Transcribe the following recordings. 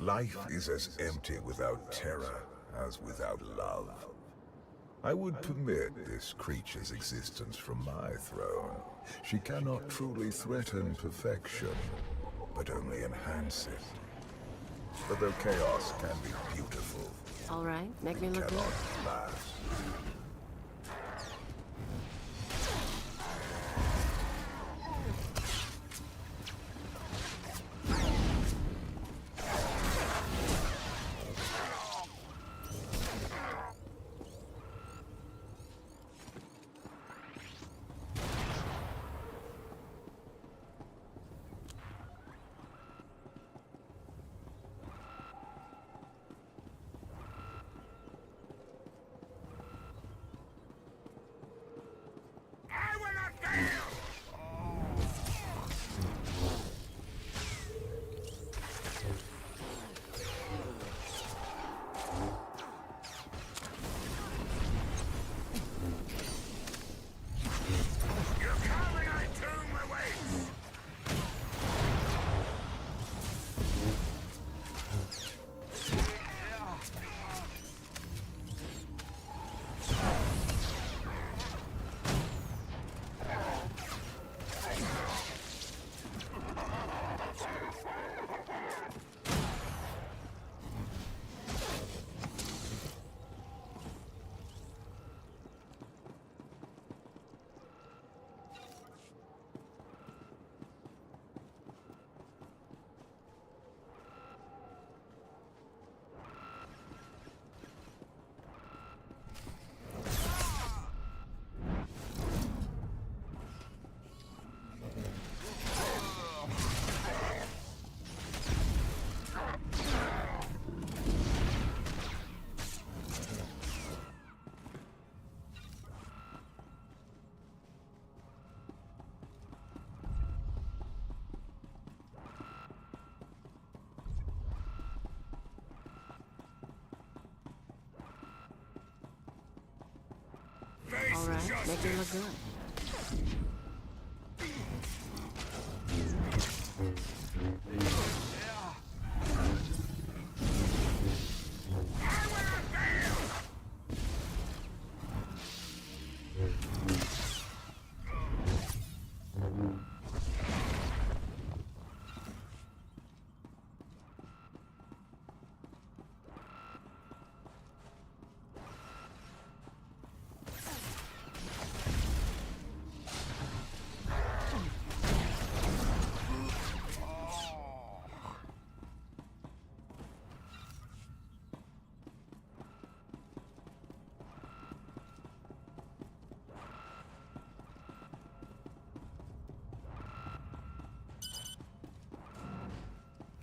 Life is as empty without terror as without love. I would permit this creature's existence from my throne. She cannot truly threaten perfection, but only enhance it. But though chaos can be beautiful, All right, make me look good. cannot last. All right, make me look good.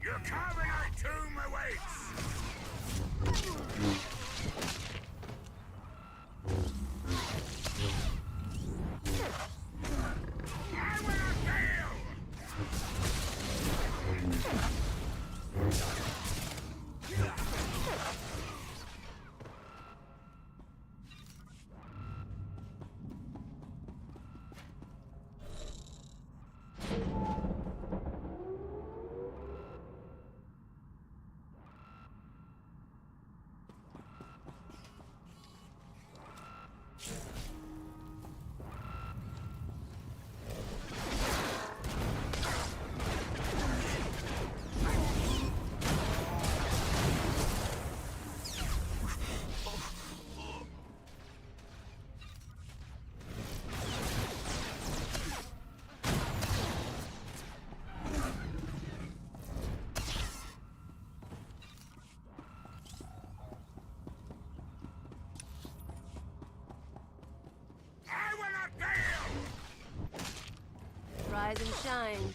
Your carbonite tomb awaits! I will not fail! I will not fail! Rise and shine.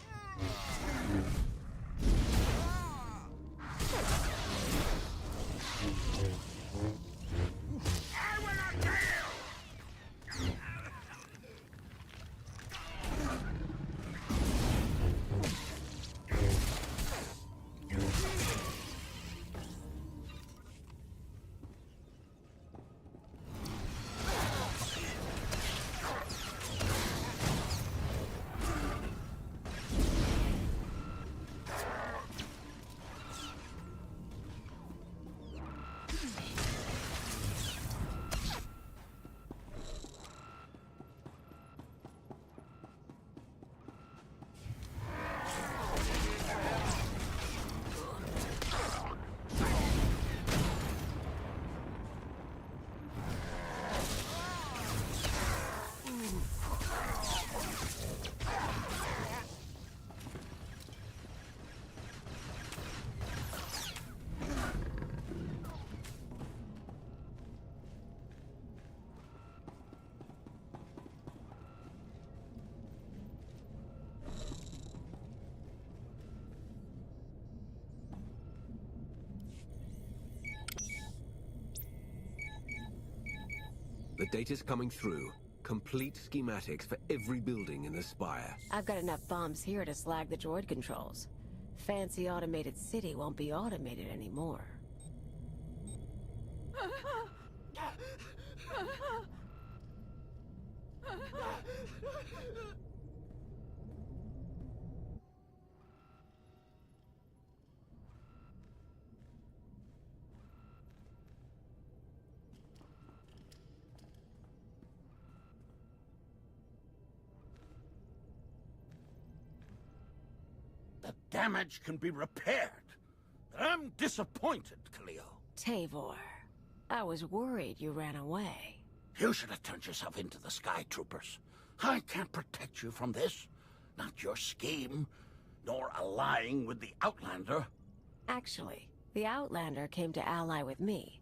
I will not fail! The data's coming through. Complete schematics for every building in the Spire. I've got enough bombs here to slag the droid controls. Fancy automated city won't be automated anymore. The damage can be repaired. I'm disappointed, Cleo. Tavor, I was worried you ran away. You should have turned yourself into the Sky Troopers. I can't protect you from this. Not your scheme, nor allying with the Outlander. Actually, the Outlander came to ally with me.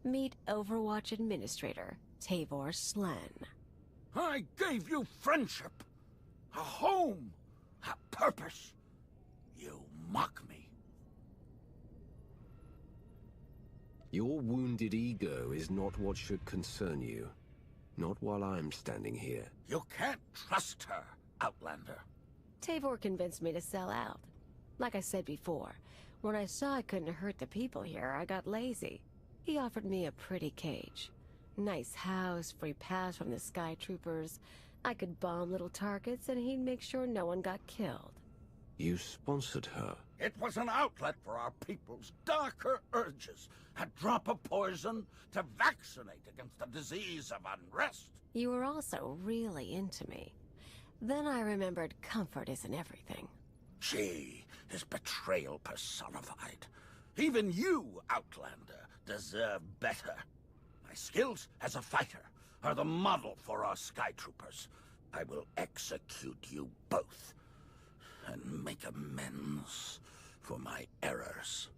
Meet Overwatch Administrator, Tavor Slen. I gave you friendship, a home, a purpose. You mock me. Your wounded ego is not what should concern you. Not while I'm standing here. You can't trust her, Outlander. Tavor convinced me to sell out. Like I said before, when I saw I couldn't hurt the people here, I got lazy. He offered me a pretty cage. Nice house, free pass from the Sky Troopers. I could bomb little targets and he'd make sure no one got killed. You sponsored her. It was an outlet for our people's darker urges. A drop of poison to vaccinate against the disease of unrest. You were also really into me. Then I remembered comfort isn't everything. She is betrayal personified. Even you, Outlander, deserve better. My skills as a fighter are the model for our Sky Troopers. I will execute you both and make amends for my errors.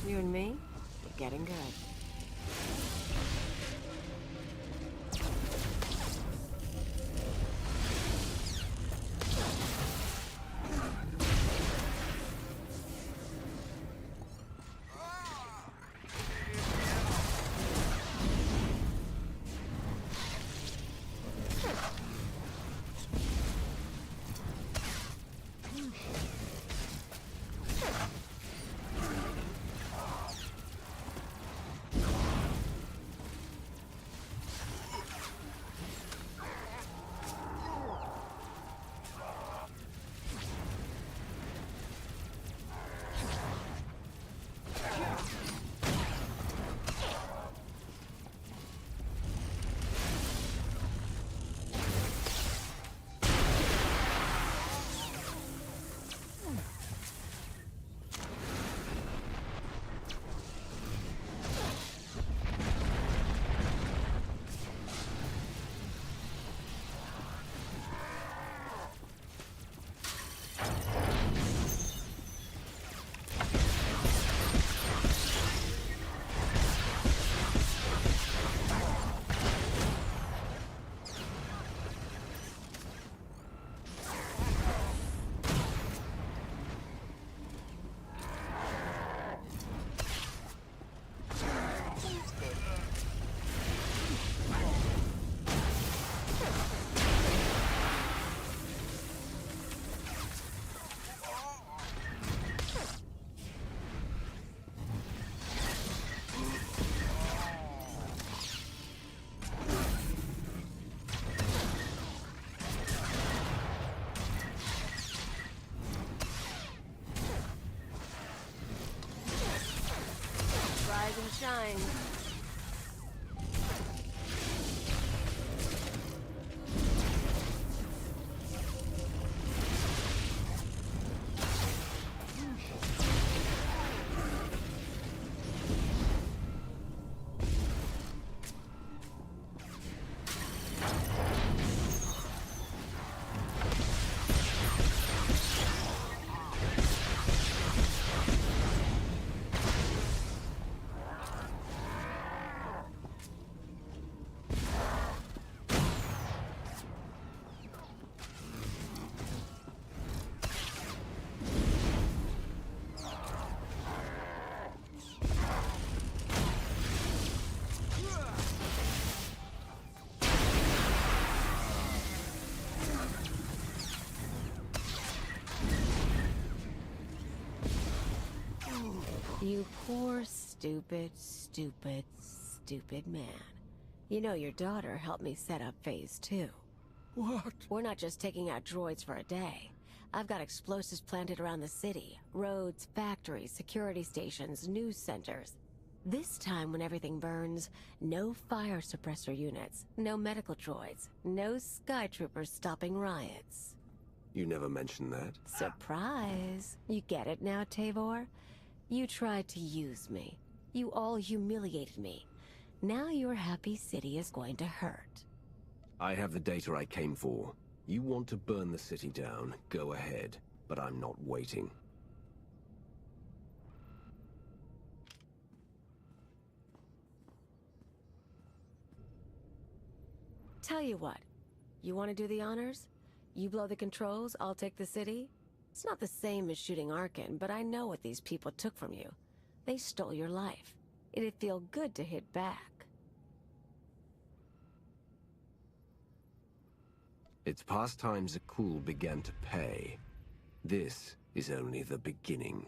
You and me, we're getting good. Rise and shine. You poor, stupid, stupid, stupid man. You know your daughter helped me set up Phase 2. What? We're not just taking out droids for a day. I've got explosives planted around the city. Roads, factories, security stations, news centers. This time when everything burns, no fire suppressor units, no medical droids, no skytroopers stopping riots. You never mentioned that. Surprise! You get it now, Tavor? You tried to use me. You all humiliated me. Now your happy city is going to hurt. I have the data I came for. You want to burn the city down, go ahead. But I'm not waiting. Tell you what, you want to do the honors? You blow the controls, I'll take the city? It's not the same as shooting Arkin, but I know what these people took from you. They stole your life. It'd feel good to hit back. It's past time Zakul began to pay. This is only the beginning.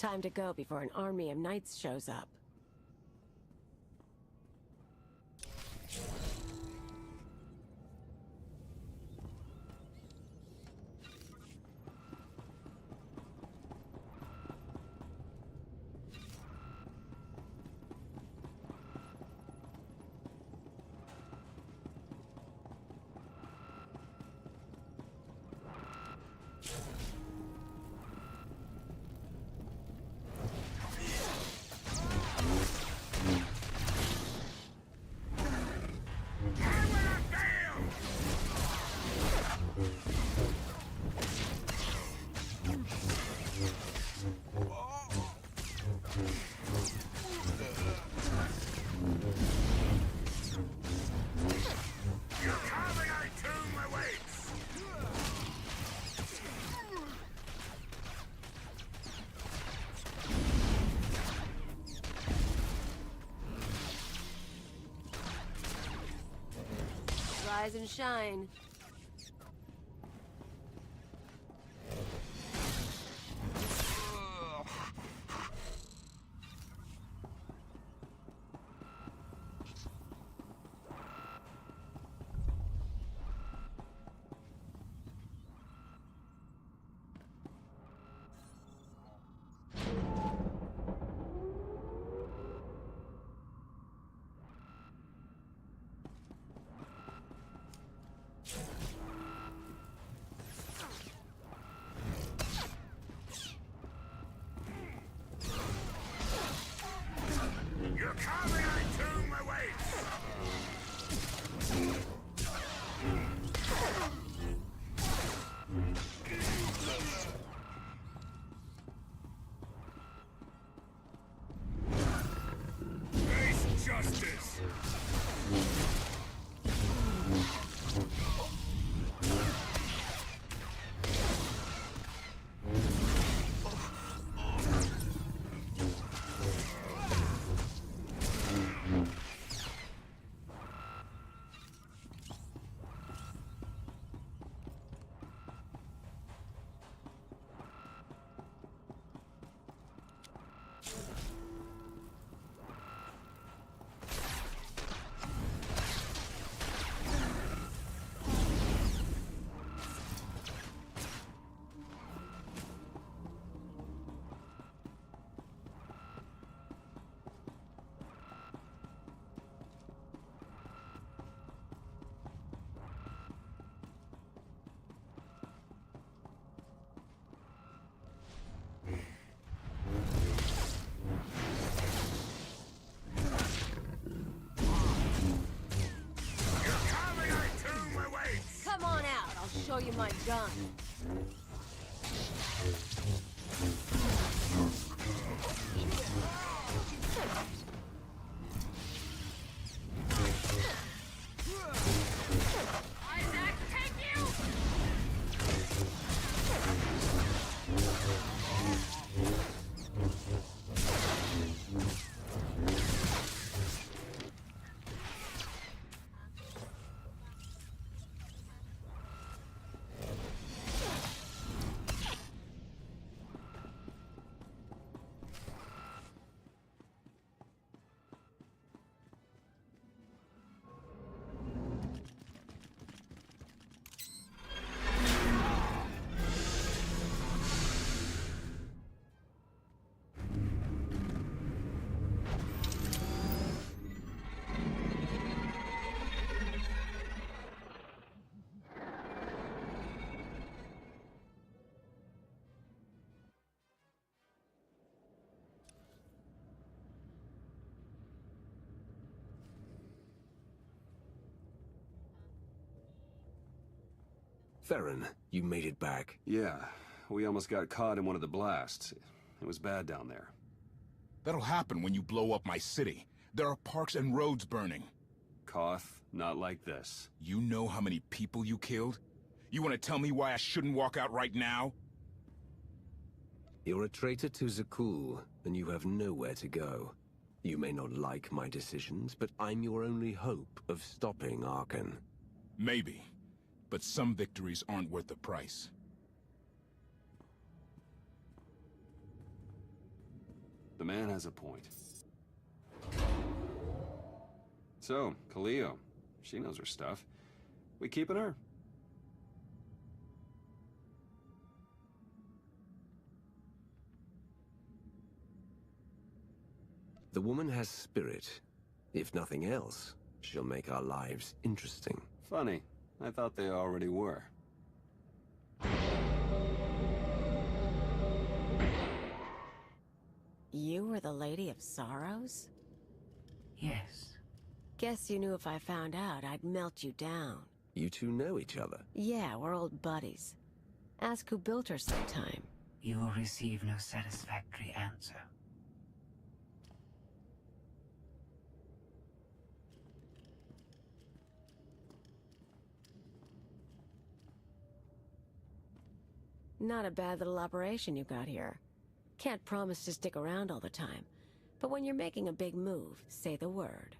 Time to go before an army of knights shows up. Rise and shine. my gun. Isaac, take you! Theron, you made it back. Yeah, we almost got caught in one of the blasts. It was bad down there. That'll happen when you blow up my city. There are parks and roads burning. Koth, not like this. You know how many people you killed? You want to tell me why I shouldn't walk out right now? You're a traitor to Zakul, and you have nowhere to go. You may not like my decisions, but I'm your only hope of stopping Arkan. Maybe. But some victories aren't worth the price. The man has a point. So, Khalil, she knows her stuff. We keeping her? The woman has spirit. If nothing else, she'll make our lives interesting. Funny. I thought they already were. You were the Lady of Sorrows? Yes. Guess you knew if I found out, I'd melt you down. You two know each other. Yeah, we're old buddies. Ask who built her sometime. You will receive no satisfactory answer. Not a bad little operation you got here. Can't promise to stick around all the time, but when you're making a big move, say the word.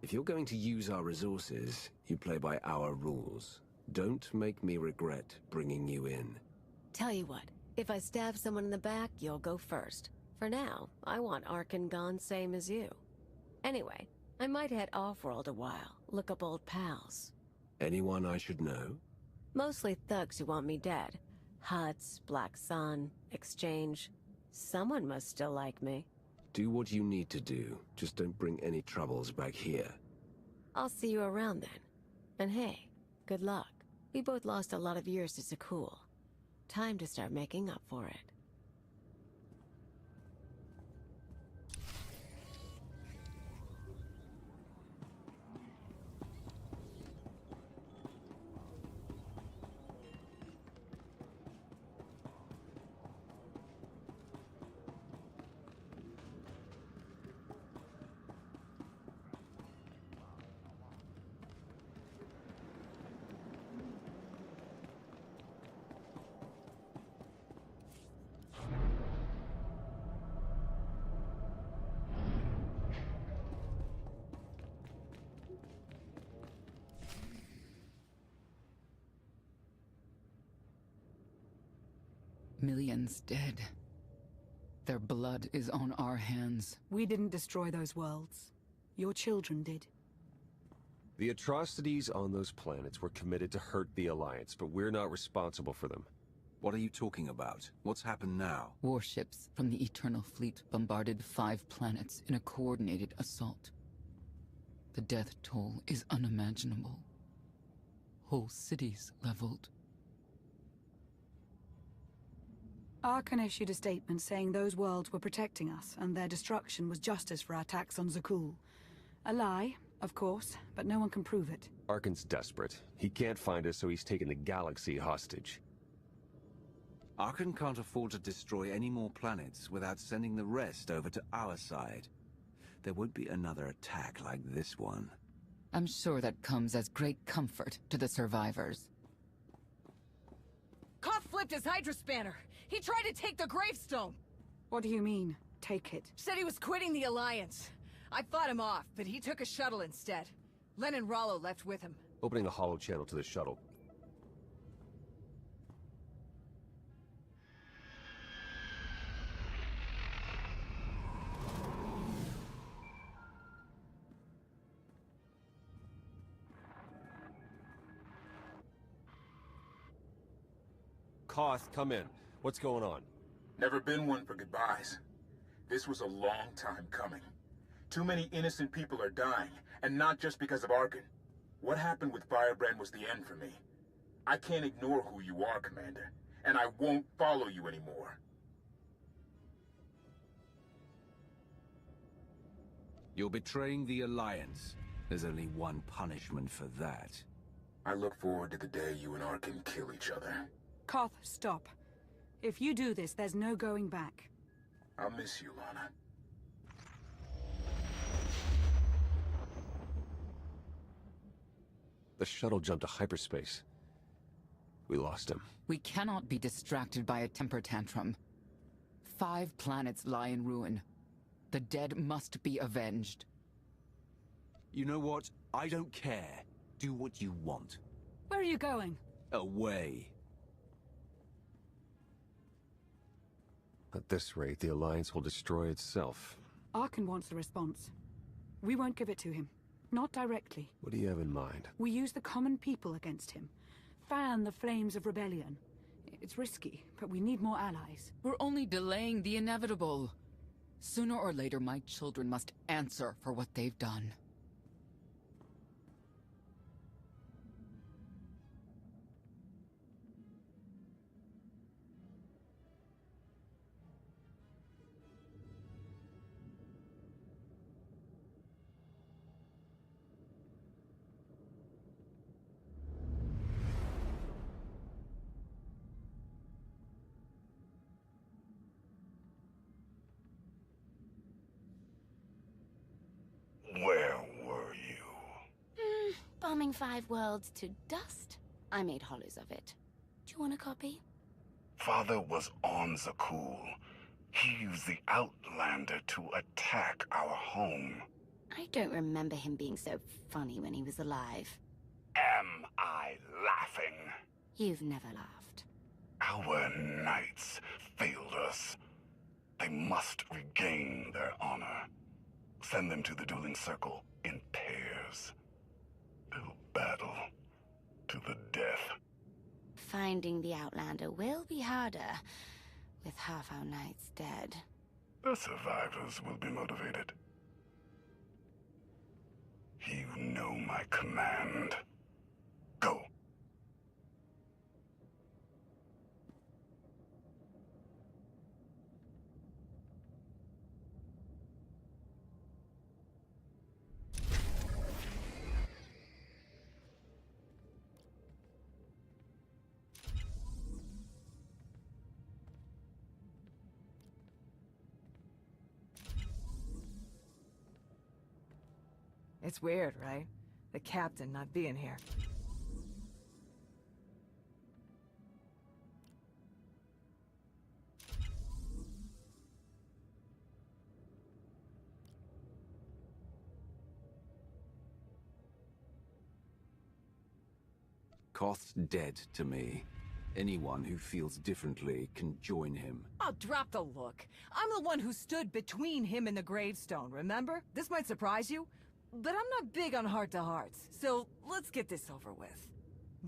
If you're going to use our resources, you play by our rules. Don't make me regret bringing you in. Tell you what, if I stab someone in the back, you'll go first. For now, I want Arkan gone same as you. Anyway, I might head off-world a while, look up old pals. Anyone I should know? Mostly thugs who want me dead. Huts, Black Sun, Exchange. Someone must still like me. Do what you need to do. Just don't bring any troubles back here. I'll see you around then. And hey, good luck. We both lost a lot of years to Zakul. Time to start making up for it. Millions dead. Their blood is on our hands. We didn't destroy those worlds. Your children did. The atrocities on those planets were committed to hurt the Alliance, but we're not responsible for them. What are you talking about? What's happened now? Warships from the Eternal Fleet bombarded 5 planets in a coordinated assault. The death toll is unimaginable. Whole cities leveled. Arkan issued a statement saying those worlds were protecting us, and their destruction was justice for our attacks on Zakul. A lie, Of course, but no one can prove it. Arkan's desperate. He can't find us, so he's taken the galaxy hostage. Arkan can't afford to destroy any more planets without sending the rest over to our side. There won't be another attack like this one. I'm sure that comes as great comfort to the survivors. Koth flipped his Hydrospanner. He tried to take the gravestone. What do you mean, take it? Said he was quitting the Alliance. I fought him off, but he took a shuttle instead. Len and Rollo left with him. Opening a hollow channel to the shuttle. Koth, come in. What's going on? Never been one for goodbyes. This was a long time coming. Too many innocent people are dying, and not just because of Arkan. What happened with Firebrand was the end for me. I can't ignore who you are, Commander, and I won't follow you anymore. You're betraying the Alliance. There's only one punishment for that. I look forward to the day you and Arkan kill each other. Koth, stop. If you do this, there's no going back. I'll miss you, Lana. The shuttle jumped to hyperspace. We lost him. We cannot be distracted by a temper tantrum. 5 planets lie in ruin. The dead must be avenged. You know what? I don't care. Do what you want. Where are you going? Away. At this rate, the Alliance will destroy itself. Arkan wants the response. We won't give it to him. Not directly. What do you have in mind? We use the common people against him. Fan the flames of rebellion. It's risky, but we need more allies. We're only delaying the inevitable. Sooner or later, my children must answer for what they've done. Where were you? Bombing 5 worlds to dust. I made hollows of it. Do you want a copy? Father was on Zakul. He used the Outlander to attack our home. I don't remember him being so funny when he was alive. Am I laughing? You've never laughed. Our knights failed us. They must regain their honor. Send them to the dueling circle in pairs. They'll battle to the death. Finding the Outlander will be harder, with half our knights dead. The survivors will be motivated. You know my command. Go. It's weird, right? The captain not being here. Koth's dead to me. Anyone who feels differently can join him. Oh, drop the look. I'm the one who stood between him and the gravestone, remember? This might surprise you, but I'm not big on heart-to-hearts, so let's get this over with.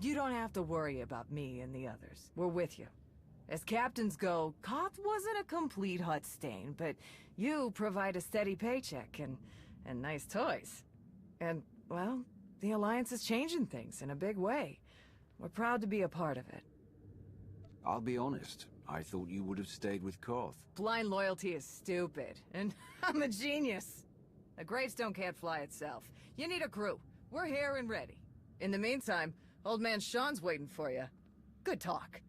You don't have to worry about me and the others. We're with you. As captains go, Koth wasn't a complete Hutt stain, but you provide a steady paycheck and nice toys. And, well, the Alliance is changing things in a big way. We're proud to be a part of it. I'll be honest. I thought you would have stayed with Koth. Blind loyalty is stupid, and I'm a genius. A gravestone can't fly itself. You need a crew. We're here and ready. In the meantime, old man Sean's waiting for you. Good talk.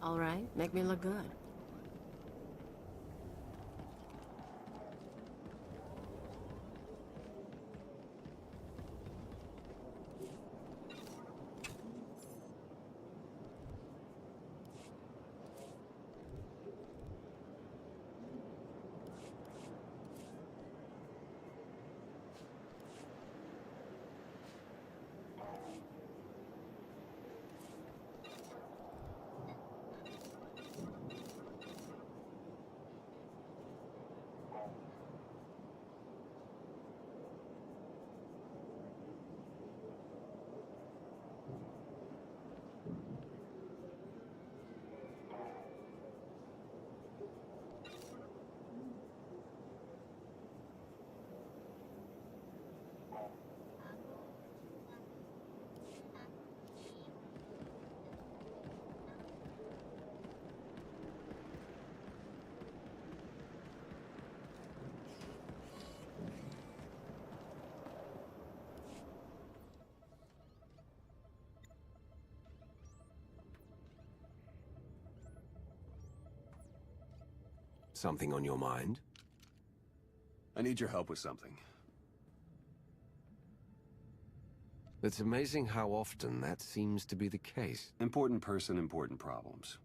All right, make me look good. Something on your mind? I need your help with something. It's amazing how often that seems to be the case. Important person, important problems.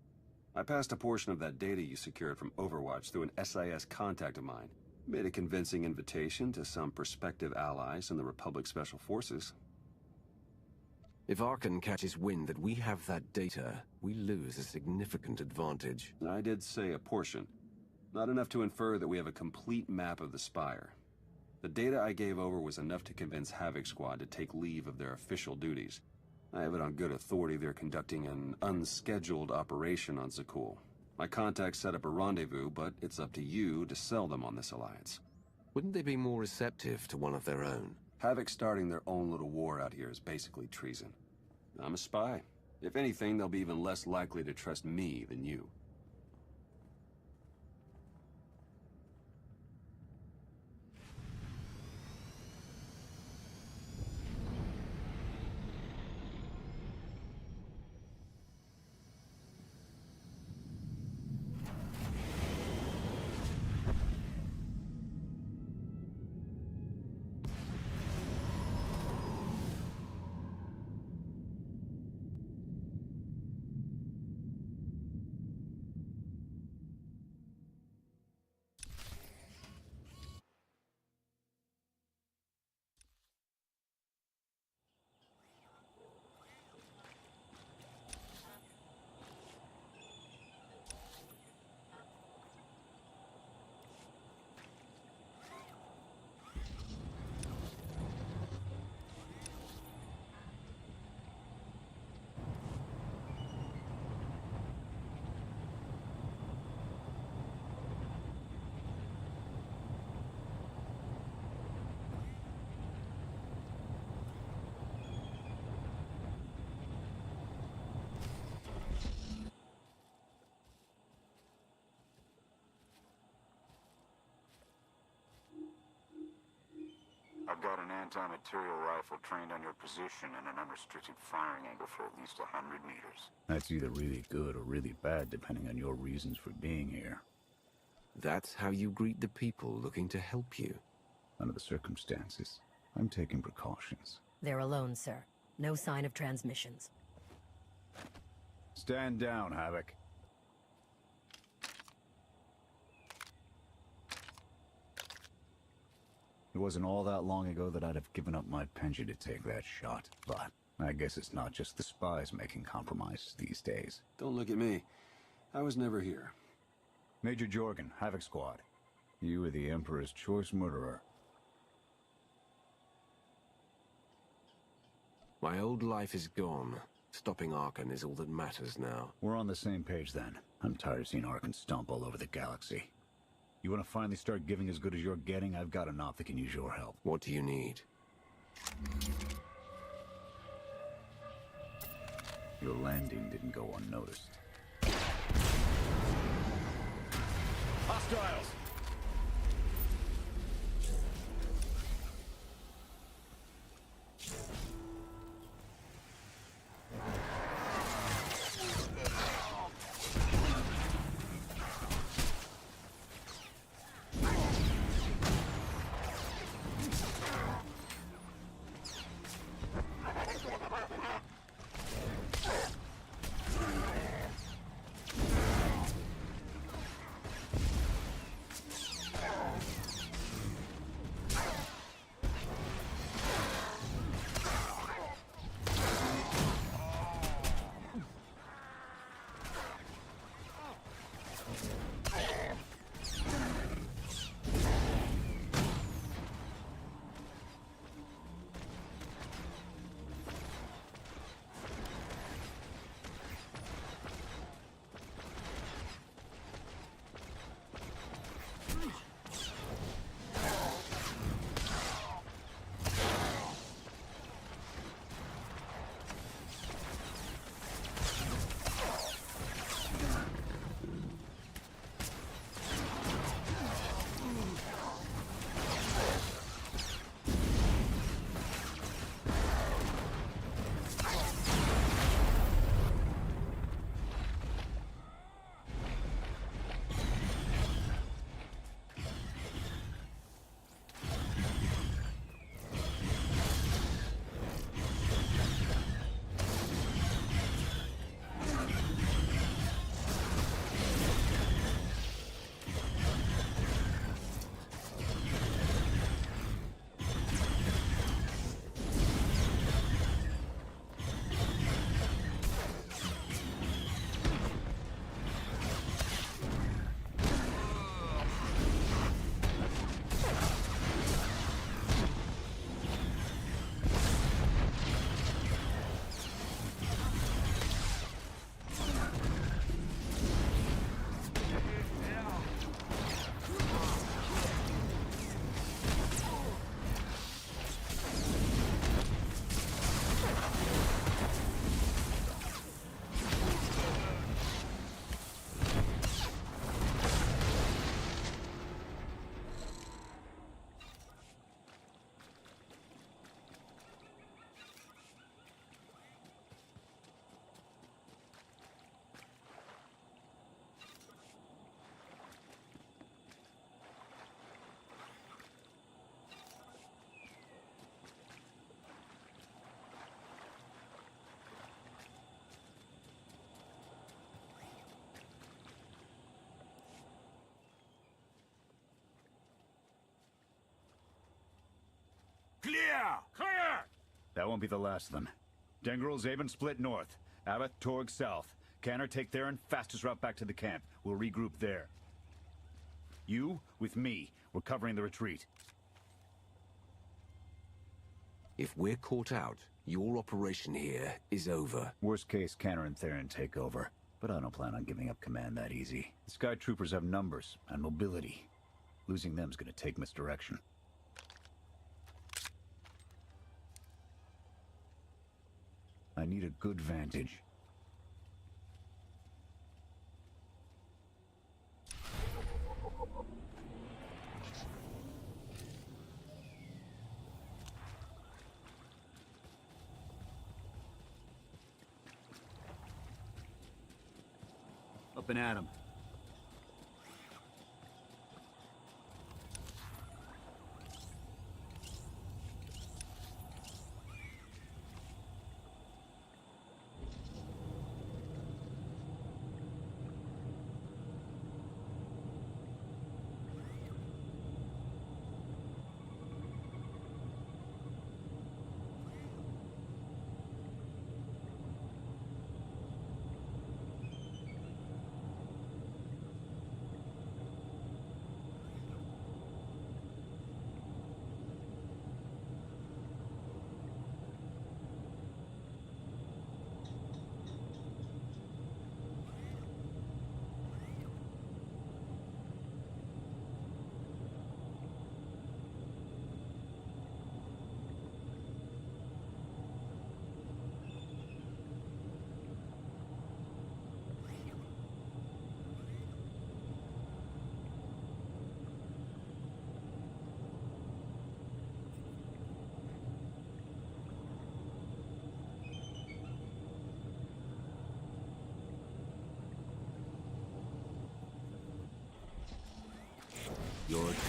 I passed a portion of that data you secured from Overwatch through an SIS contact of mine. Made a convincing invitation to some prospective allies in the Republic Special Forces. If Arkan catches wind that we have that data, we lose a significant advantage. I did say a portion. Not enough to infer that we have a complete map of the Spire. The data I gave over was enough to convince Havoc Squad to take leave of their official duties. I have it on good authority they're conducting an unscheduled operation on Zakul. My contacts set up a rendezvous, but it's up to you to sell them on this alliance. Wouldn't they be more receptive to one of their own? Havoc starting their own little war out here is basically treason. I'm a spy. If anything, they'll be even less likely to trust me than you. I've got an anti-material rifle trained on your position and an unrestricted firing angle for at least 100 meters. That's either really good or really bad, depending on your reasons for being here. That's how you greet the people looking to help you? Under the circumstances, I'm taking precautions. They're alone, sir. No sign of transmissions. Stand down, Havoc. It wasn't all that long ago that I'd have given up my pension to take that shot, but I guess it's not just the spies making compromises these days. Don't look at me. I was never here. Major Jorgen, Havoc Squad. You were the Emperor's choice murderer. My old life is gone. Stopping Arkan is all that matters now. We're on the same page then. I'm tired of seeing Arkan stomp all over the galaxy. You want to finally start giving as good as you're getting? I've got an op that can use your help. What do you need? Your landing didn't go unnoticed. Hostiles! Clear! Clear! That won't be the last of them. Dengril, Zaven split north. Abath, Torg south. Canner take Theron, fastest route back to the camp. We'll regroup there. You, with me, we're covering the retreat. If we're caught out, your operation here is over. Worst case, Canner and Theron take over. But I don't plan on giving up command that easy. The Sky Troopers have numbers and mobility. Losing them's gonna take misdirection. I need a good vantage. Up and at 'em.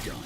done.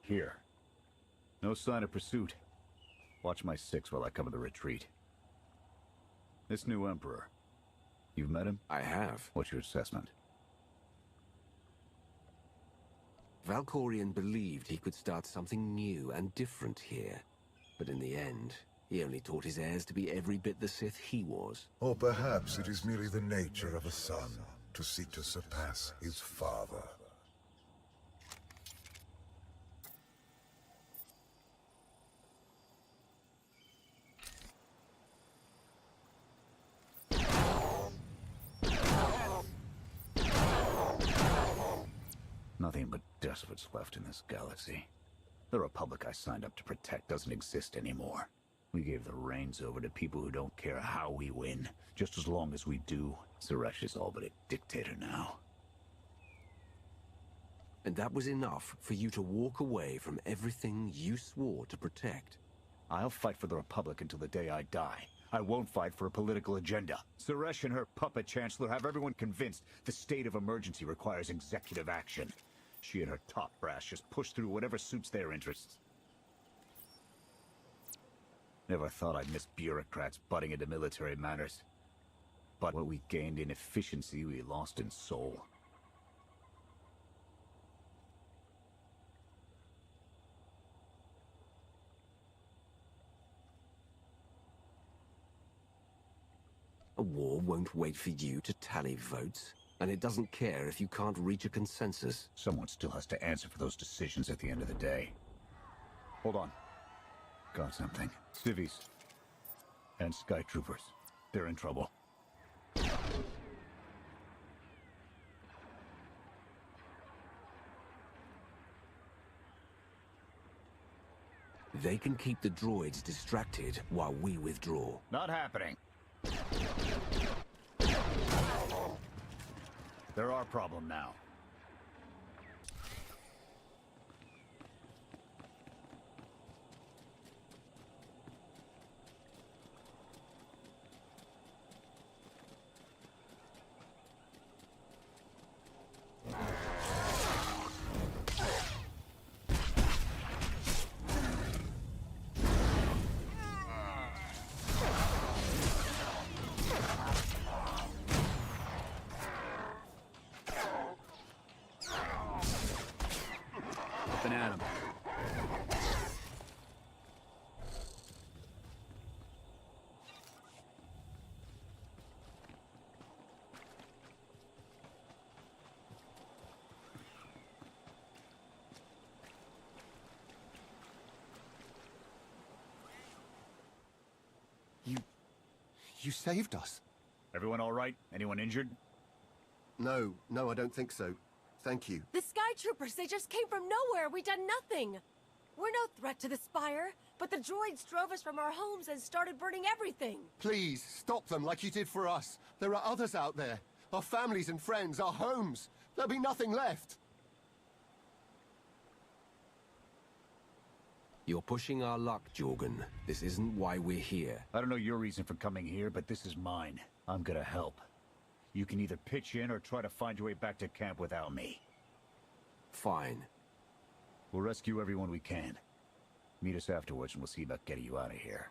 Here. No sign of pursuit. Watch my six while I cover the retreat. This new Emperor. You've met him? I have. What's your assessment? Valkorion believed he could start something new and different here. But in the end, he only taught his heirs to be every bit the Sith he was. Or perhaps it is merely the nature of a son to seek to surpass his father. Nothing but despots left in this galaxy. The Republic I signed up to protect doesn't exist anymore. We gave the reins over to people who don't care how we win. Just as long as we do, Suresh is all but a dictator now. And that was enough for you to walk away from everything you swore to protect. I'll fight for the Republic until the day I die. I won't fight for a political agenda. Suresh and her puppet chancellor have everyone convinced the state of emergency requires executive action. She and her top brass just push through whatever suits their interests. Never thought I'd miss bureaucrats butting into military matters. But what we gained in efficiency, we lost in soul. A war won't wait for you to tally votes, and it doesn't care if you can't reach a consensus. Someone still has to answer for those decisions at the end of the day. Hold on. Got something. Civvies. And Sky Troopers. They're in trouble. They can keep the droids distracted while we withdraw. Not happening. They're our problem now. You saved us. Everyone all right? Anyone injured? No, I don't think so. Thank you. The Sky Troopers, they just came from nowhere. We done nothing. We're no threat to the Spire, but But the droids drove us from our homes and started burning everything. Please, stop them like you did for us. There are others out there. Our families and friends, our homes. There'll be nothing left. You're pushing our luck, Jorgen. This isn't why we're here. I don't know your reason for coming here, but this is mine. I'm gonna help. You can either pitch in or try to find your way back to camp without me. Fine. We'll rescue everyone we can. Meet us afterwards and we'll see about getting you out of here.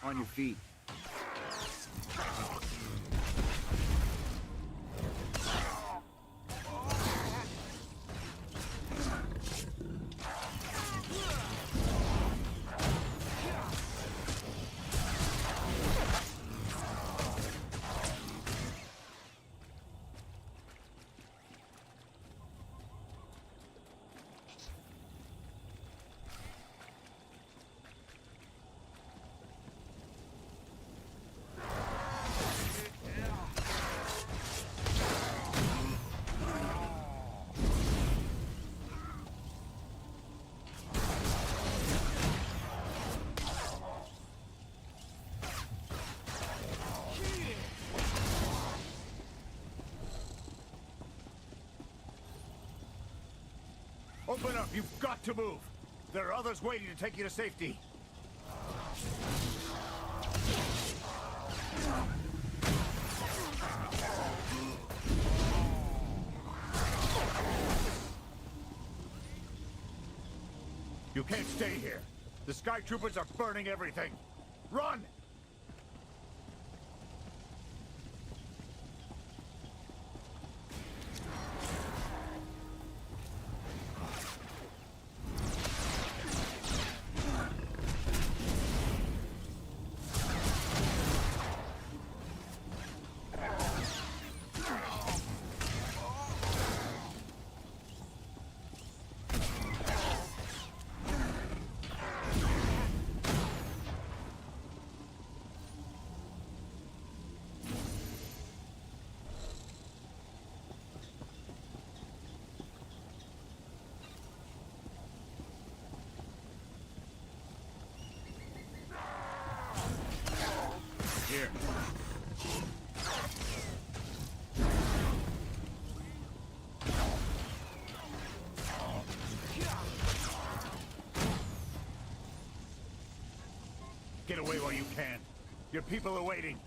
On your feet. Open up! You've got to move! There are others waiting to take you to safety. You can't stay here. The Sky Troopers are burning everything. Run! Here. Get away while you can. Your people are waiting.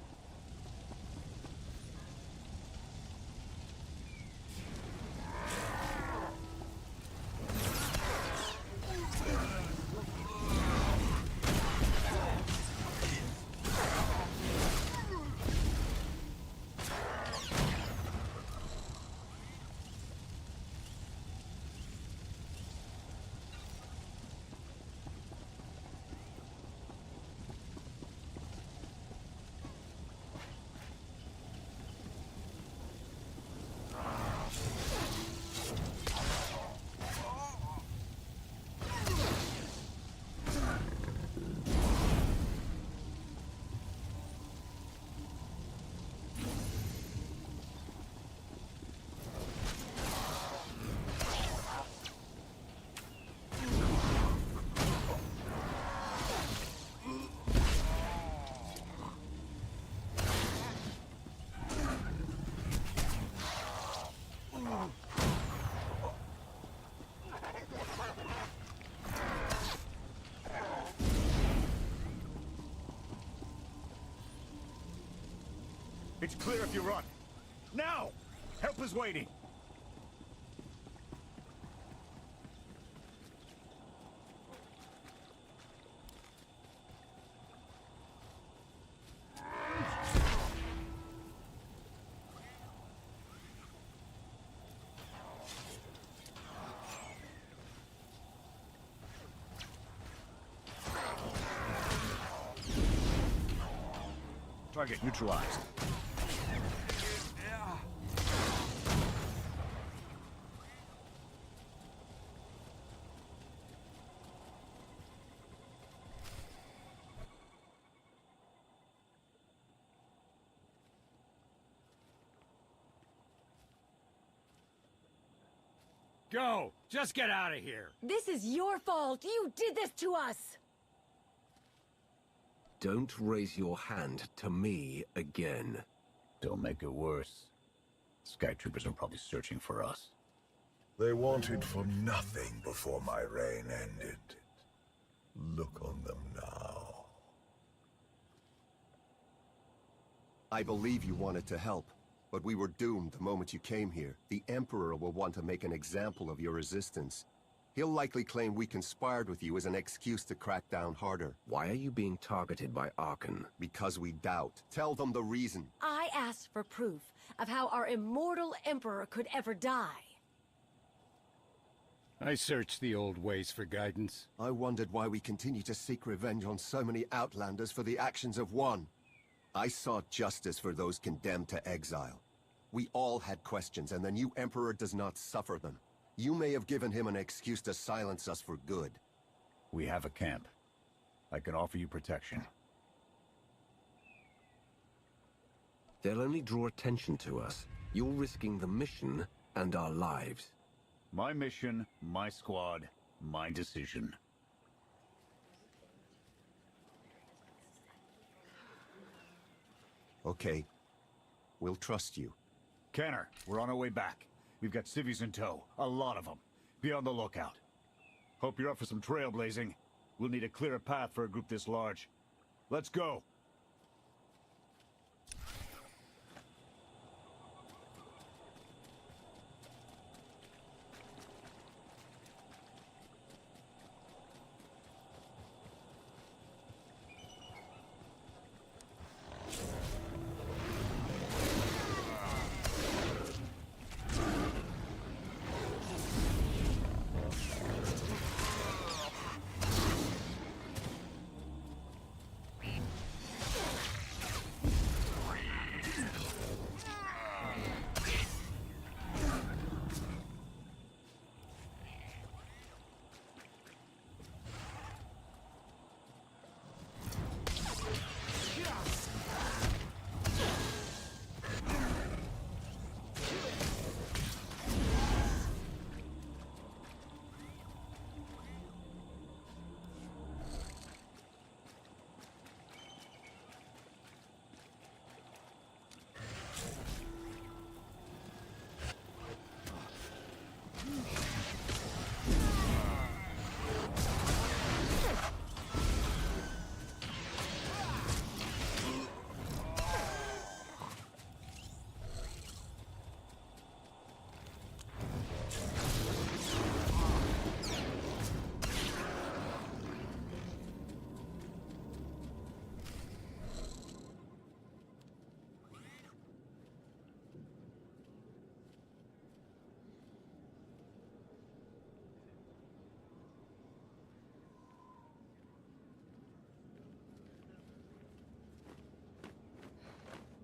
It's clear if you run. Now! Help is waiting. Target neutralized. Go! Just get out of here! This is your fault! You did this to us! Don't raise your hand to me again. Don't make it worse. Sky Troopers are probably searching for us. They wanted for nothing before my reign ended. Look on them now. I believe you wanted to help, but we were doomed the moment you came here. The Emperor will want to make an example of your resistance. He'll likely claim we conspired with you as an excuse to crack down harder. Why are you being targeted by Archon? Because we doubt. Tell them the reason. I asked for proof of how our immortal Emperor could ever die. I searched the old ways for guidance. I wondered why we continue to seek revenge on so many Outlanders for the actions of one. I sought justice for those condemned to exile. We all had questions, and the new Emperor does not suffer them. You may have given him an excuse to silence us for good. We have a camp. I can offer you protection. They'll only draw attention to us. You're risking the mission and our lives. My mission, my squad, my decision. Okay. We'll trust you. Canner, we're on our way back. We've got civvies in tow. A lot of them. Be on the lookout. Hope you're up for some trailblazing. We'll need a clearer path for a group this large. Let's go!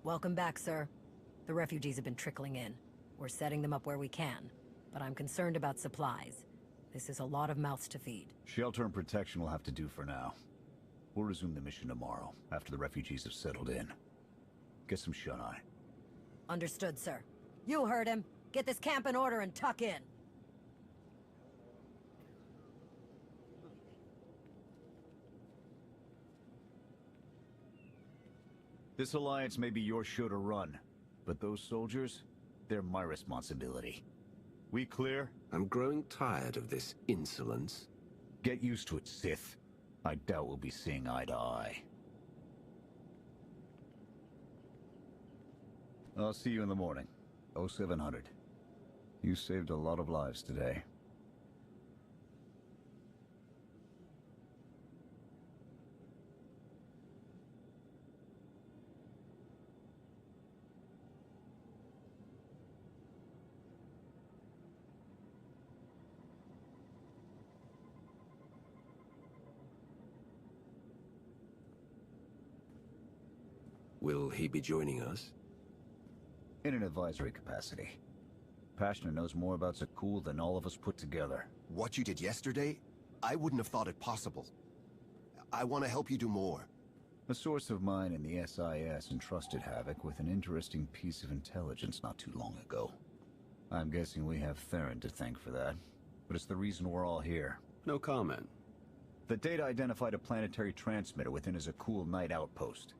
Welcome back, sir. The refugees have been trickling in. We're setting them up where we can, but I'm concerned about supplies. This is a lot of mouths to feed. Shelter and protection will have to do for now. We'll resume the mission tomorrow, after the refugees have settled in. Get some shut-eye. Understood, sir. You heard him. Get this camp in order and tuck in. This alliance may be your show to run, but those soldiers, they're my responsibility. We clear? I'm growing tired of this insolence. Get used to it, Sith. I doubt we'll be seeing eye to eye. I'll see you in the morning. 0700. You saved a lot of lives today. Will he be joining us? In an advisory capacity. Pashner knows more about Zakul than all of us put together. What you did yesterday? I wouldn't have thought it possible. I want to help you do more. A source of mine in the SIS entrusted Havoc with an interesting piece of intelligence not too long ago. I'm guessing we have Theron to thank for that, but it's the reason we're all here. No comment. The data identified a planetary transmitter within a Zakul Knight outpost.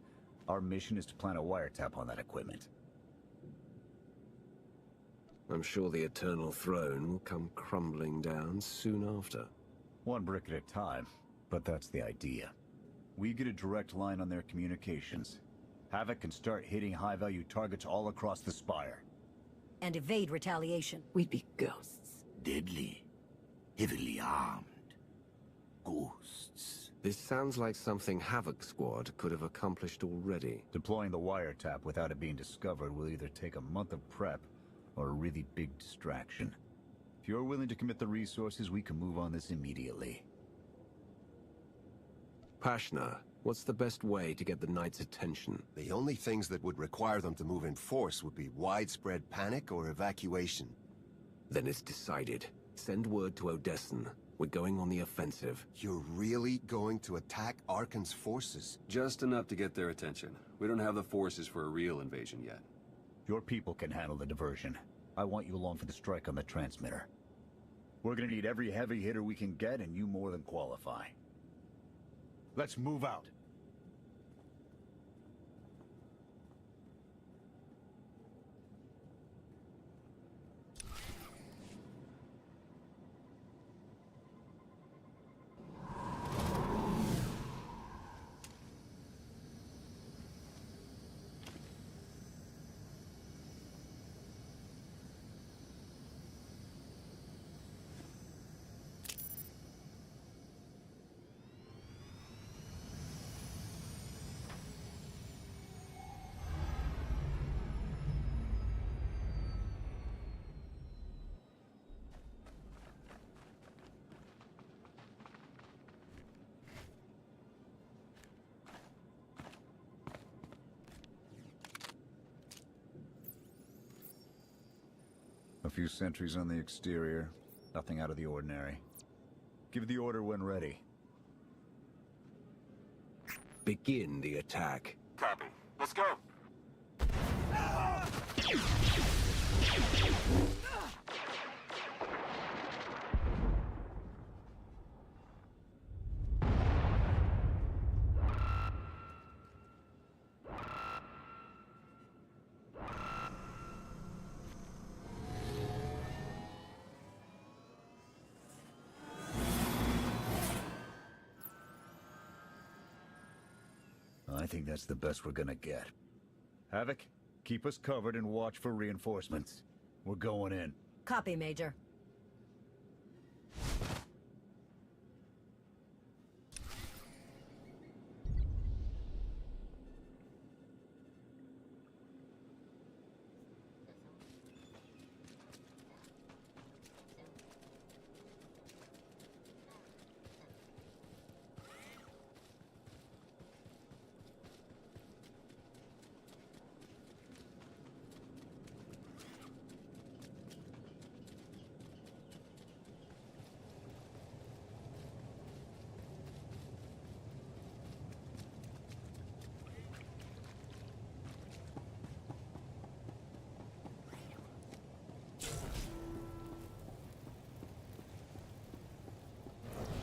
Our mission is to plant a wiretap on that equipment. I'm sure the Eternal Throne will come crumbling down soon after. One brick at a time, but that's the idea. We get a direct line on their communications. Havoc can start hitting high-value targets all across the Spire. And evade retaliation. We'd be ghosts. Deadly. Heavily armed. Ghosts. This sounds like something Havoc Squad could have accomplished already. Deploying the wiretap without it being discovered will either take a month of prep or a really big distraction. If you're willing to commit the resources, we can move on this immediately. Pashner, what's the best way to get the Knight's attention? The only things that would require them to move in force would be widespread panic or evacuation. Then it's decided. Send word to Odessen. We're going on the offensive. You're really going to attack Arkan's forces? Just enough to get their attention. We don't have the forces for a real invasion yet. Your people can handle the diversion. I want you along for the strike on the transmitter. We're gonna need every heavy hitter we can get, and you more than qualify. Let's move out. A few sentries on the exterior. Nothing out of the ordinary. Give the order when ready. Begin the attack. Copy. Let's go. I think that's the best we're gonna get. Havoc, keep us covered and watch for reinforcements. We're going in. Copy, Major.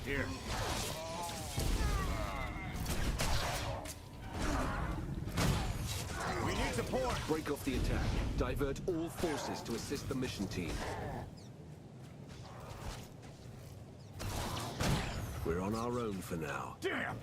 Here. We need support! Break off the attack. Divert all forces to assist the mission team. We're on our own for now. Damn!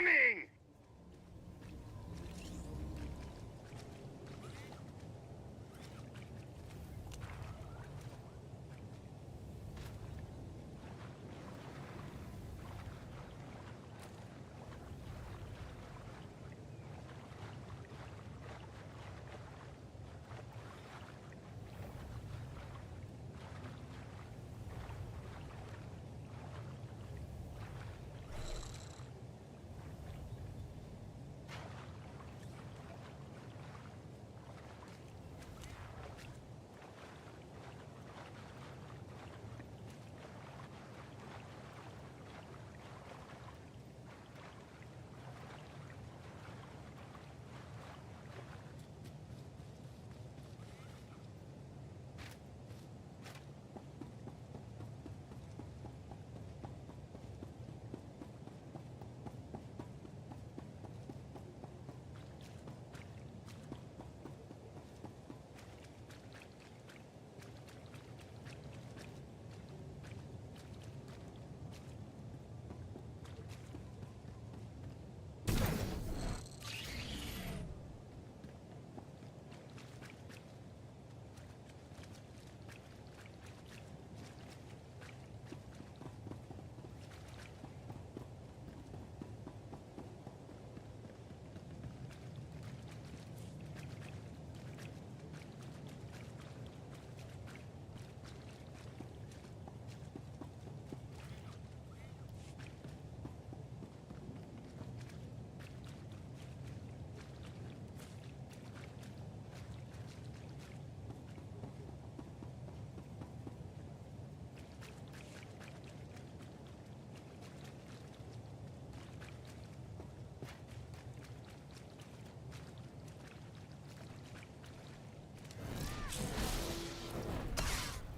coming!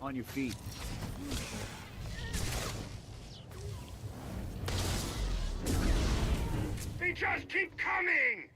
On your feet. They just keep coming!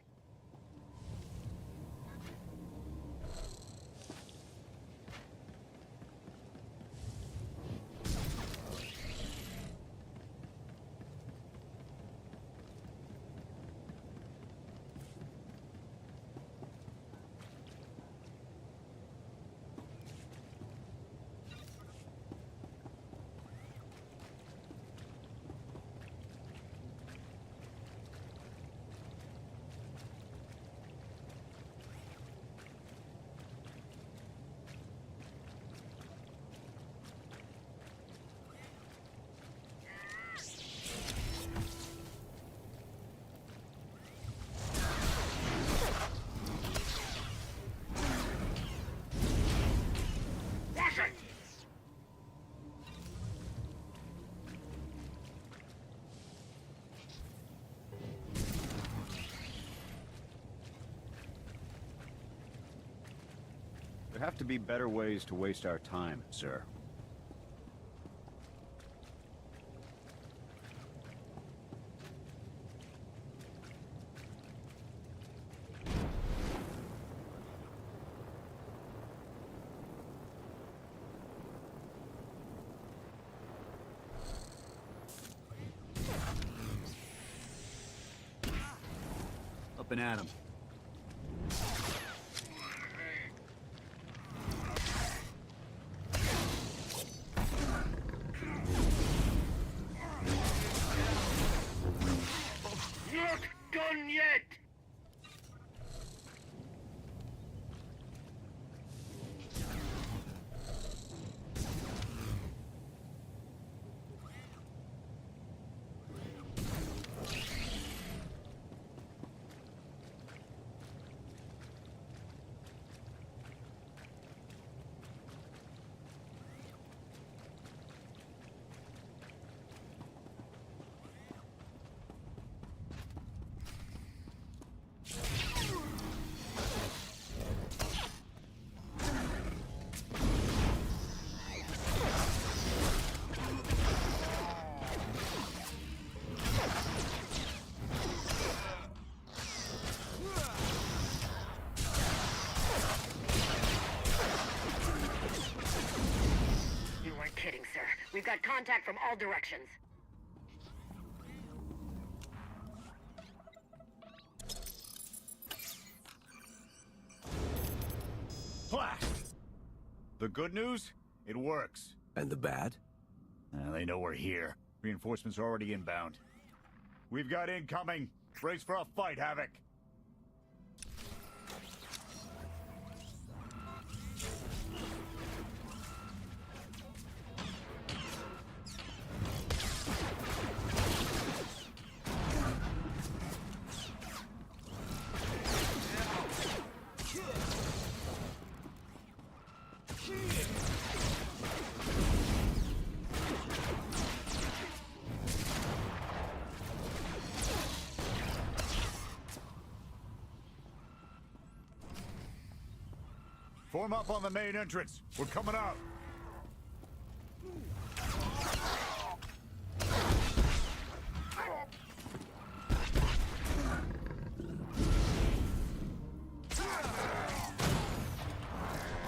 There have to be better ways to waste our time, sir. Up and at 'em. Not done yet! We've got contact from all directions. Blast! The good news? It works. And the bad? They know we're here. Reinforcements are already inbound. We've got incoming. Brace for a fight, Havoc. Form up on the main entrance. We're coming out.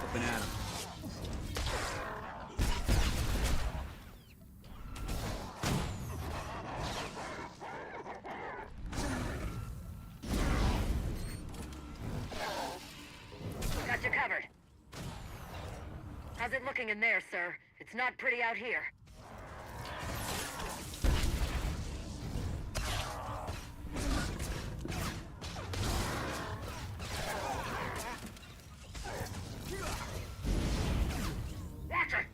Open at him. Got you covered. How's it looking in there, sir? It's not pretty out here. Watch it!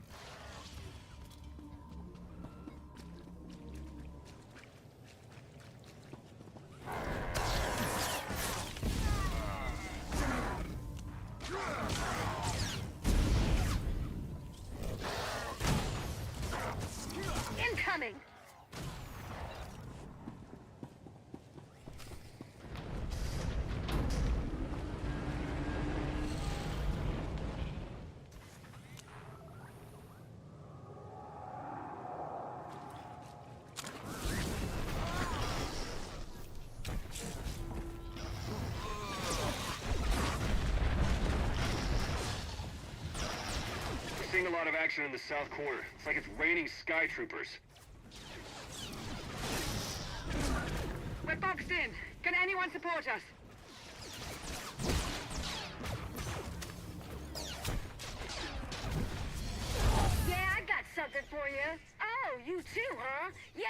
Incoming! We're seeing a lot of action in the south corner. It's like it's raining sky troopers. We're boxed in. Can anyone support us? Yeah, I got something for you. Oh, you too, huh? Yeah!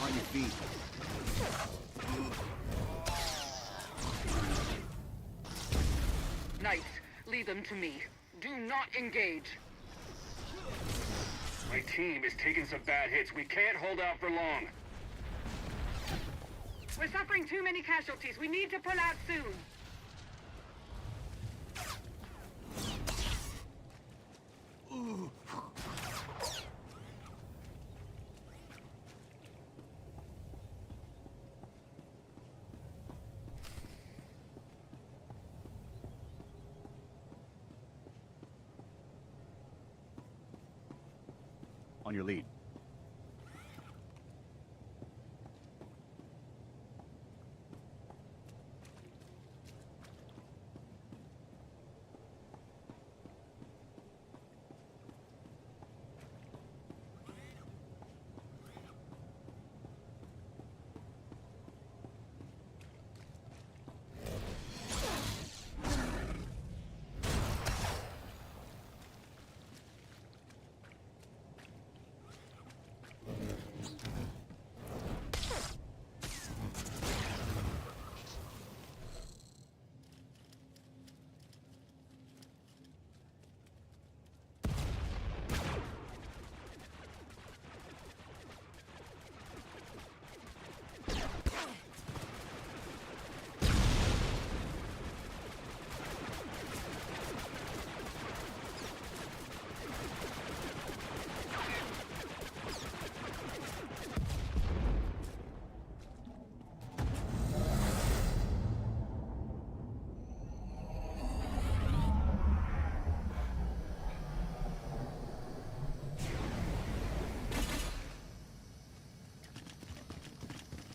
On your feet. Knights, lead them to me. Do not engage. My team is taking some bad hits. We can't hold out for long. We're suffering too many casualties. We need to pull out soon. On your lead.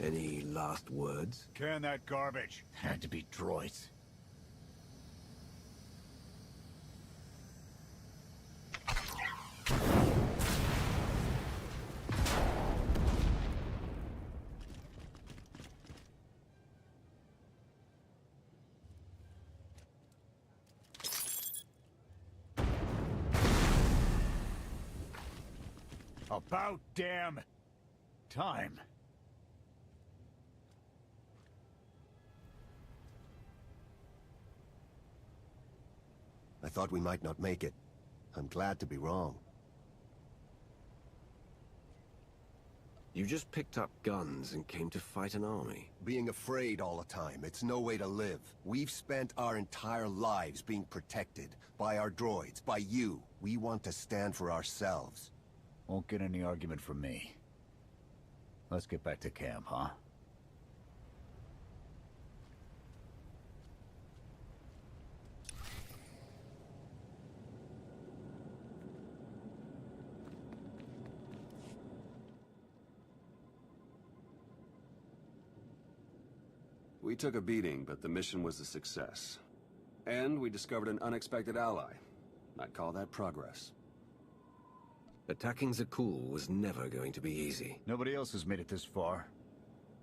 Any last words? Can that garbage. Had to be droids. About damn time. I thought we might not make it. I'm glad to be wrong. You just picked up guns and came to fight an army. Being afraid all the time, it's no way to live. We've spent our entire lives being protected. By our droids, by you. We want to stand for ourselves. Won't get any argument from me. Let's get back to camp, huh? We took a beating, but the mission was a success. And we discovered an unexpected ally. I'd call that progress. Attacking Zakul was never going to be easy. Nobody else has made it this far.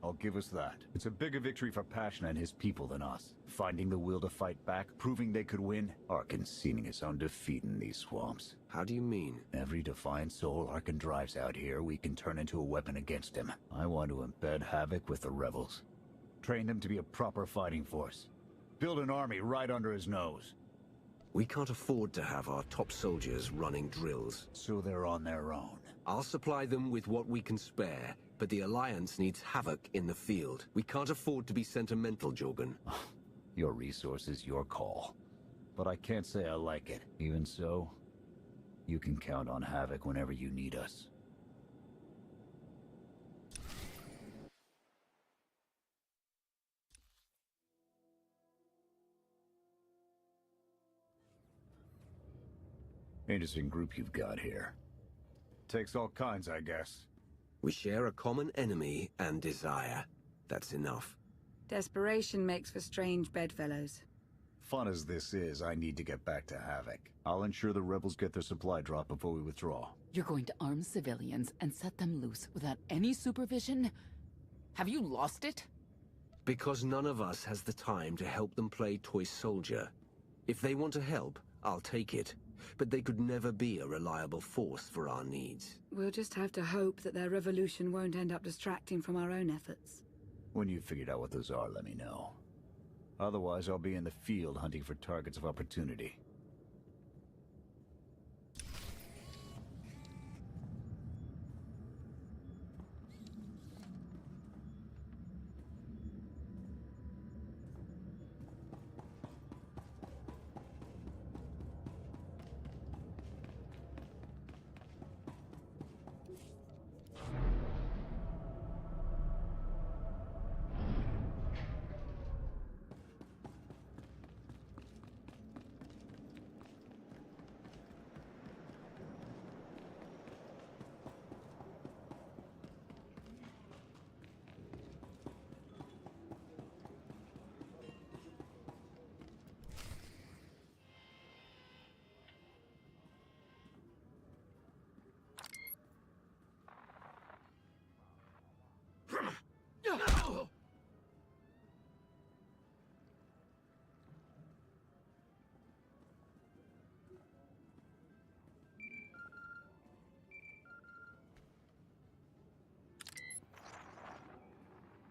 I'll give us that. It's a bigger victory for Passion and his people than us. Finding the will to fight back, proving they could win, or conceding his own defeat in these swamps. How do you mean? Every defiant soul Arkan drives out here, we can turn into a weapon against him. I want to embed Havoc with the rebels. Train them to be a proper fighting force. Build an army right under his nose. We can't afford to have our top soldiers running drills. So they're on their own. I'll supply them with what we can spare, but the Alliance needs Havoc in the field. We can't afford to be sentimental, Jorgen. Your resources, your call. But I can't say I like it. Even so, you can count on Havoc whenever you need us. Interesting group you've got here. Takes all kinds, I guess. We share a common enemy and desire. That's enough. Desperation makes for strange bedfellows. Fun as this is, I need to get back to Havoc. I'll ensure the rebels get their supply drop before we withdraw. You're going to arm civilians and set them loose without any supervision? Have you lost it? Because none of us has the time to help them play toy soldier. If they want to help, I'll take it. But they could never be a reliable force for our needs. We'll just have to hope that their revolution won't end up distracting from our own efforts. When you've figured out what those are, let me know. Otherwise, I'll be in the field hunting for targets of opportunity.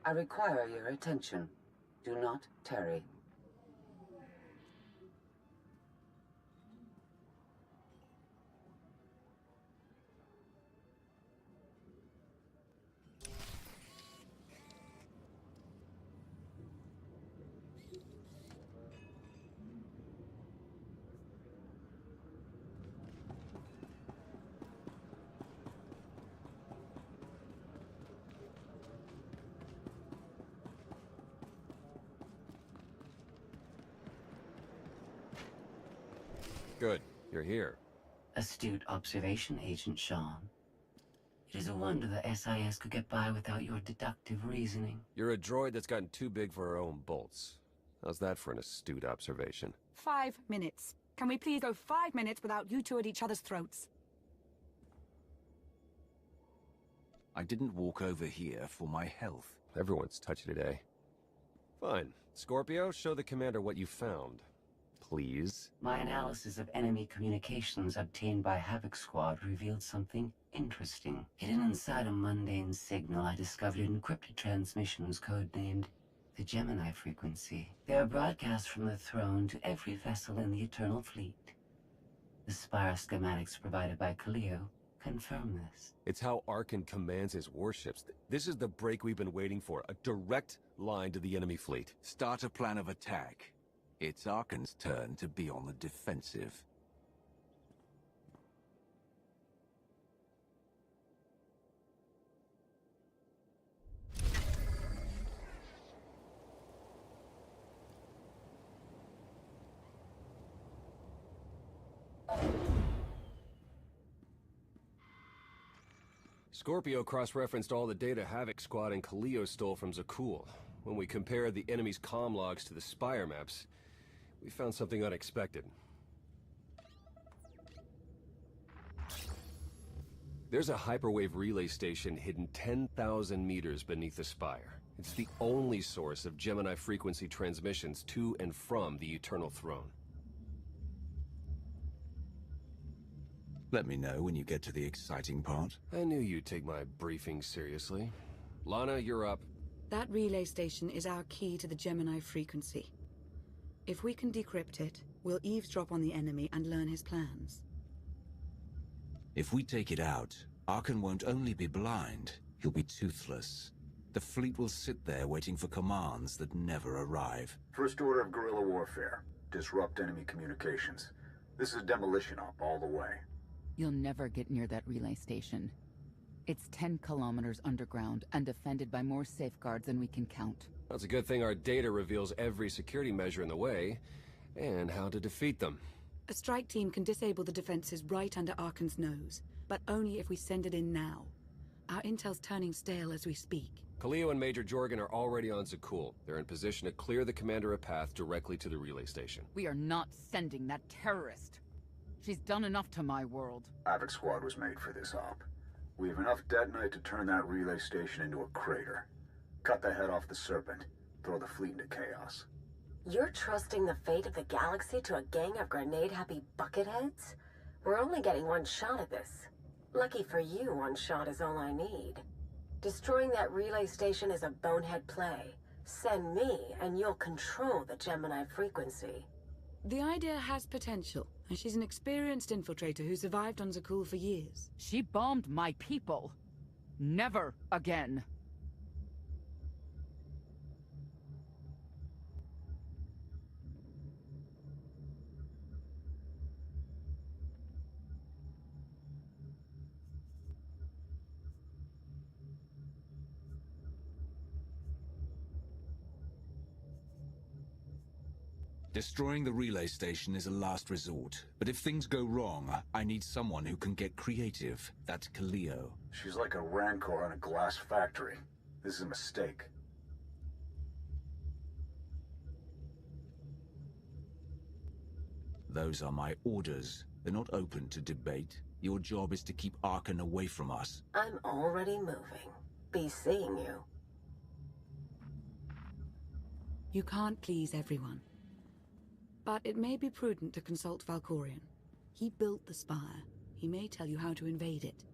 I require your attention. Do not tarry. Good. You're here. Astute observation, Agent Sean. It is a wonder the SIS could get by without your deductive reasoning. You're a droid that's gotten too big for her own bolts. How's that for an astute observation? 5 minutes. Can we please go 5 minutes without you two at each other's throats? I didn't walk over here for my health. Everyone's touchy today. Fine. Scorpio, show the commander what you found. Please. My analysis of enemy communications obtained by Havoc Squad revealed something interesting. Hidden inside a mundane signal, I discovered encrypted transmissions codenamed the Gemini frequency. They are broadcast from the throne to every vessel in the Eternal Fleet. The Spire schematics provided by Kaleo confirm this. It's how Arkan commands his warships. This is the break we've been waiting for. A direct line to the enemy fleet. Start a plan of attack. It's Arkan's turn to be on the defensive. Scorpio cross-referenced all the data Havoc Squad and Kaleo stole from Zakul. When we compared the enemy's comm logs to the Spire maps, we found something unexpected. There's a hyperwave relay station hidden 10,000 meters beneath the Spire. It's the only source of Gemini frequency transmissions to and from the Eternal Throne. Let me know when you get to the exciting part. I knew you'd take my briefing seriously. Lana, you're up. That relay station is our key to the Gemini frequency. If we can decrypt it, we'll eavesdrop on the enemy and learn his plans. If we take it out, Arkan won't only be blind, he'll be toothless. The fleet will sit there waiting for commands that never arrive. First order of guerrilla warfare. Disrupt enemy communications. This is demolition op all the way. You'll never get near that relay station. It's 10 kilometers underground and defended by more safeguards than we can count. That's a good thing our data reveals every security measure in the way, and how to defeat them. A strike team can disable the defenses right under Arkan's nose, but only if we send it in now. Our intel's turning stale as we speak. Kaleo and Major Jorgen are already on Zakul. They're in position to clear the commander a path directly to the relay station. We are not sending that terrorist. She's done enough to my world. Havoc Squad was made for this op. We have enough detonite to turn that relay station into a crater. Cut the head off the Serpent. Throw the fleet into chaos. You're trusting the fate of the galaxy to a gang of grenade-happy bucketheads? We're only getting one shot at this. Lucky for you, one shot is all I need. Destroying that relay station is a bonehead play. Send me, and you'll control the Gemini frequency. The idea has potential, and she's an experienced infiltrator who survived on Zakul for years. She bombed my people. Never again. Destroying the relay station is a last resort, but if things go wrong, I need someone who can get creative. That's Kaleo. She's like a rancor in a glass factory. This is a mistake. Those are my orders. They're not open to debate. Your job is to keep Arkan away from us. I'm already moving. Be seeing you. You can't please everyone. But it may be prudent to consult Valkorion. He built the Spire. He may tell you how to invade it.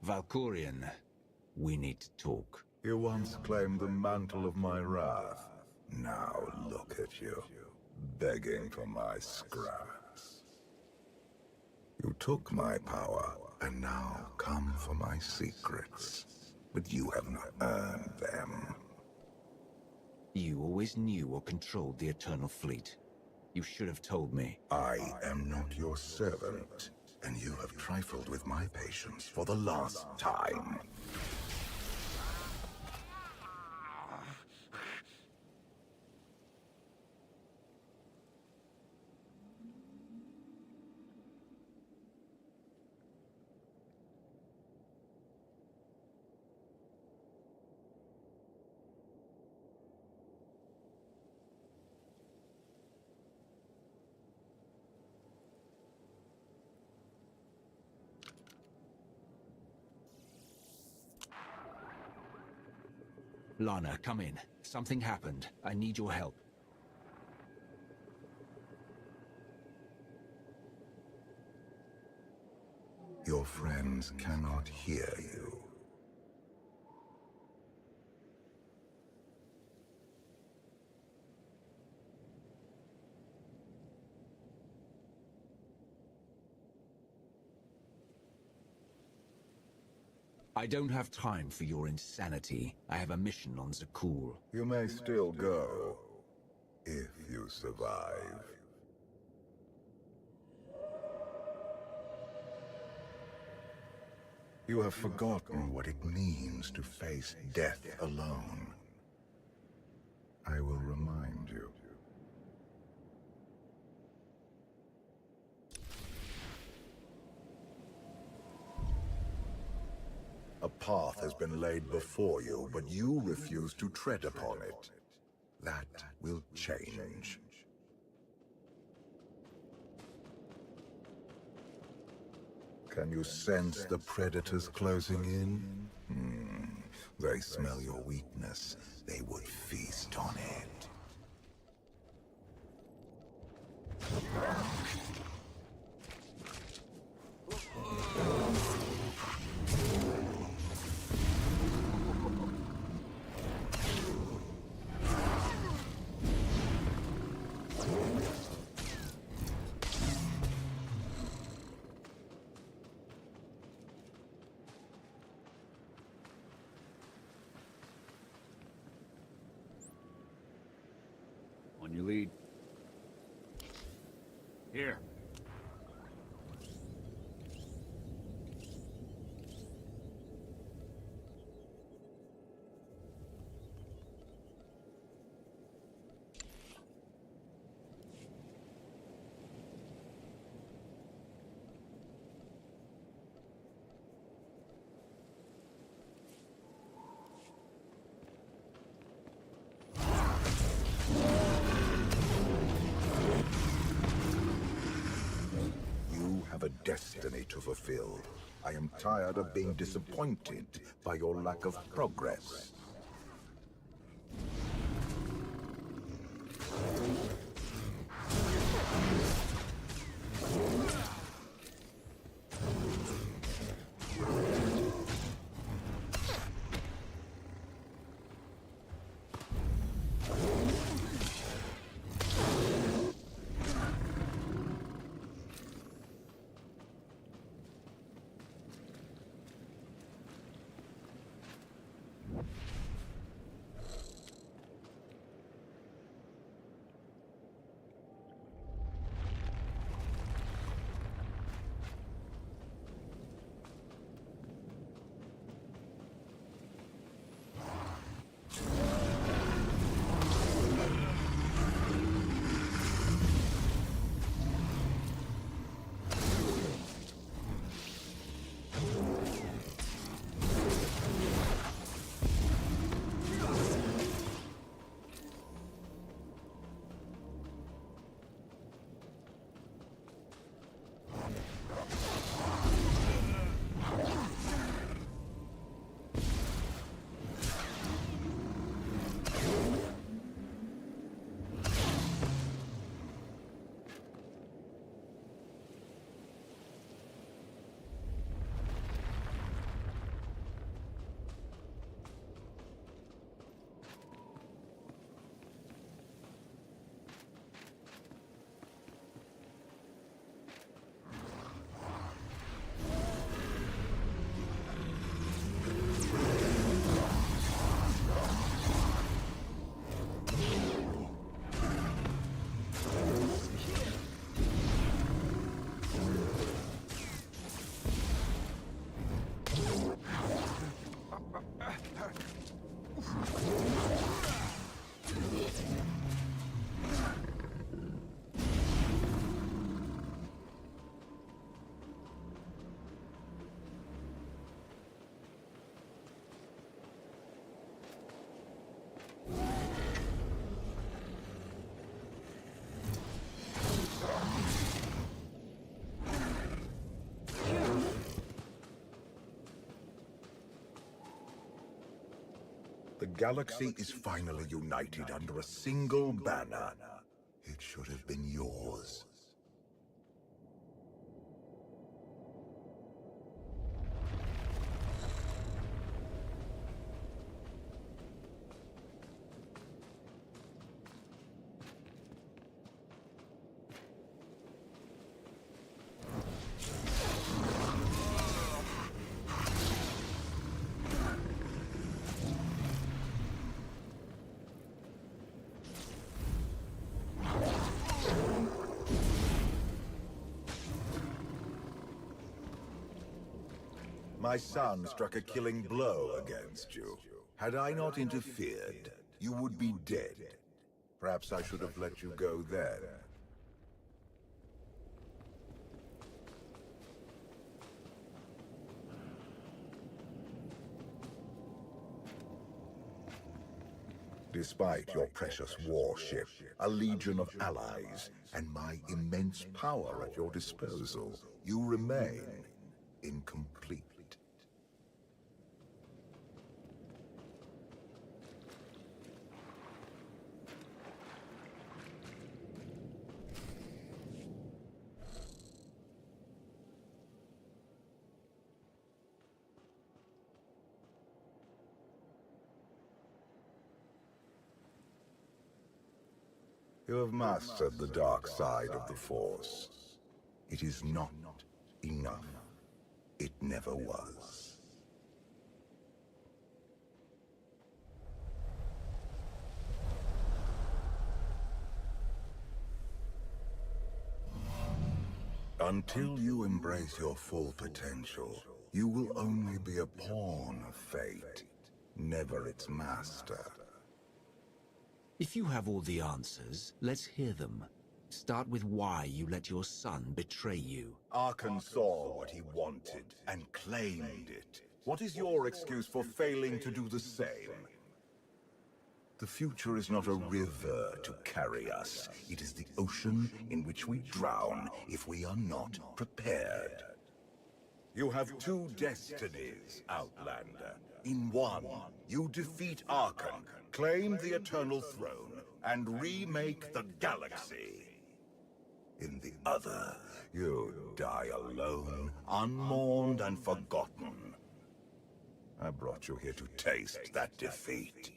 Valkorian, we need to talk. You once claimed the mantle of my wrath. Now look at you, begging for my scraps. You took my power, and now come for my secrets. But you have not earned them. You always knew or controlled the Eternal Fleet. You should have told me. I am not your servant, and you have trifled with my patience for the last time. Lana, come in. Something happened. I need your help. Your friends cannot hear you. I don't have time for your insanity. I have a mission on Zakul. You may still go, if you survive. You have forgotten what it means to face death alone. I will remind you. A path has been laid before you, but you refuse to tread upon it. That will change. Can you sense the predators closing in? They smell your weakness. They would feast on it. On your lead. Here. A destiny to fulfill. I am tired of being disappointed by your lack of progress. galaxy is finally united under a single banner. It should have been yours. My son struck a killing blow against you. Had I not interfered, you would be dead. Perhaps I should have let you go then. Despite your precious warship, a legion of allies, and my immense power at your disposal, you remain incomplete. You have mastered the dark side of the Force. It is not enough. It never was. Until you embrace your full potential, you will only be a pawn of fate, never its master. If you have all the answers, let's hear them. Start with why you let your son betray you. Arkan saw what he wanted and claimed it. What is your excuse for failing to do the same? The future is not a river to carry us. It is the ocean in which we drown if we are not prepared. You have two destinies, Outlander. In one, you defeat Arkan, claim the Eternal Throne, and remake the galaxy. In the other, you die alone, unmourned and forgotten. I brought you here to taste that defeat.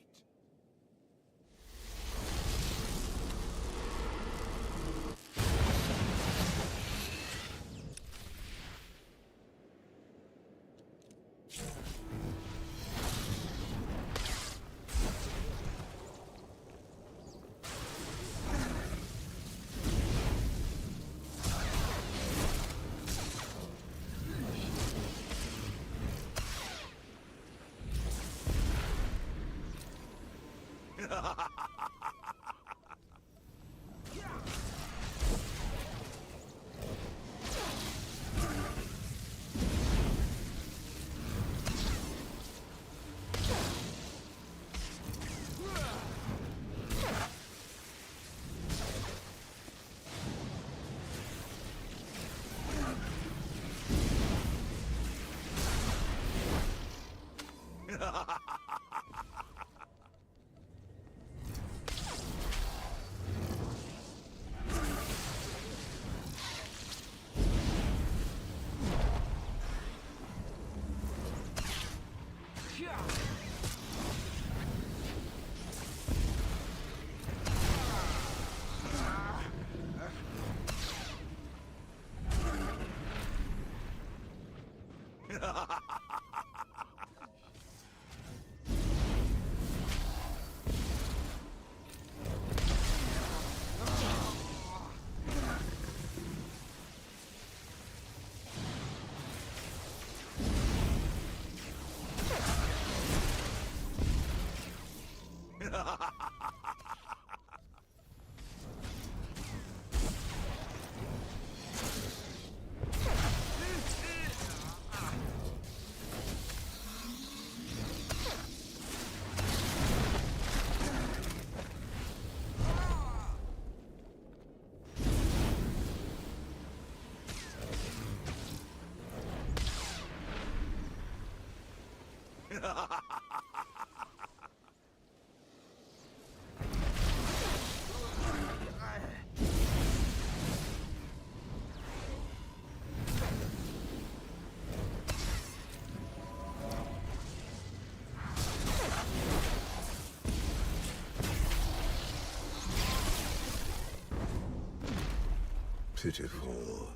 Pitiful.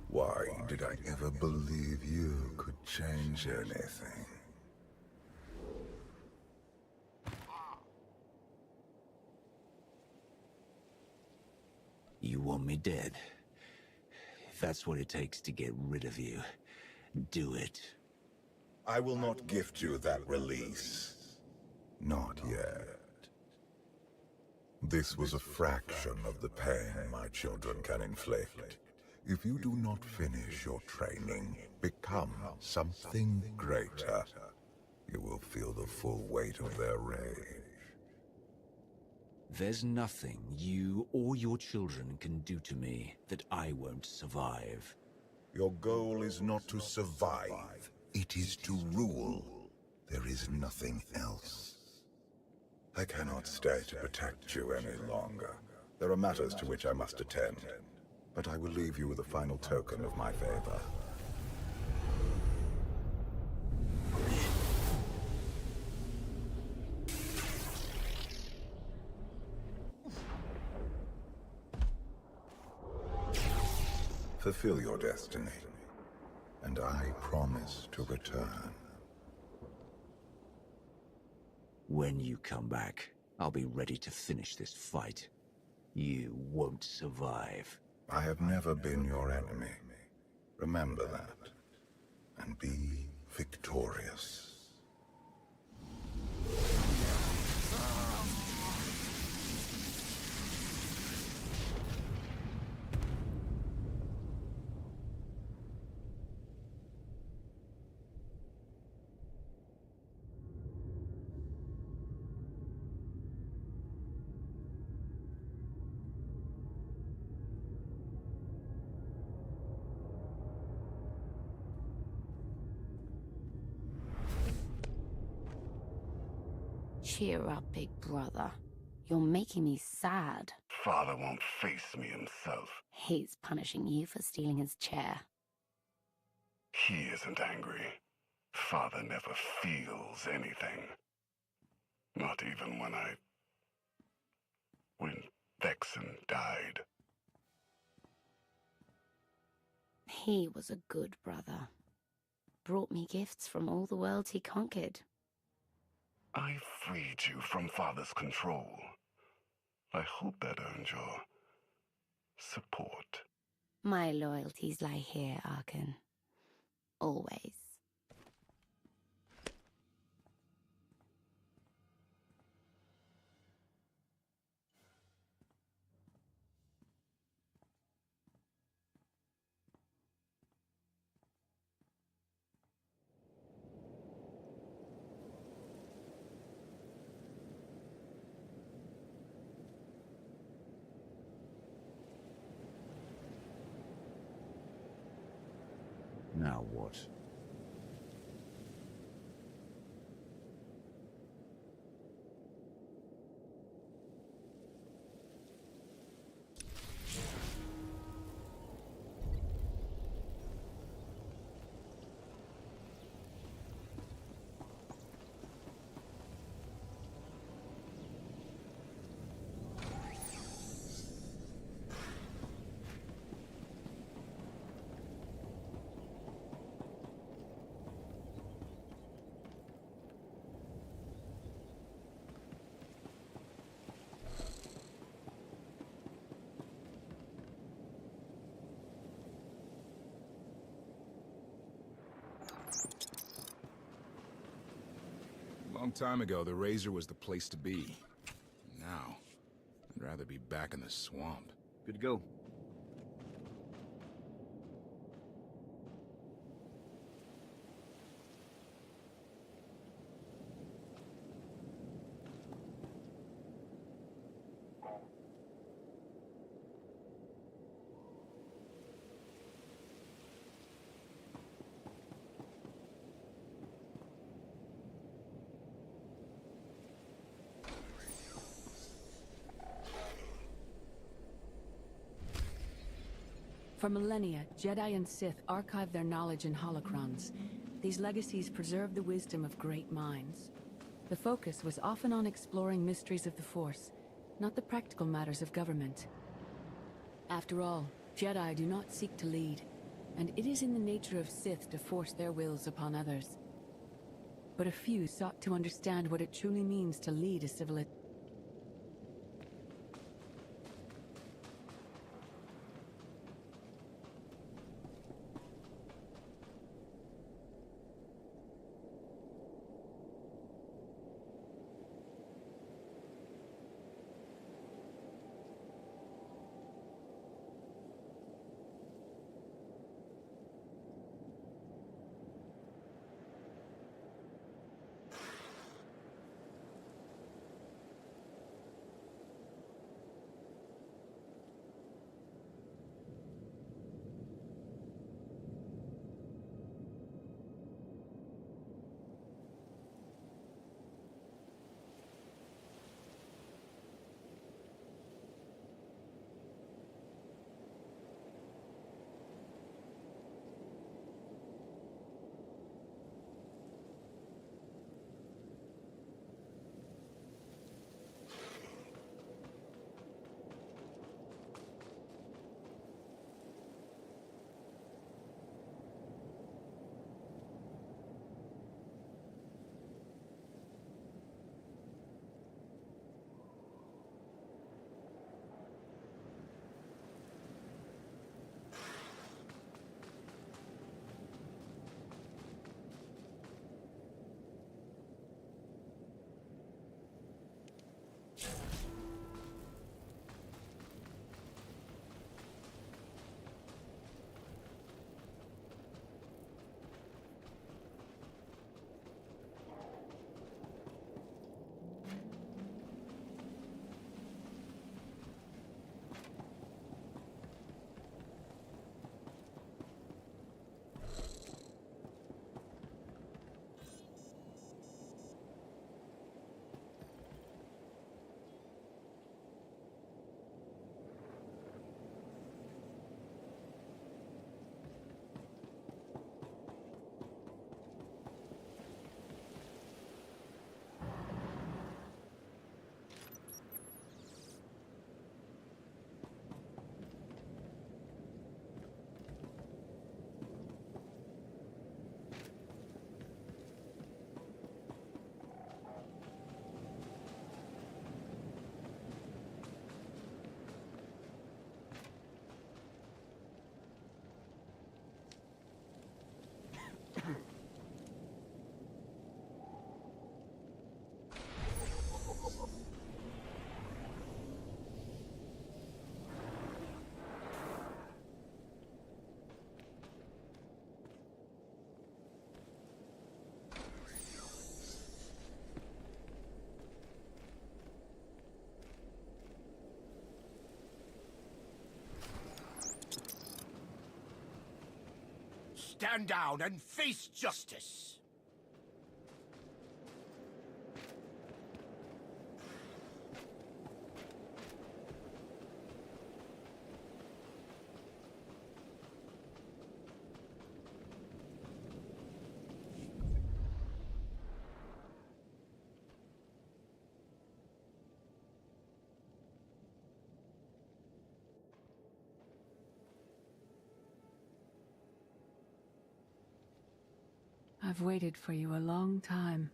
Why did I ever believe you could change anything? You want me dead? If that's what it takes to get rid of you, do it. I will not gift you that release. Not yet. This was a fraction of the pain my children can inflict. If you do not finish your training, become something greater, you will feel the full weight of their rage. There's nothing you or your children can do to me that I won't survive. Your goal is not to survive, it is to rule. There is nothing else. I cannot stay to protect you any longer. There are matters to which I must attend, but I will leave you with a final token of my favor. Fulfill your destiny, and I promise to return. When you come back, I'll be ready to finish this fight. You won't survive. I have never been your enemy. Remember that, and be victorious. Cheer up, big brother. You're making me sad. Father won't face me himself. He's punishing you for stealing his chair. He isn't angry. Father never feels anything. Not even when Vexen died. He was a good brother. Brought me gifts from all the worlds he conquered. I freed you from Father's control. I hope that earned your support. My loyalties lie here, Arkan. Always. Now what? Long time ago, the Razor was the place to be. Now, I'd rather be back in the swamp. Good to go. For millennia, Jedi and Sith archived their knowledge in holocrons. These legacies preserve the wisdom of great minds. The focus was often on exploring mysteries of the Force, not the practical matters of government. After all, Jedi do not seek to lead, and it is in the nature of Sith to force their wills upon others. But a few sought to understand what it truly means to lead a civilization. Stand down and face justice! I've waited for you a long time.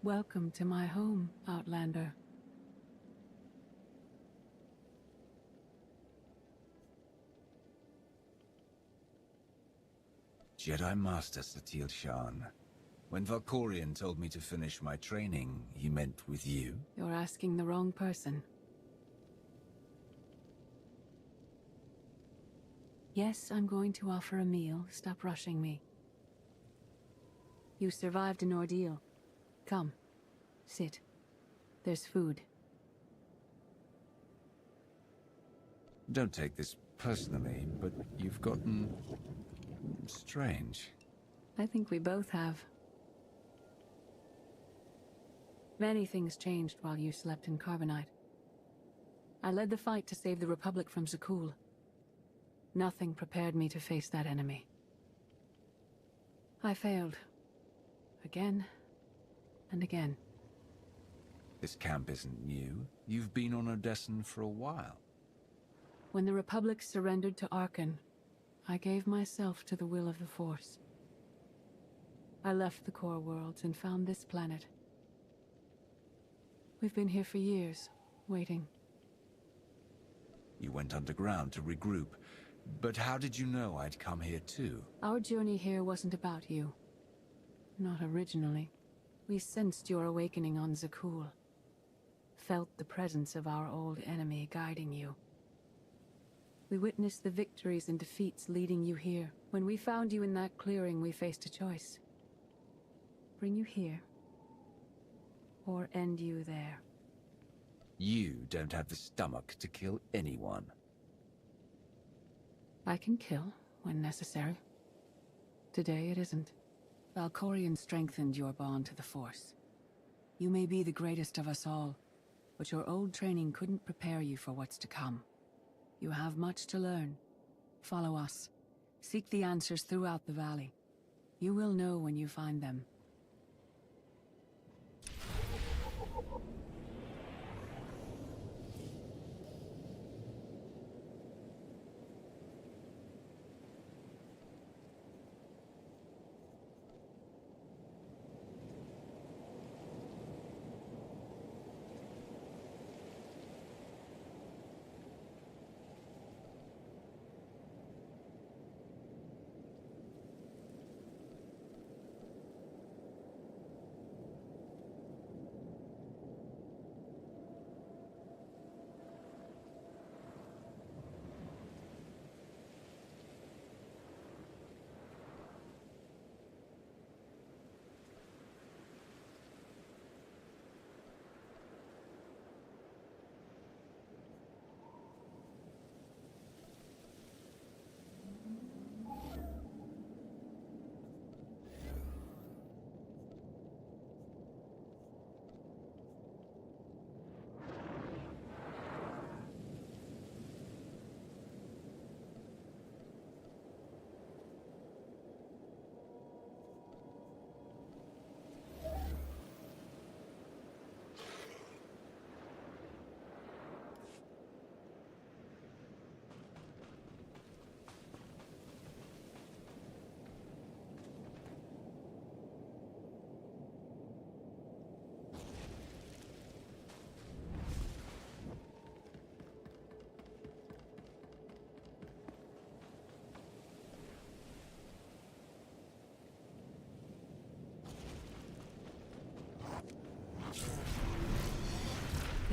Welcome to my home, Outlander. Jedi Master Satil Shan. When Valkorion told me to finish my training, he meant with you? You're asking the wrong person. Yes, I'm going to offer a meal. Stop rushing me. You survived an ordeal. Come, sit. There's food. Don't take this personally, but you've gotten strange. I think we both have. Many things changed while you slept in Carbonite. I led the fight to save the Republic from Zakul. Nothing prepared me to face that enemy. I failed. Again and again. This camp isn't new. You've been on Odessen for a while. When the Republic surrendered to Arkan, I gave myself to the will of the Force. I left the core worlds and found this planet. We've been here for years, waiting. You went underground to regroup. But how did you know I'd come here too? Our journey here wasn't about you. Not originally. We sensed your awakening on Zakul. Felt the presence of our old enemy guiding you. We witnessed the victories and defeats leading you here. When we found you in that clearing, we faced a choice. Bring you here, or end you there. You don't have the stomach to kill anyone. I can kill, when necessary. Today it isn't. Valkorion strengthened your bond to the Force. You may be the greatest of us all, but your old training couldn't prepare you for what's to come. You have much to learn. Follow us. Seek the answers throughout the valley. You will know when you find them.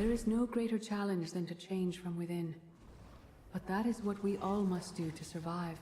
There is no greater challenge than to change from within. But that is what we all must do to survive.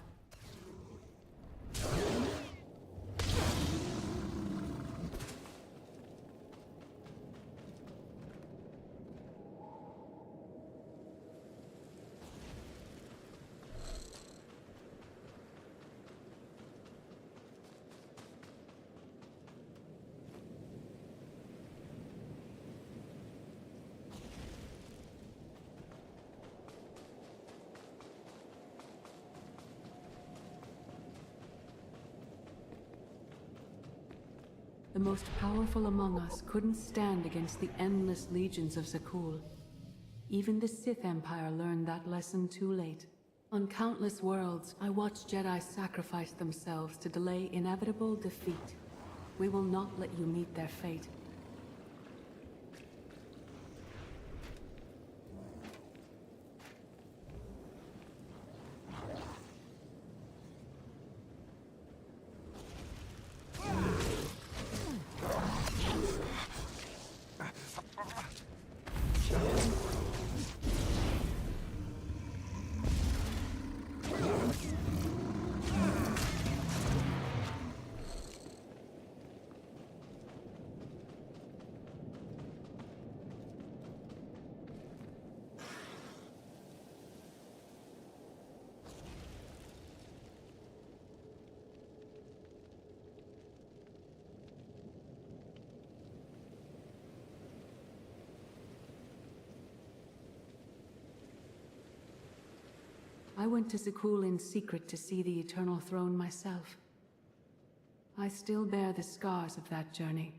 The most powerful among us couldn't stand against the endless legions of Zakul. Even the Sith Empire learned that lesson too late. On countless worlds, I watched Jedi sacrifice themselves to delay inevitable defeat. We will not let you meet their fate. I went to Zakul in secret to see the Eternal Throne myself. I still bear the scars of that journey.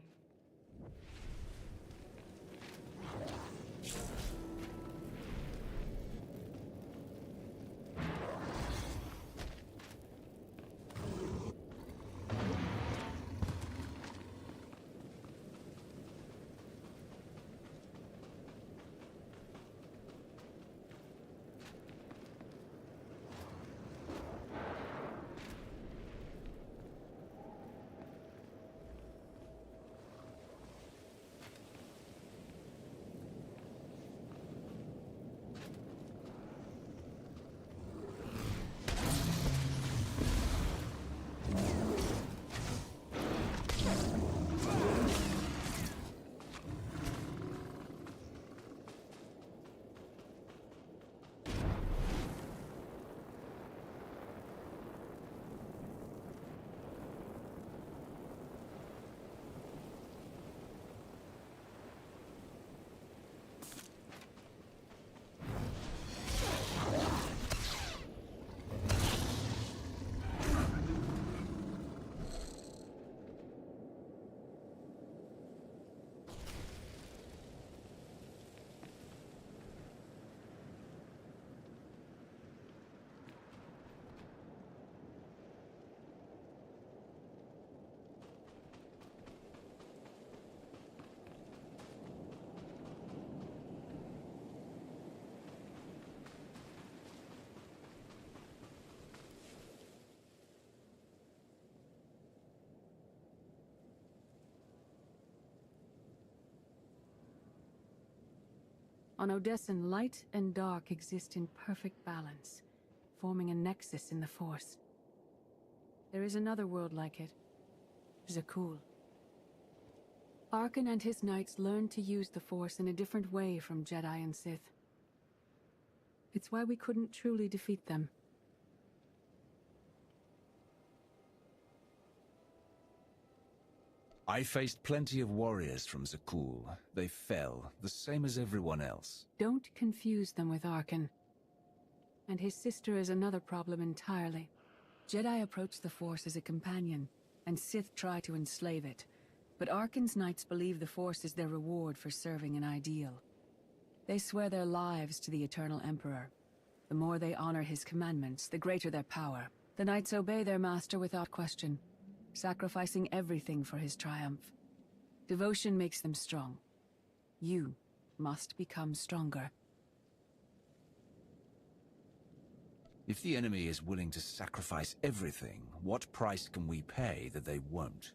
On Odessen, light and dark exist in perfect balance, forming a nexus in the Force. There is another world like it, Zakul. Arkan and his knights learned to use the Force in a different way from Jedi and Sith. It's why we couldn't truly defeat them. I faced plenty of warriors from Zakul. They fell, the same as everyone else. Don't confuse them with Arkan. And his sister is another problem entirely. Jedi approach the Force as a companion, and Sith try to enslave it. But Arkan's knights believe the Force is their reward for serving an ideal. They swear their lives to the Eternal Emperor. The more they honor his commandments, the greater their power. The knights obey their master without question, sacrificing everything for his triumph. Devotion makes them strong. You must become stronger. If the enemy is willing to sacrifice everything, what price can we pay that they won't?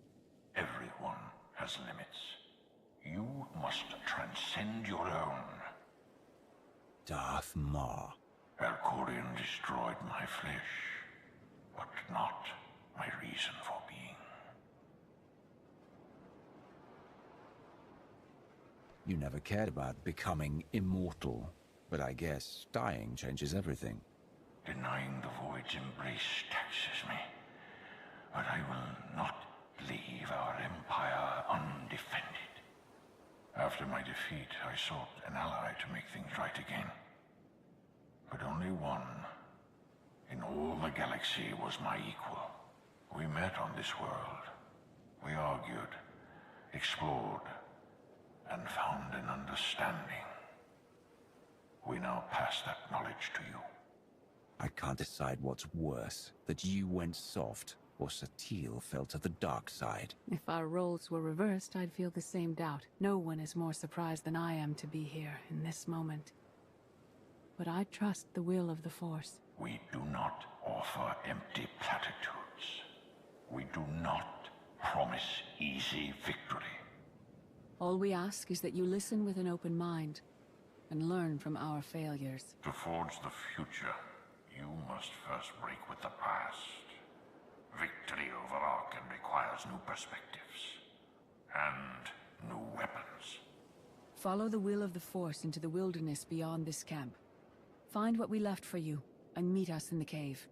Everyone has limits. You must transcend your own. Darth Maul. Alcorian destroyed my flesh, but not my reason for being. You never cared about becoming immortal, but I guess dying changes everything. Denying the Void's embrace taxes me, but I will not leave our empire undefended. After my defeat, I sought an ally to make things right again. But only one in all the galaxy was my equal. We met on this world. We argued, explored, and found an understanding. We now pass that knowledge to you. I can't decide what's worse, that you went soft, or Satil fell to the dark side. If our roles were reversed, I'd feel the same doubt. No one is more surprised than I am to be here in this moment. But I trust the will of the Force. We do not offer empty platitudes. We do not promise easy victory. All we ask is that you listen with an open mind and learn from our failures. To forge the future, you must first break with the past. Victory over Arkan requires new perspectives and new weapons. Follow the will of the Force into the wilderness beyond this camp. Find what we left for you, and meet us in the cave.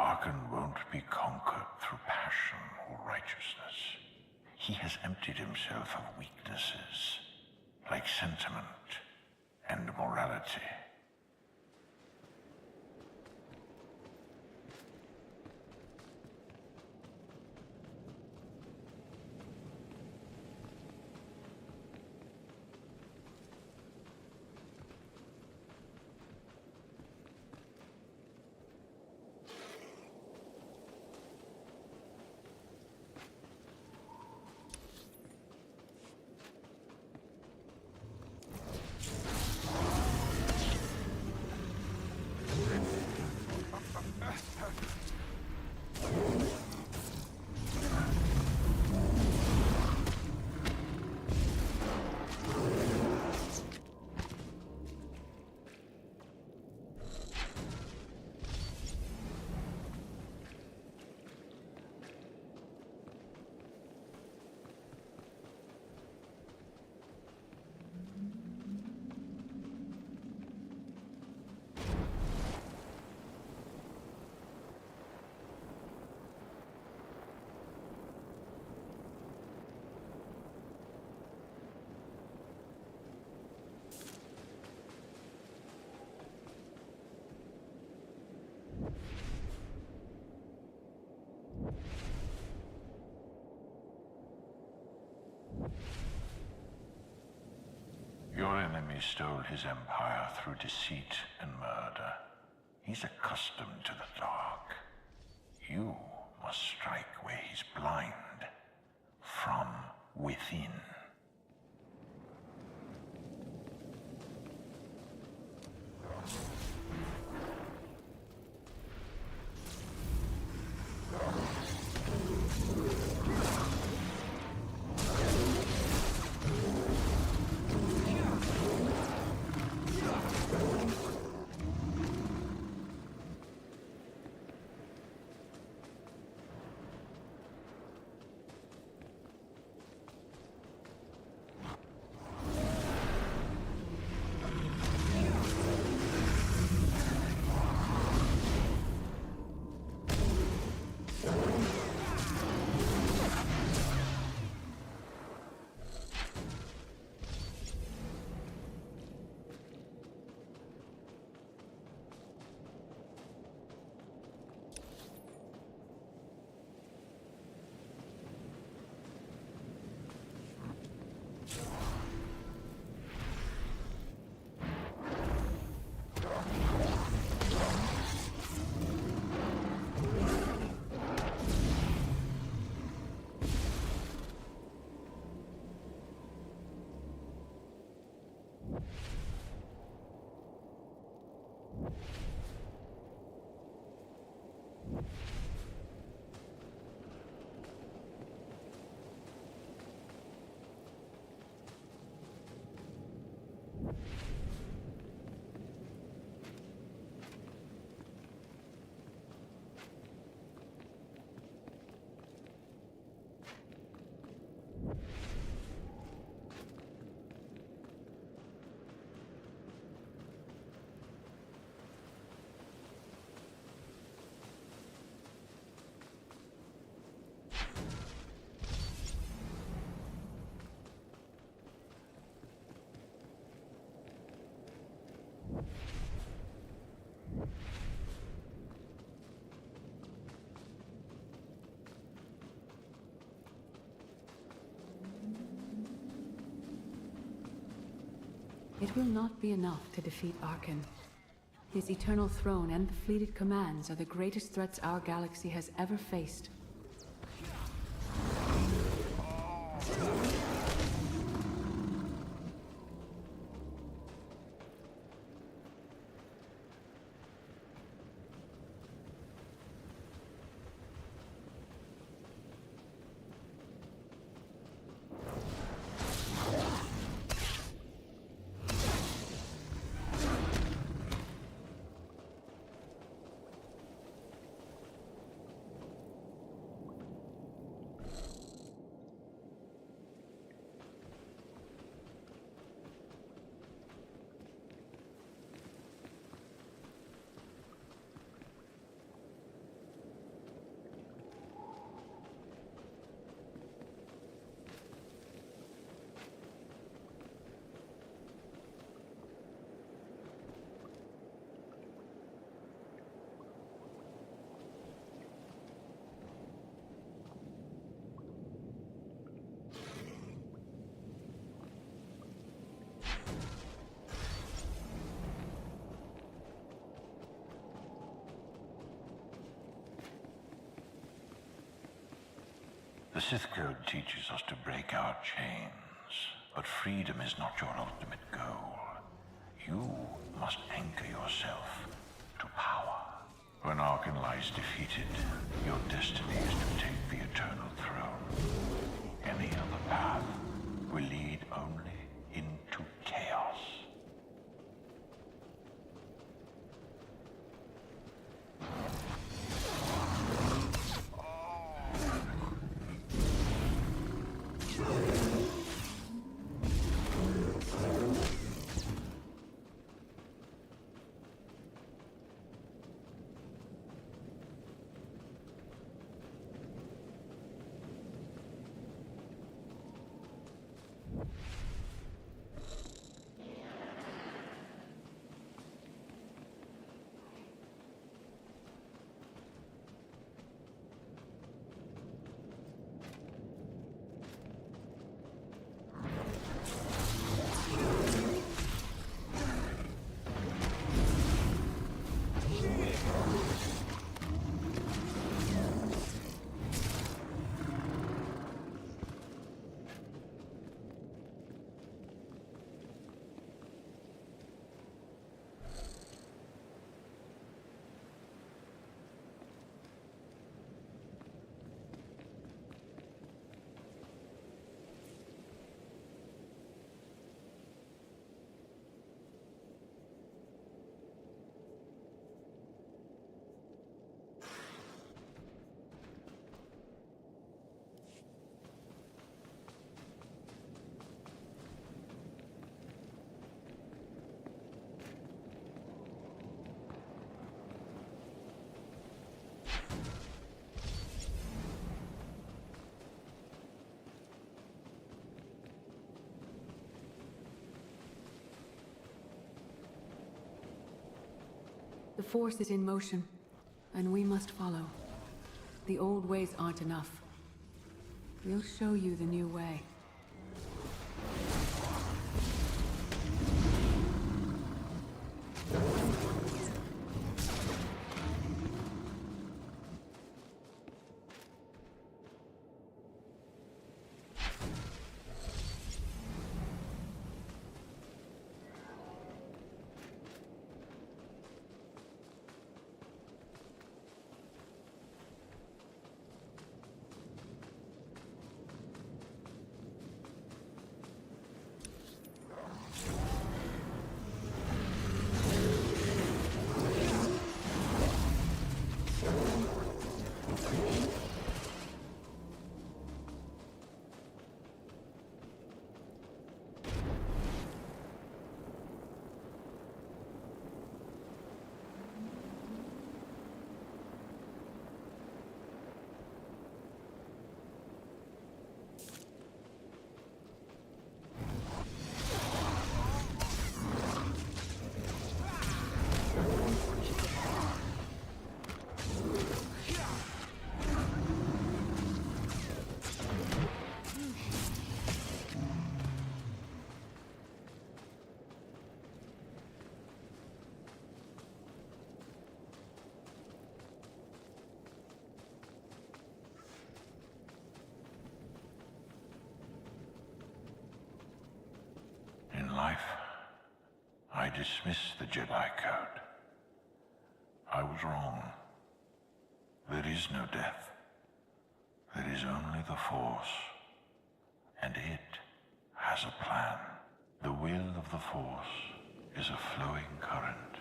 Arkan won't be conquered through passion or righteousness. He has emptied himself of weaknesses, like sentiment and morality. Your enemy stole his empire through deceit and murder. He's accustomed to the dark. You must strike where he's blind, from within. It will not be enough to defeat Arkan. His eternal throne and the fleeted commands are the greatest threats our galaxy has ever faced. The Sith Code teaches us to break our chains, but freedom is not your ultimate goal. You must anchor yourself to power. When Arkan lies defeated, your destiny is to take the Eternal Throne. Any other path will lead only into chaos. The Force is in motion, and we must follow. The old ways aren't enough. We'll show you the new way. In life, I dismiss the Jedi Code. I was wrong. There is no death. There is only the Force. And it has a plan. The will of the Force is a flowing current.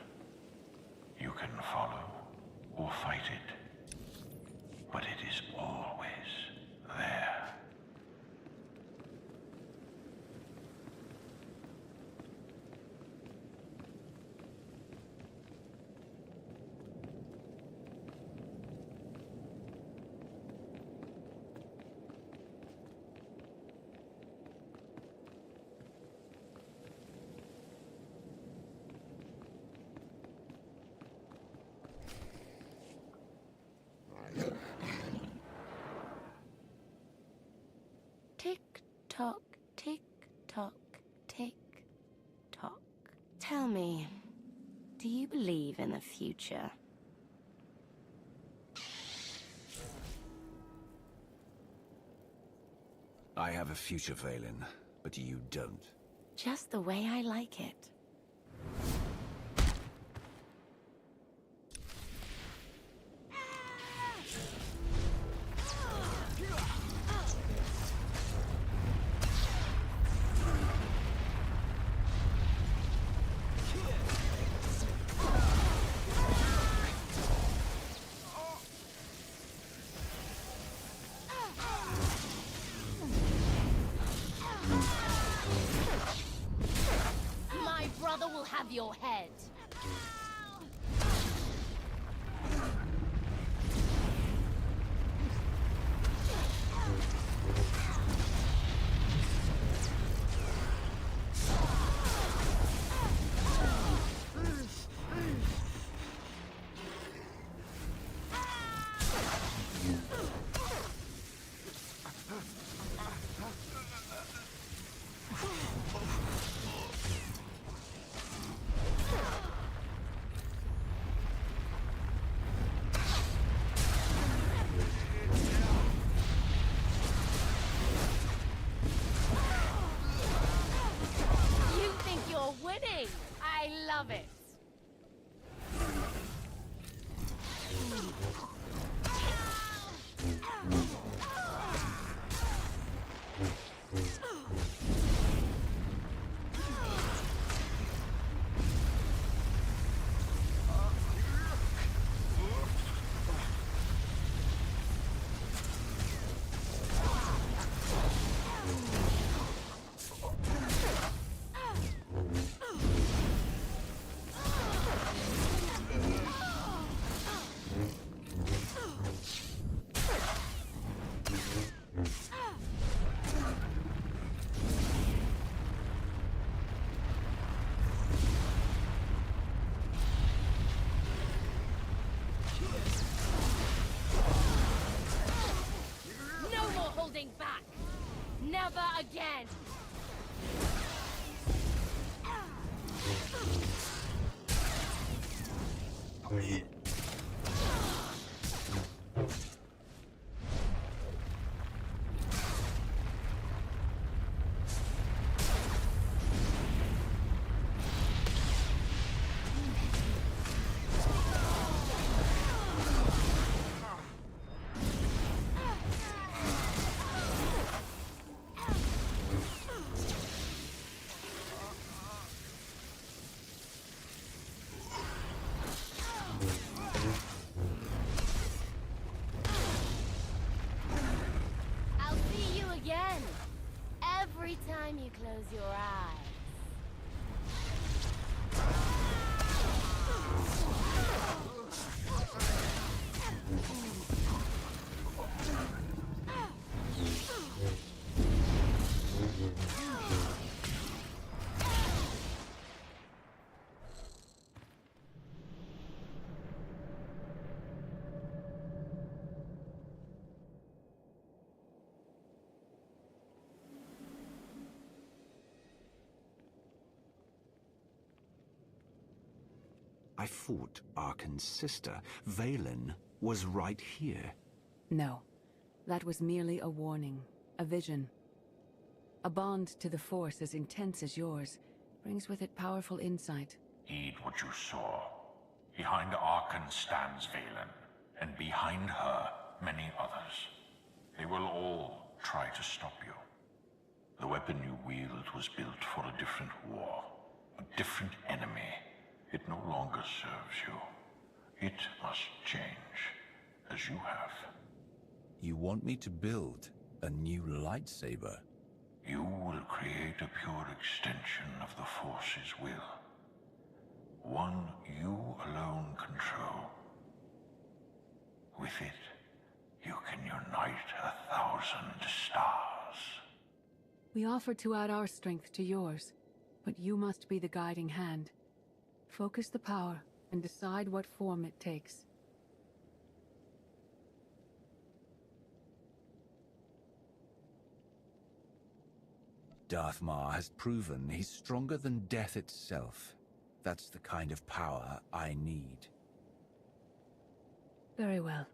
You can follow or fight it. But it is always there. Tick-tock, tick-tock, tick-tock. Tell me, do you believe in the future? I have a future, Valen, but you don't. Just the way I like it. My brother will have your head. You think you're winning? I love it. No more holding back. Never again. I'll see you again. Every time you close your eyes. I fought Arkan's sister. Valen was right here. No, that was merely a warning, a vision. A bond to the Force as intense as yours brings with it powerful insight. Heed what you saw. Behind Arkan stands Valen, and behind her, many others. They will all try to stop you. The weapon you wield was built for a different war, a different enemy. It no longer serves you. It must change, as you have. You want me to build a new lightsaber? You will create a pure extension of the Force's will. One you alone control. With it, you can unite 1,000 stars. We offer to add our strength to yours, but you must be the guiding hand. Focus the power and decide what form it takes. Darth Maul has proven he's stronger than death itself. That's the kind of power I need. Very well.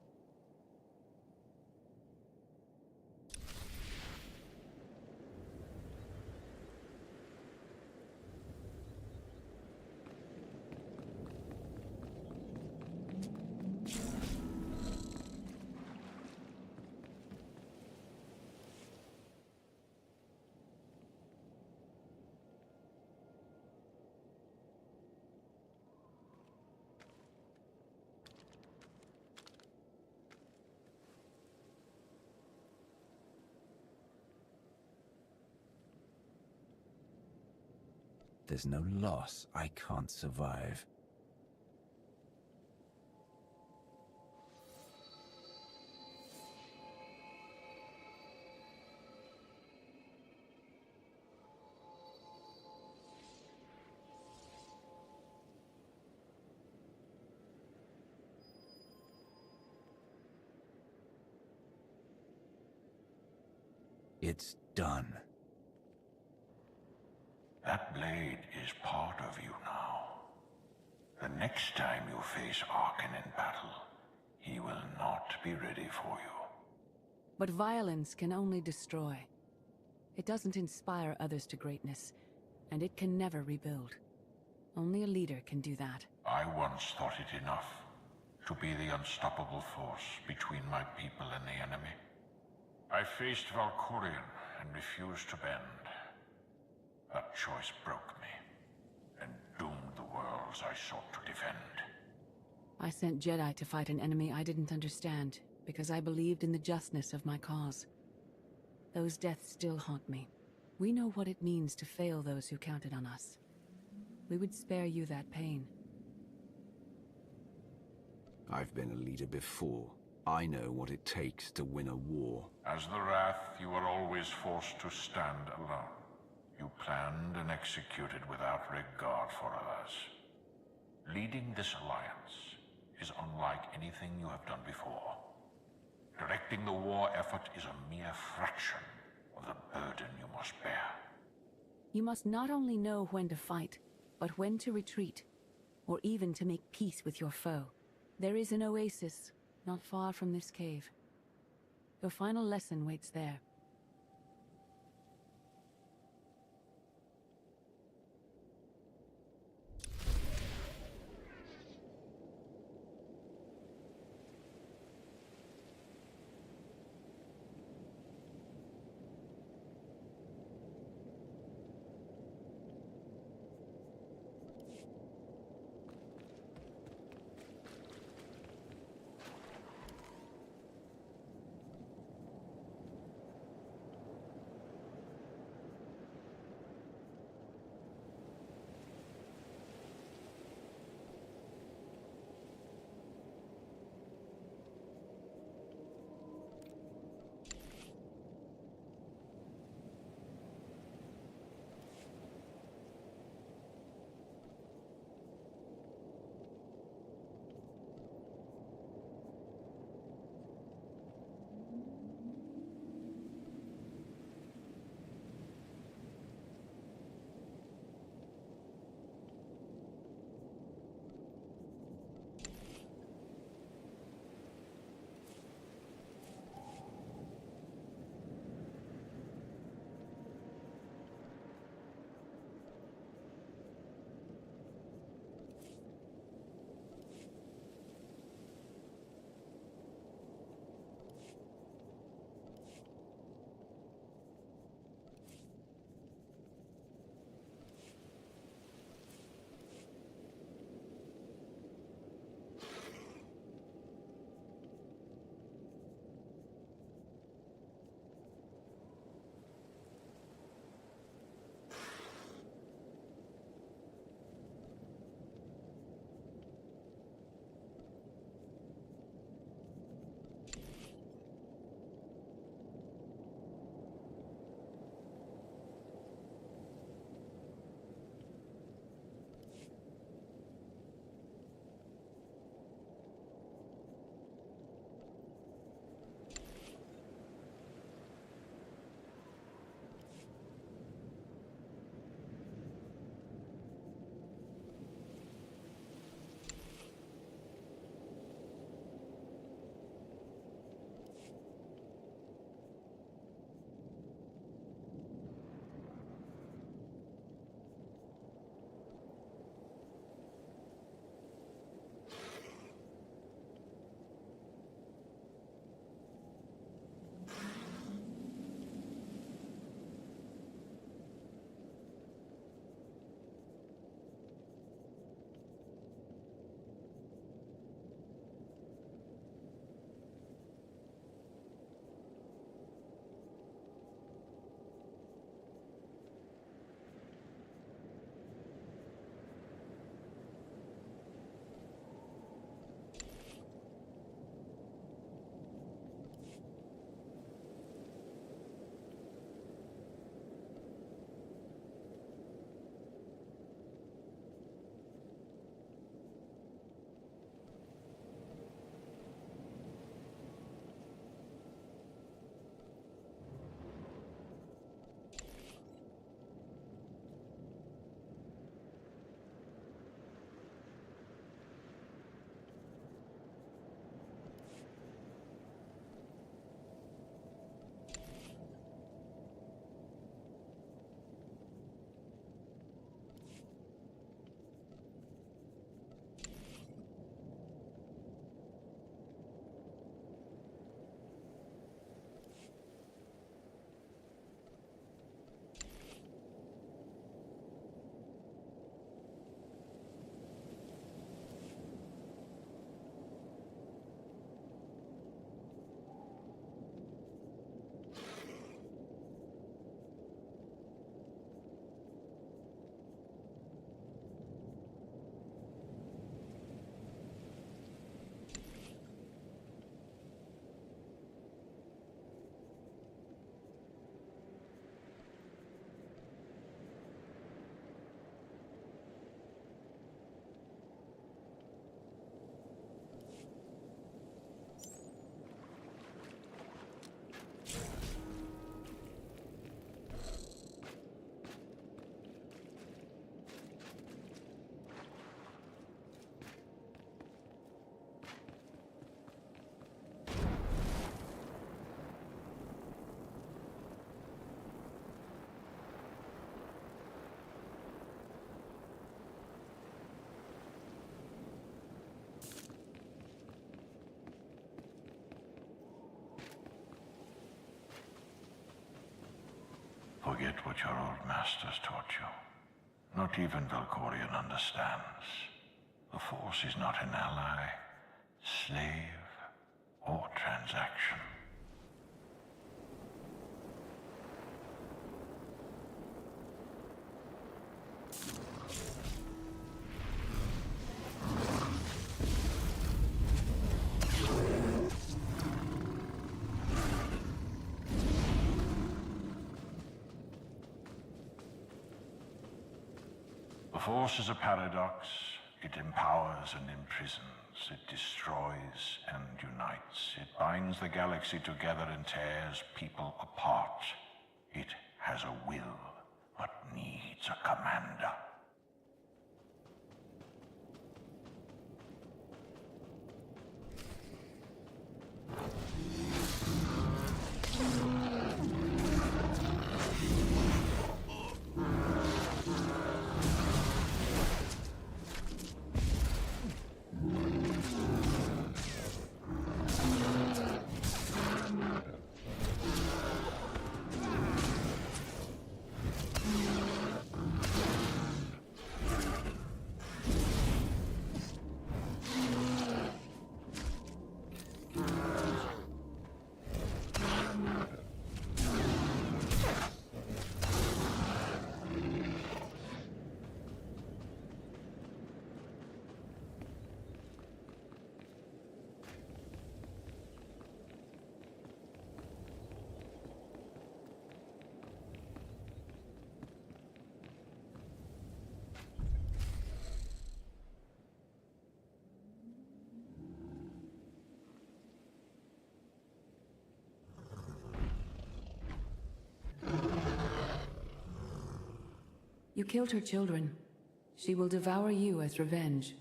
There's no loss I can't survive. It's done. That blade is part of you now. The next time you face Arkan in battle, he will not be ready for you. But violence can only destroy. It doesn't inspire others to greatness, and it can never rebuild. Only a leader can do that. I once thought it enough to be the unstoppable force between my people and the enemy. I faced Valkyrian and refused to bend. That choice broke me, and doomed the worlds I sought to defend. I sent Jedi to fight an enemy I didn't understand, because I believed in the justness of my cause. Those deaths still haunt me. We know what it means to fail those who counted on us. We would spare you that pain. I've been a leader before. I know what it takes to win a war. As the Wrath, you were always forced to stand alone. You planned and executed without regard for others. Leading this alliance is unlike anything you have done before. Directing the war effort is a mere fraction of the burden you must bear. You must not only know when to fight, but when to retreat, or even to make peace with your foe. There is an oasis not far from this cave. Your final lesson waits there. forget what your old masters taught you. Not even Valkorion understands. The Force is not an ally, slave, or transaction. The Force is a paradox. It empowers and imprisons. It destroys and unites. It binds the galaxy together and tears people apart. It has a will, but needs a commander. You killed her children. She will devour you as revenge.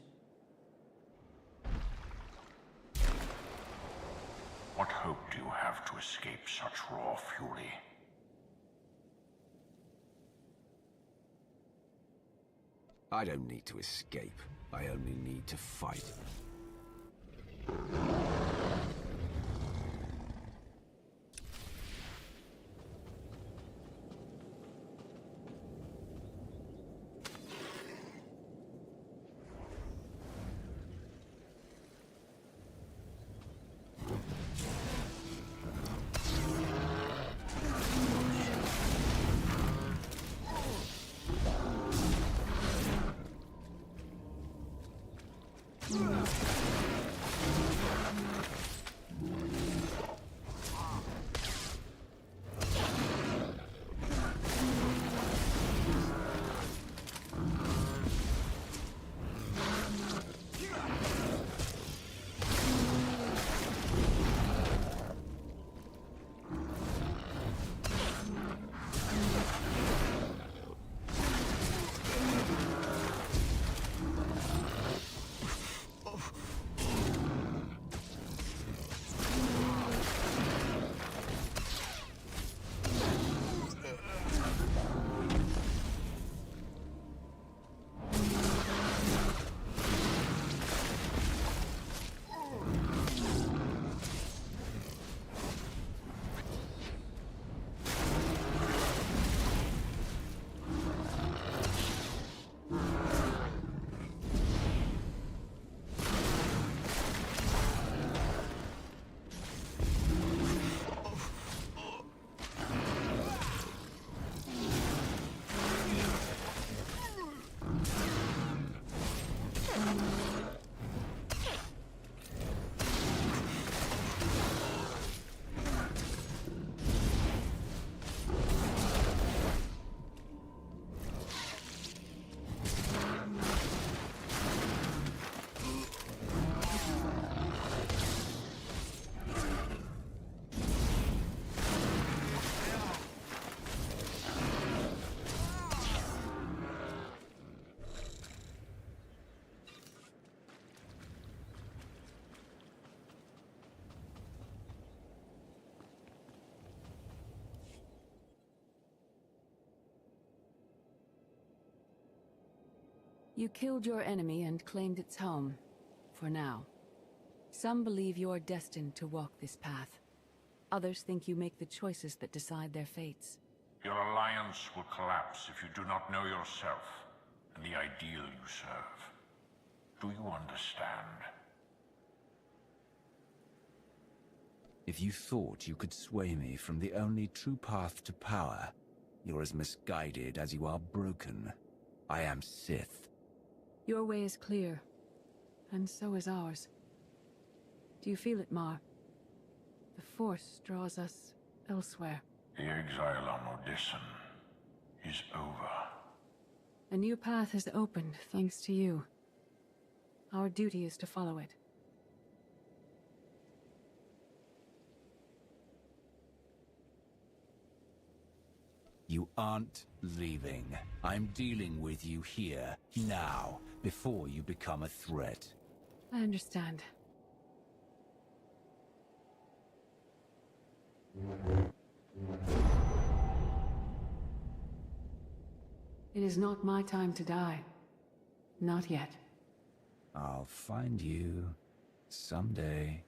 What hope do you have to escape such raw fury? I don't need to escape. I only need to fight. You killed your enemy and claimed its home, for now. Some believe you are destined to walk this path. Others think you make the choices that decide their fates. Your alliance will collapse if you do not know yourself and the ideal you serve. Do you understand? If you thought you could sway me from the only true path to power, you're as misguided as you are broken. I am Sith. Your way is clear, and so is ours. Do you feel it, Mar? The Force draws us elsewhere. The exile on Odysseum is over. A new path has opened, thanks to you. Our duty is to follow it. You aren't leaving. I'm dealing with you here, now, before you become a threat. I understand. It is not my time to die. Not yet. I'll find you someday.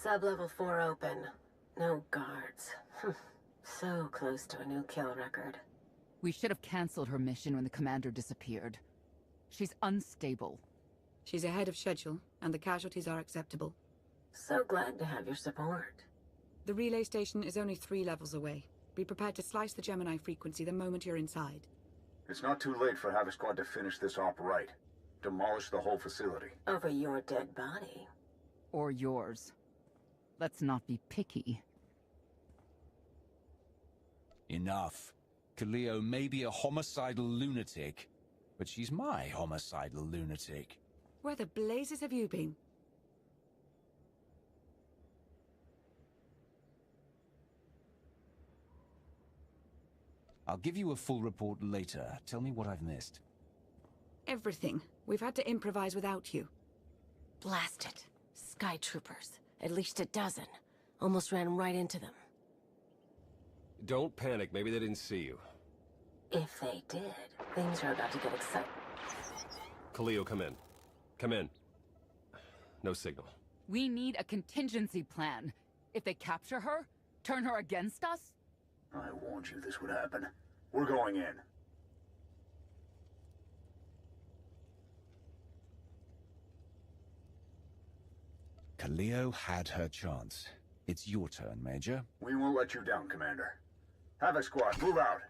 Sub-level 4 open. No guards. So close to a new kill record. We should have canceled her mission when the commander disappeared. She's unstable. She's ahead of schedule, and the casualties are acceptable. So glad to have your support. The relay station is only 3 levels away. Be prepared to slice the Gemini frequency the moment you're inside. It's not too late for Havoc Squad to finish this op right. Demolish the whole facility. Over your dead body. Or yours. Let's not be picky. Enough. Kaleo may be a homicidal lunatic, but she's my homicidal lunatic. Where the blazes have you been? I'll give you a full report later. Tell me what I've missed. Everything. We've had to improvise without you. Blast it. Sky troopers. At least a dozen. Almost ran right into them. Don't panic. Maybe they didn't see you. If they did, things are about to get exciting. Kaleo, come in. Come in. No signal. We need a contingency plan. If they capture her, turn her against us? I warned you this would happen. We're going in. Kaleo had her chance. It's your turn, Major. We won't let you down, Commander. Havoc Squad, move out!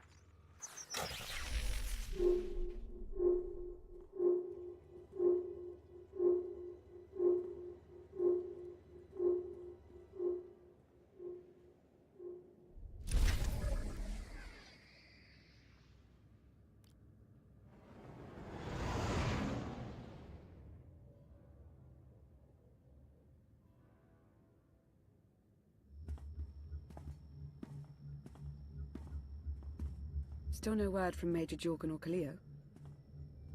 Still no word from Major Jorgen or Kaleo.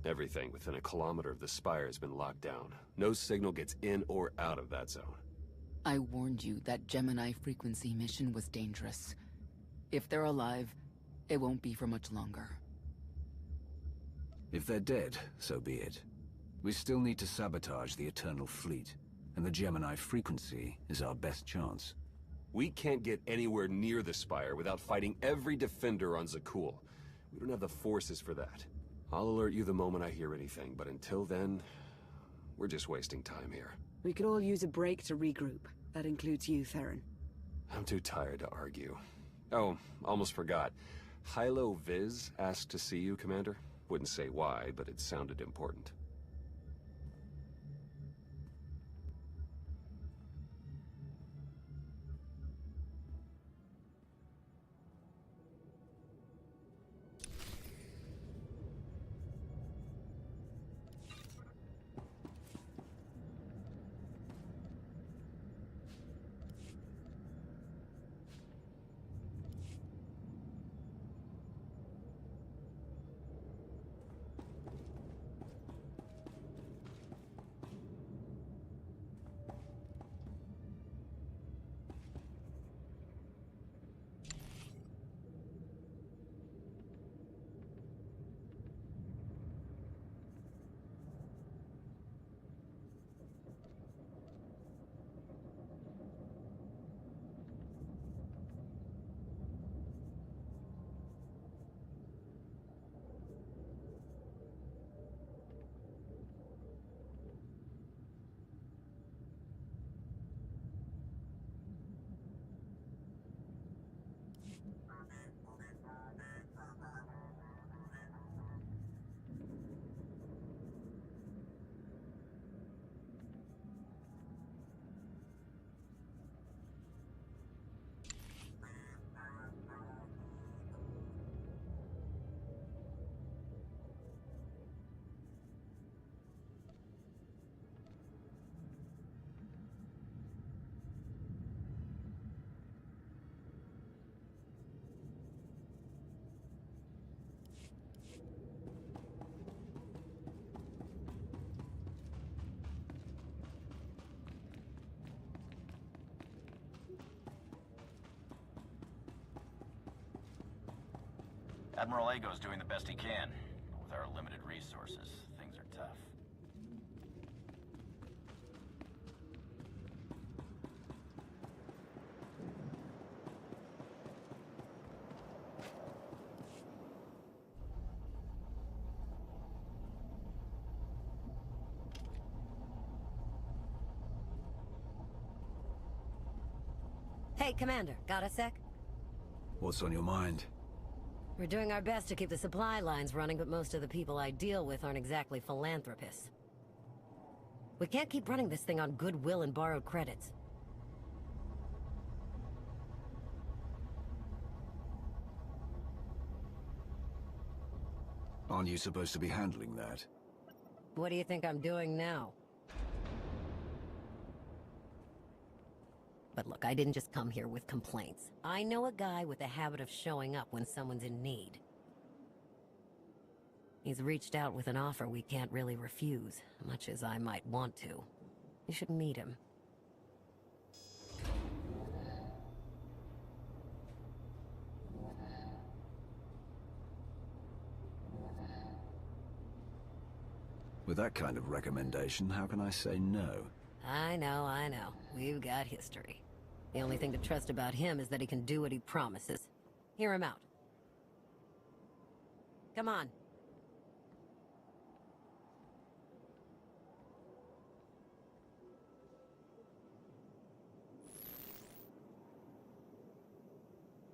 Everything within a kilometer of the spire has been locked down. No signal gets in or out of that zone. I warned you that Gemini frequency mission was dangerous. If they're alive, it won't be for much longer. If they're dead, so be it. We still need to sabotage the Eternal Fleet. and the Gemini frequency is our best chance. We can't get anywhere near the Spire without fighting every defender on Zakul. We don't have the forces for that. I'll alert you the moment I hear anything, but until then, we're just wasting time here. We could all use a break to regroup. That includes you, Theron. I'm too tired to argue. Oh, almost forgot. Hylo Viz asked to see you, Commander. Wouldn't say why, but it sounded important. Admiral Ago's doing the best he can. With our limited resources, things are tough. Hey, Commander, got a sec? What's on your mind? We're doing our best to keep the supply lines running, but most of the people I deal with aren't exactly philanthropists. We can't keep running this thing on goodwill and borrowed credits. Aren't you supposed to be handling that? What do you think I'm doing now? But look, I didn't just come here with complaints. I know a guy with a habit of showing up when someone's in need. He's reached out with an offer we can't really refuse, much as I might want to. You should meet him. With that kind of recommendation, how can I say no? I know. We've got history. The only thing to trust about him is that he can do what he promises. Hear him out. Come on.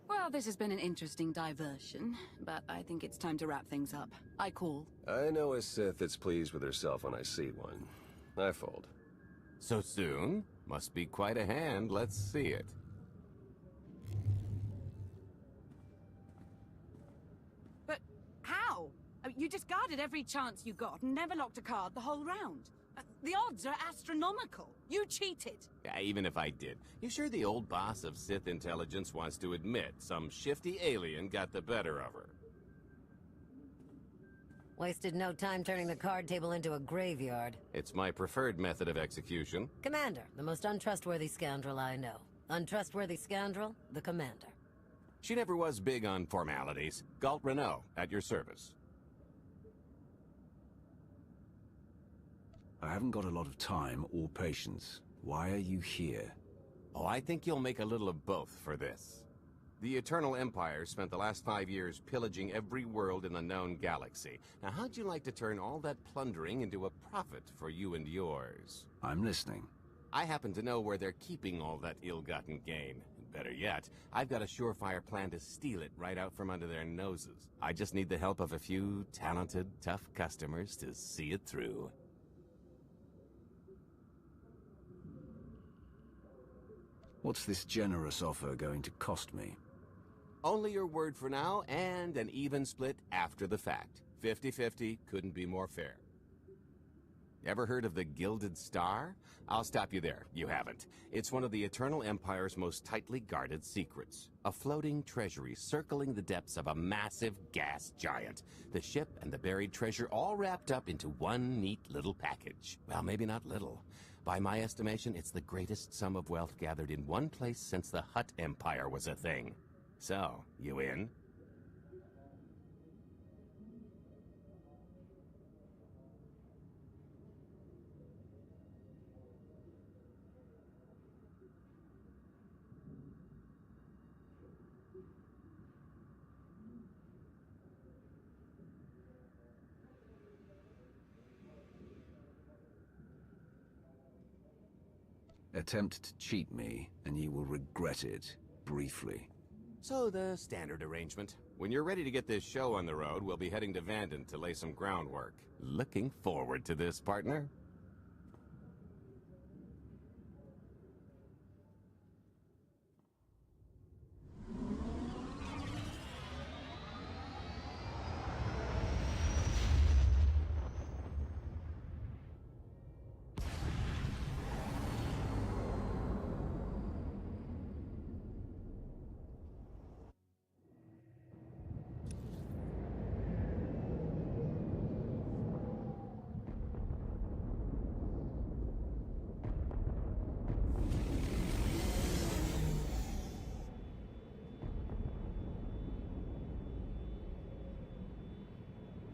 Well, this has been an interesting diversion, but I think it's time to wrap things up. I call. I know a Sith that's pleased with herself when I see one. I fold. So soon? Must be quite a hand. Let's see it. But how? You discarded every chance you got and never locked a card the whole round. The odds are astronomical. You cheated. Yeah, even if I did. You sure the old boss of Sith intelligence wants to admit some shifty alien got the better of her? Wasted no time turning the card table into a graveyard. It's my preferred method of execution. Commander, the most untrustworthy scoundrel I know. Untrustworthy scoundrel, the Commander. She never was big on formalities. Galt Renault, at your service. I haven't got a lot of time or patience. Why are you here? Oh, I think you'll make a little of both for this. The Eternal Empire spent the last 5 years pillaging every world in the known galaxy. Now, how'd you like to turn all that plundering into a profit for you and yours? I'm listening. I happen to know where they're keeping all that ill-gotten gain. Better yet, I've got a surefire plan to steal it right out from under their noses. I just need the help of a few talented, tough customers to see it through. What's this generous offer going to cost me? Only your word for now, and an even split after the fact. 50-50, couldn't be more fair. Ever heard of the Gilded Star? I'll stop you there. You haven't. It's one of the Eternal Empire's most tightly guarded secrets. A floating treasury circling the depths of a massive gas giant. The ship and the buried treasure all wrapped up into one neat little package. Well, maybe not little. By my estimation, it's the greatest sum of wealth gathered in one place since the Hutt Empire was a thing. So, you in? Attempt to cheat me, and you will regret it, briefly. So the standard arrangement. When you're ready to get this show on the road, we'll be heading to Vanden to lay some groundwork. Looking forward to this, partner.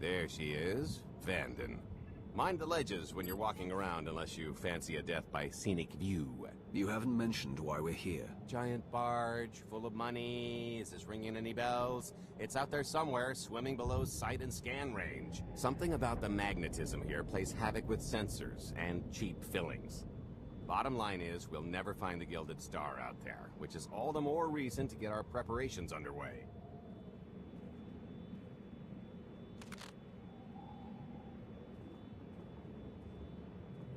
There she is, Vanden. Mind the ledges when you're walking around unless you fancy a death by scenic view. You haven't mentioned why we're here. Giant barge, full of money. Is this ringing any bells? It's out there somewhere, swimming below sight and scan range. Something about the magnetism here plays havoc with sensors and cheap fillings. Bottom line is, we'll never find the Gilded Star out there, which is all the more reason to get our preparations underway.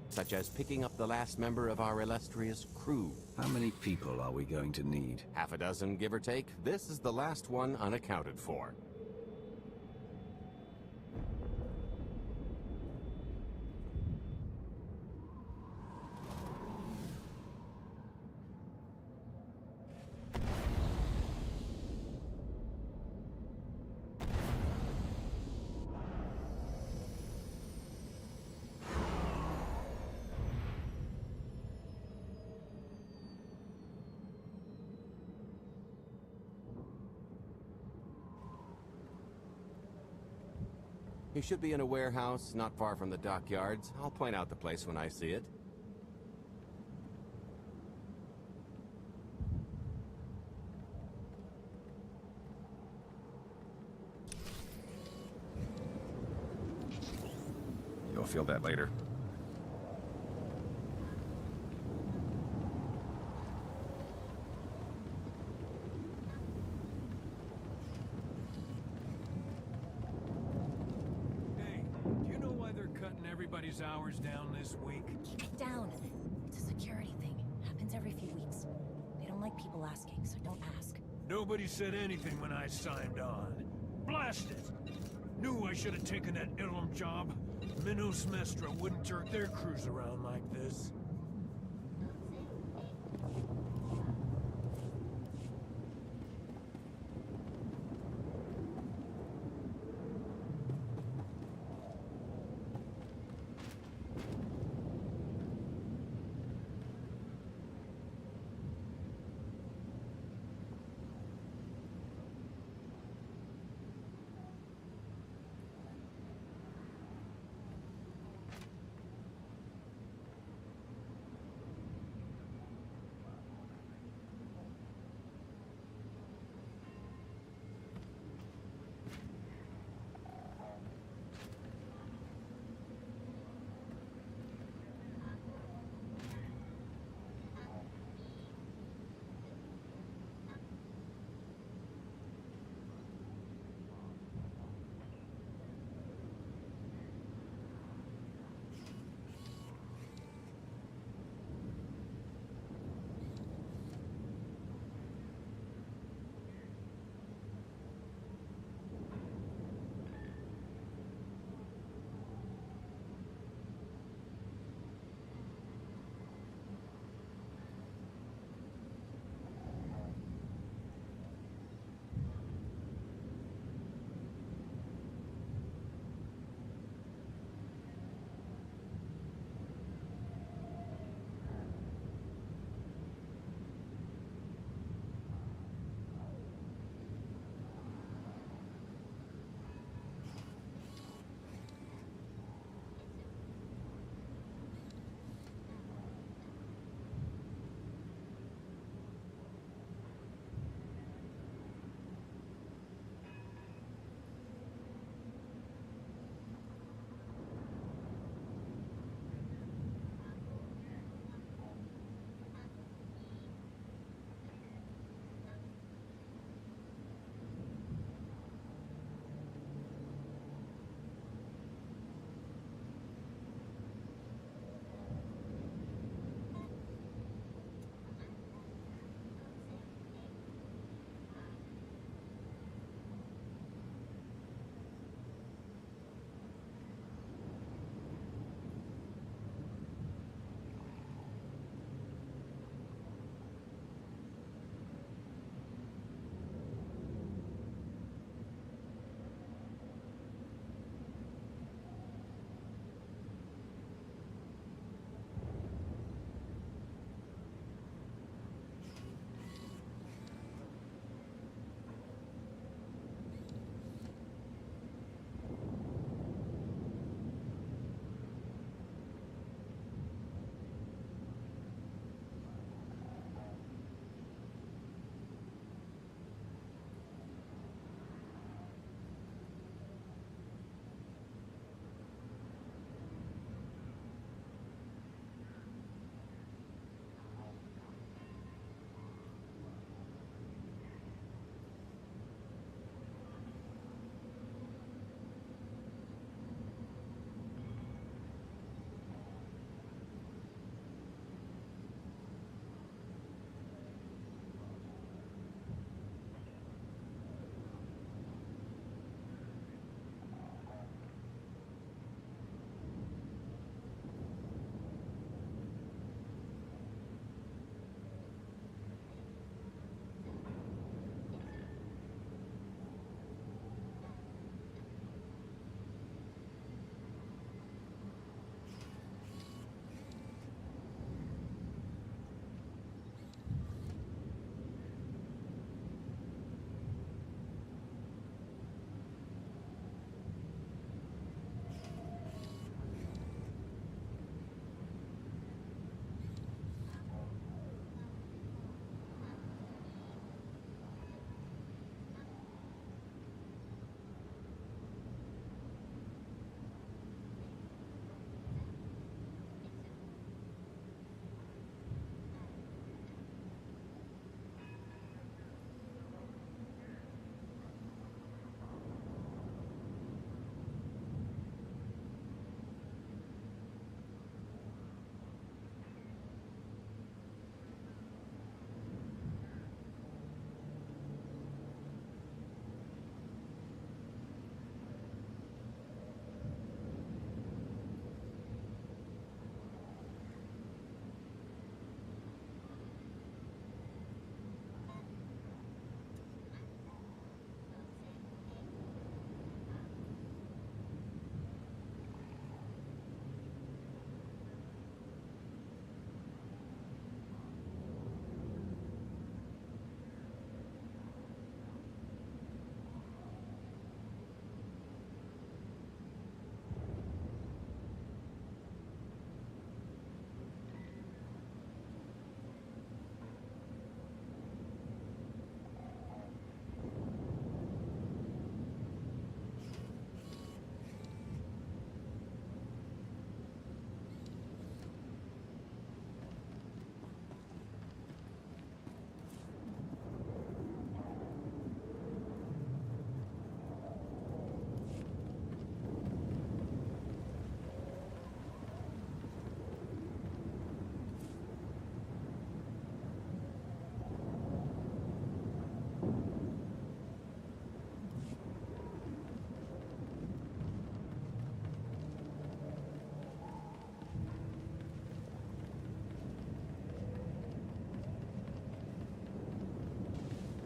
Such as picking up the last member of our illustrious crew. How many people are we going to need? Half a dozen, give or take. This is the last one unaccounted for. He should be in a warehouse not far from the dockyards. I'll point out the place when I see it. You'll feel that later. Everybody's hours down this week. Keep it down. It's a security thing. Happens every few weeks. They don't like people asking, so don't ask. Nobody said anything when I signed on. Blast it! Knew I should have taken that Ilum job. Minos Mestra wouldn't jerk their crews around like this.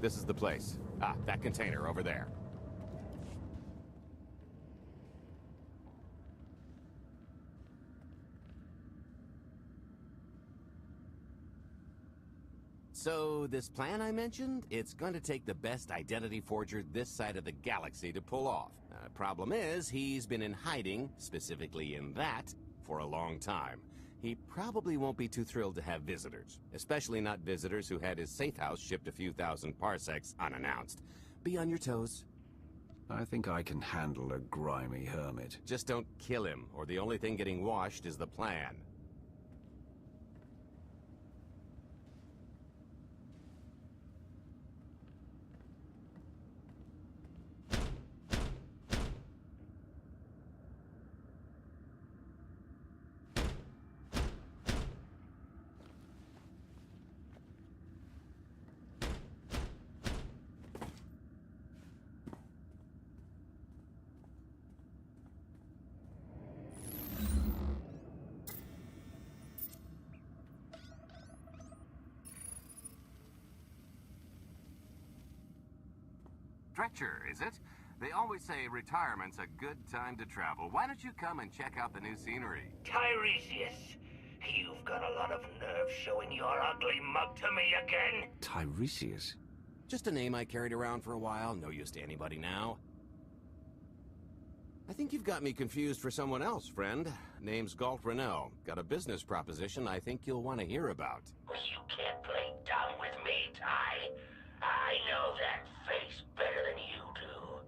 this is the place. Ah, that container over there. So, this plan I mentioned, it's going to take the best identity forger this side of the galaxy to pull off. Problem is, he's been in hiding, specifically in that, for a long time. He probably won't be too thrilled to have visitors, especially not visitors who had his safe house shipped a few thousand parsecs unannounced. Be on your toes. I think I can handle a grimy hermit. Just don't kill him, or the only thing getting washed is the plan. Stretcher, is it? They always say retirement's a good time to travel. Why don't you come and check out the new scenery? Tiresias, you've got a lot of nerve showing your ugly mug to me again. Tiresias? Just a name I carried around for a while, no use to anybody now. I think you've got me confused for someone else, friend. Name's Galt Renault. Got a business proposition I think you'll want to hear about. You can't play dumb with me, Ty. I know that face better than you do.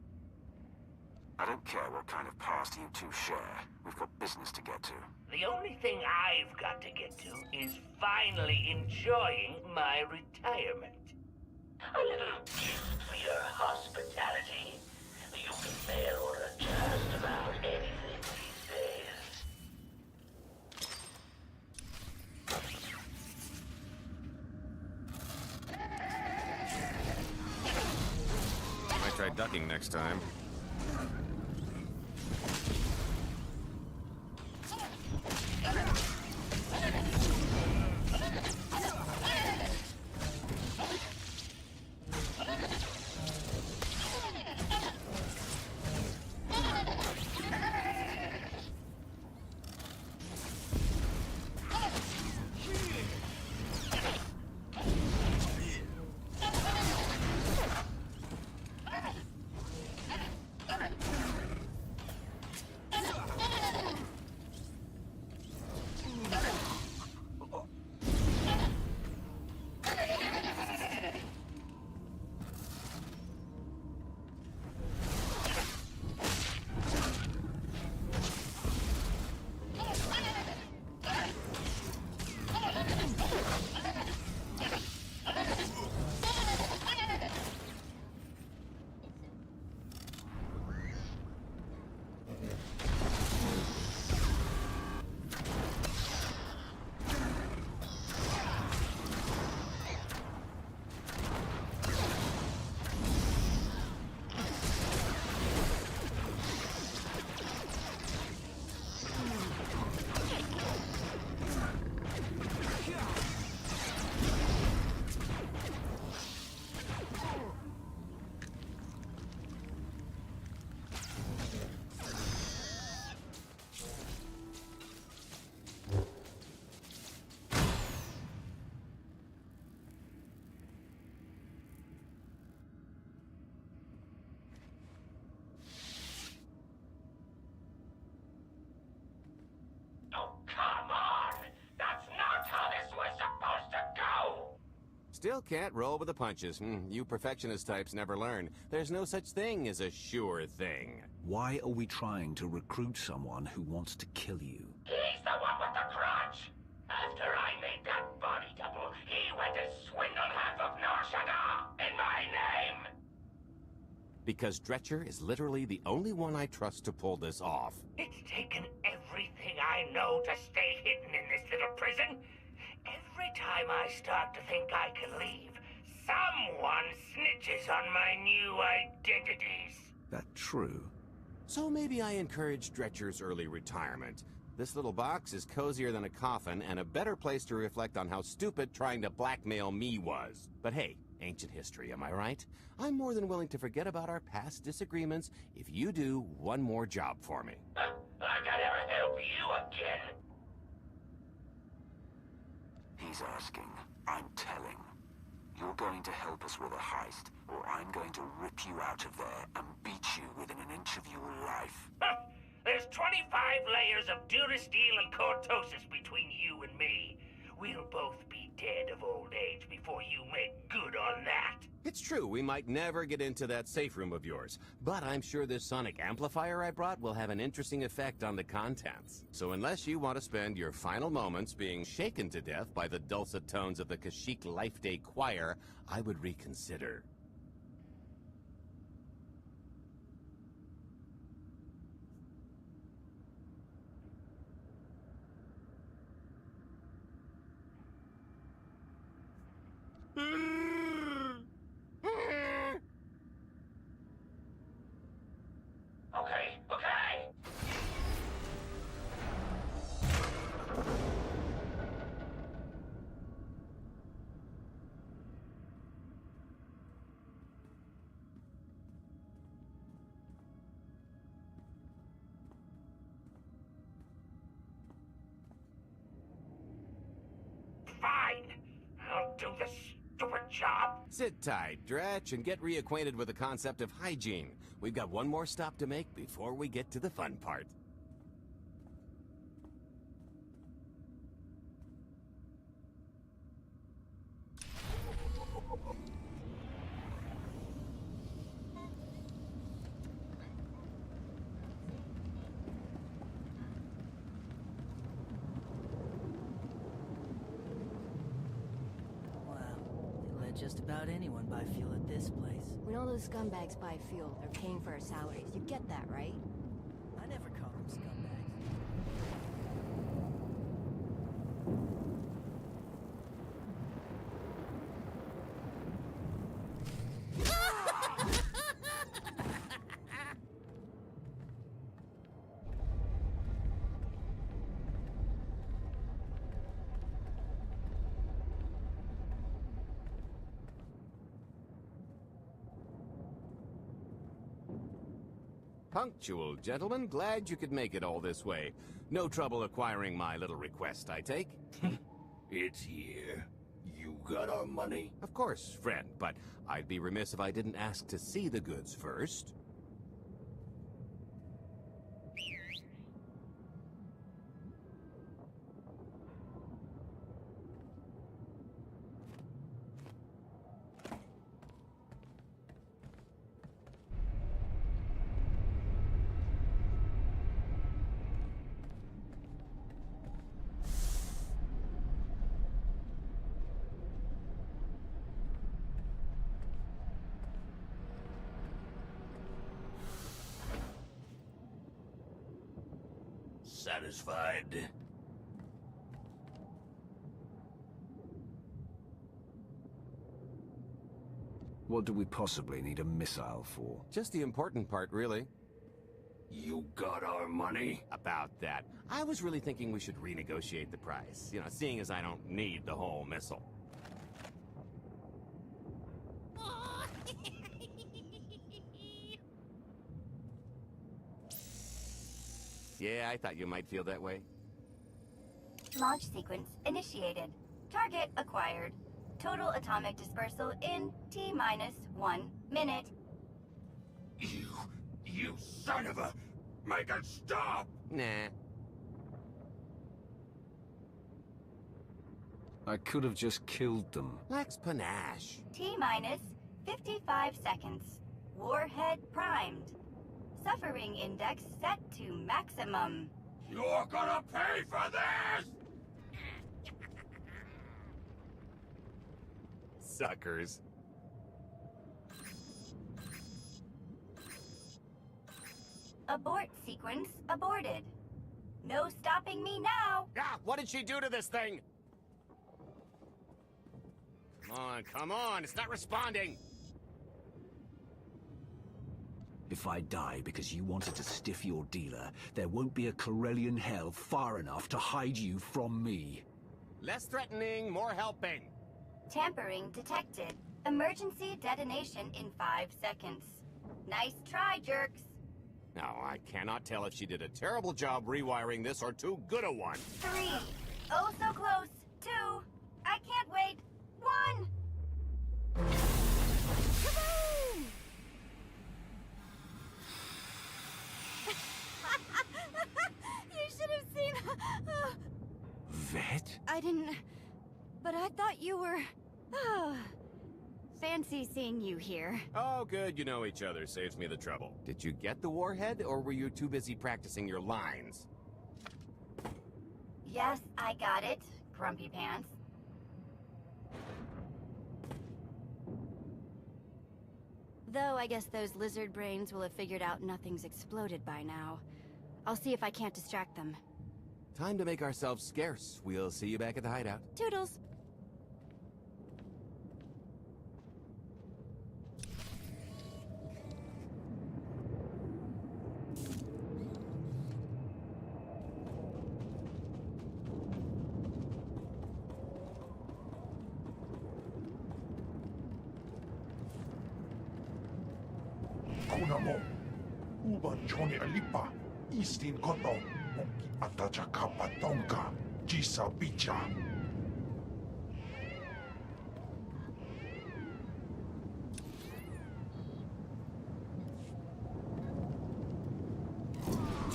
I don't care what kind of past you two share. We've got business to get to. The only thing I've got to get to is finally enjoying my retirement. A little gift for your hospitality. You can mail order just about anything these days. Might try ducking next time. Still can't roll with the punches. You perfectionist types never learn. There's no such thing as a sure thing. Why are we trying to recruit someone who wants to kill you? He's the one with the crutch. After I made that body double, he went and swindled half of Nar Shaddaa in my name. Because Dretcher is literally the only one I trust to pull this off. It's taken everything I know to stay hidden in this little prison. Every time I start to think I can leave, someone snitches on my new identities. That true? So maybe I encourage Dretcher's early retirement. This little box is cozier than a coffin and a better place to reflect on how stupid trying to blackmail me was. But hey, ancient history, am I right? I'm more than willing to forget about our past disagreements if you do one more job for me. I gotta help you again. He's asking. I'm telling. You're going to help us with a heist, or I'm going to rip you out of there and beat you within an inch of your life. There's 25 layers of durasteel and cortosis between you and me. We'll both be dead of old age before you make good on that. It's true, we might never get into that safe room of yours, but I'm sure this sonic amplifier I brought will have an interesting effect on the contents. So unless you want to spend your final moments being shaken to death by the dulcet tones of the Kashyyyk Life Day Choir, I would reconsider. Okay. Fine. I'll do the stupid job. Sit tight, Dretch, and get reacquainted with the concept of hygiene. We've got one more stop to make before we get to the fun part. Just about anyone buy fuel at this place. When all those scumbags buy fuel, they're paying for our salaries. You get that, right? I never call them scumbags. Punctual, gentlemen. Glad you could make it all this way. No trouble acquiring my little request, I take? It's here. You got our money? Of course, friend, but I'd be remiss if I didn't ask to see the goods first. Satisfied? What do we possibly need a missile for? Just the important part, really. You got our money? About that. I was really thinking we should renegotiate the price. You know, seeing as I don't need the whole missile. Yeah, I thought you might feel that way. Launch sequence initiated. Target acquired. Total atomic dispersal in T-1 minute. You son of a... Make it stop! Nah. I could have just killed them. Lacks panache. T-minus 55 seconds. Warhead primed. Suffering index set to maximum. You're gonna pay for this! Suckers. Abort sequence aborted. No stopping me now. Ah, what did she do to this thing? Come on, it's not responding. If I die because you wanted to stiff your dealer, there won't be a Corellian hell far enough to hide you from me. Less threatening, more helping. Tampering detected. Emergency detonation in 5 seconds. Nice try, jerks. Now, I cannot tell if she did a terrible job rewiring this or too good a one. 3. Oh, so close. 2. I can't wait. 1. Kaboom! You should have seen... Vet? I didn't... But I thought you were... Fancy seeing you here. Oh, good, you know each other. Saves me the trouble. Did you get the warhead, or were you too busy practicing your lines? Yes, I got it, Grumpy Pants. Though I guess those lizard brains will have figured out nothing's exploded by now. I'll see if I can't distract them. Time to make ourselves scarce. We'll see you back at the hideout. Toodles! Kunamo, uban choni alipa, istin koto, monkey atacha kapatonka, jisa bicha.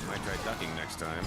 Might try ducking next time.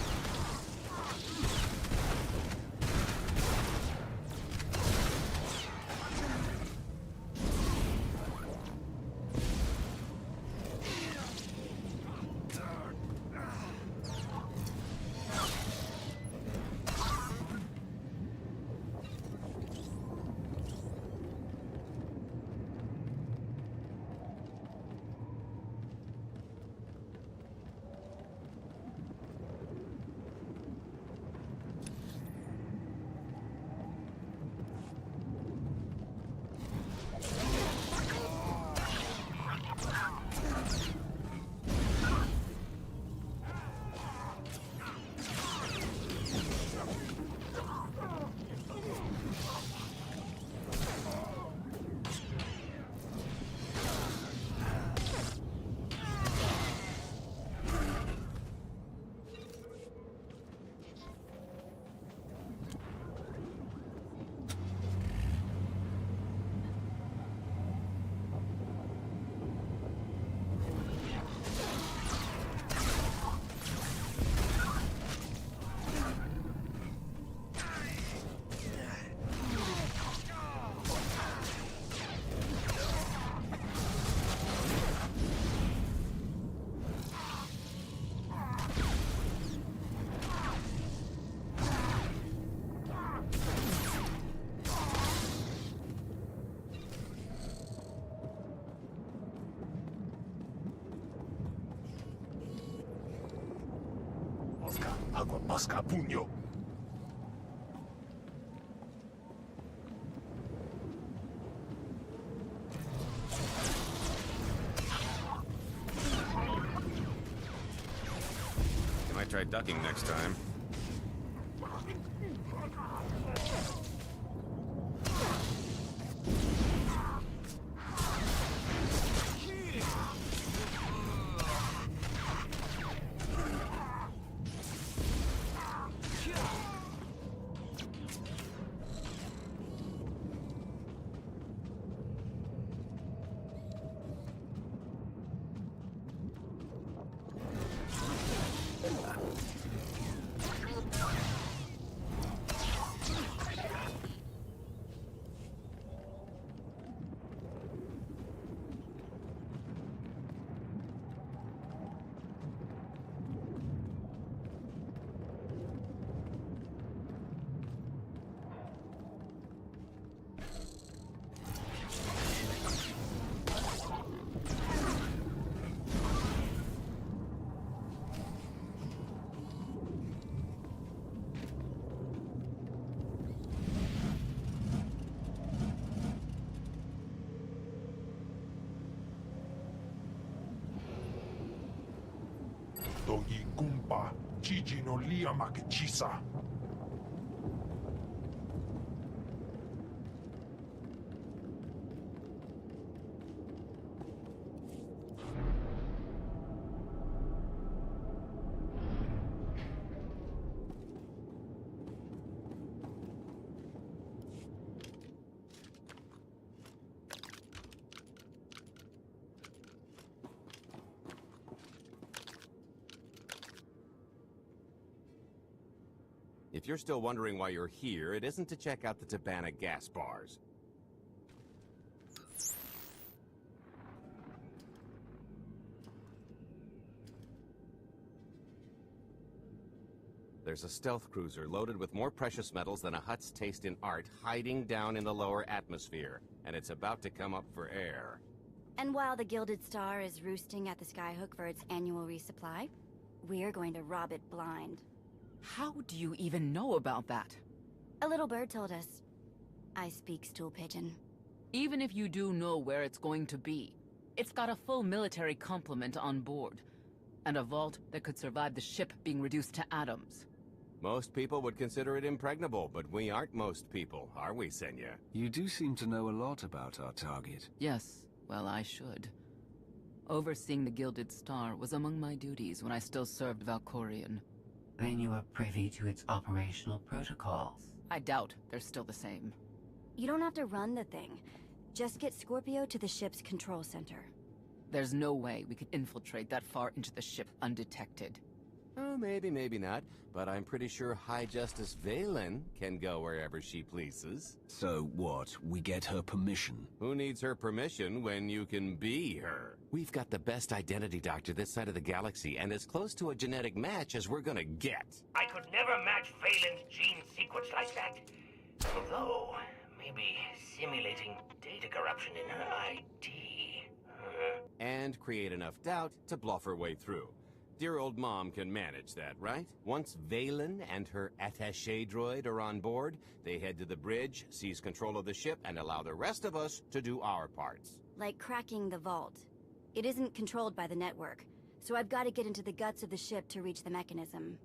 Agua pasca puño. You might try ducking next time. Kumpa, Gigi no Lia Makachisa. If you're still wondering why you're here, it isn't to check out the Tabana gas bars. There's a stealth cruiser loaded with more precious metals than a Hutt's taste in art hiding down in the lower atmosphere, and it's about to come up for air. And while the Gilded Star is roosting at the Skyhook for its annual resupply, we're going to rob it blind. How do you even know about that? A little bird told us. I speak stool pigeon. Even if you do know where it's going to be, it's got a full military complement on board, and a vault that could survive the ship being reduced to atoms. Most people would consider it impregnable, but we aren't most people, are we, Senya? You do seem to know a lot about our target. Yes, well, I should. Overseeing the Gilded Star was among my duties when I still served Valkorion. Then you are privy to its operational protocols. I doubt they're still the same. You don't have to run the thing. Just get Scorpio to the ship's control center. There's no way we could infiltrate that far into the ship undetected. Oh, maybe, maybe not. But I'm pretty sure High Justice Valen can go wherever she pleases. So what? We get her permission? Who needs her permission when you can be her? We've got the best identity doctor this side of the galaxy, and as close to a genetic match as we're gonna get. I could never match Phelan's gene sequence like that. Although, maybe simulating data corruption in her ID. And create enough doubt to bluff her way through. Dear old mom can manage that, right? Once Valen and her attaché droid are on board, they head to the bridge, seize control of the ship, and allow the rest of us to do our parts. Like cracking the vault. It isn't controlled by the network, so I've got to get into the guts of the ship to reach the mechanism.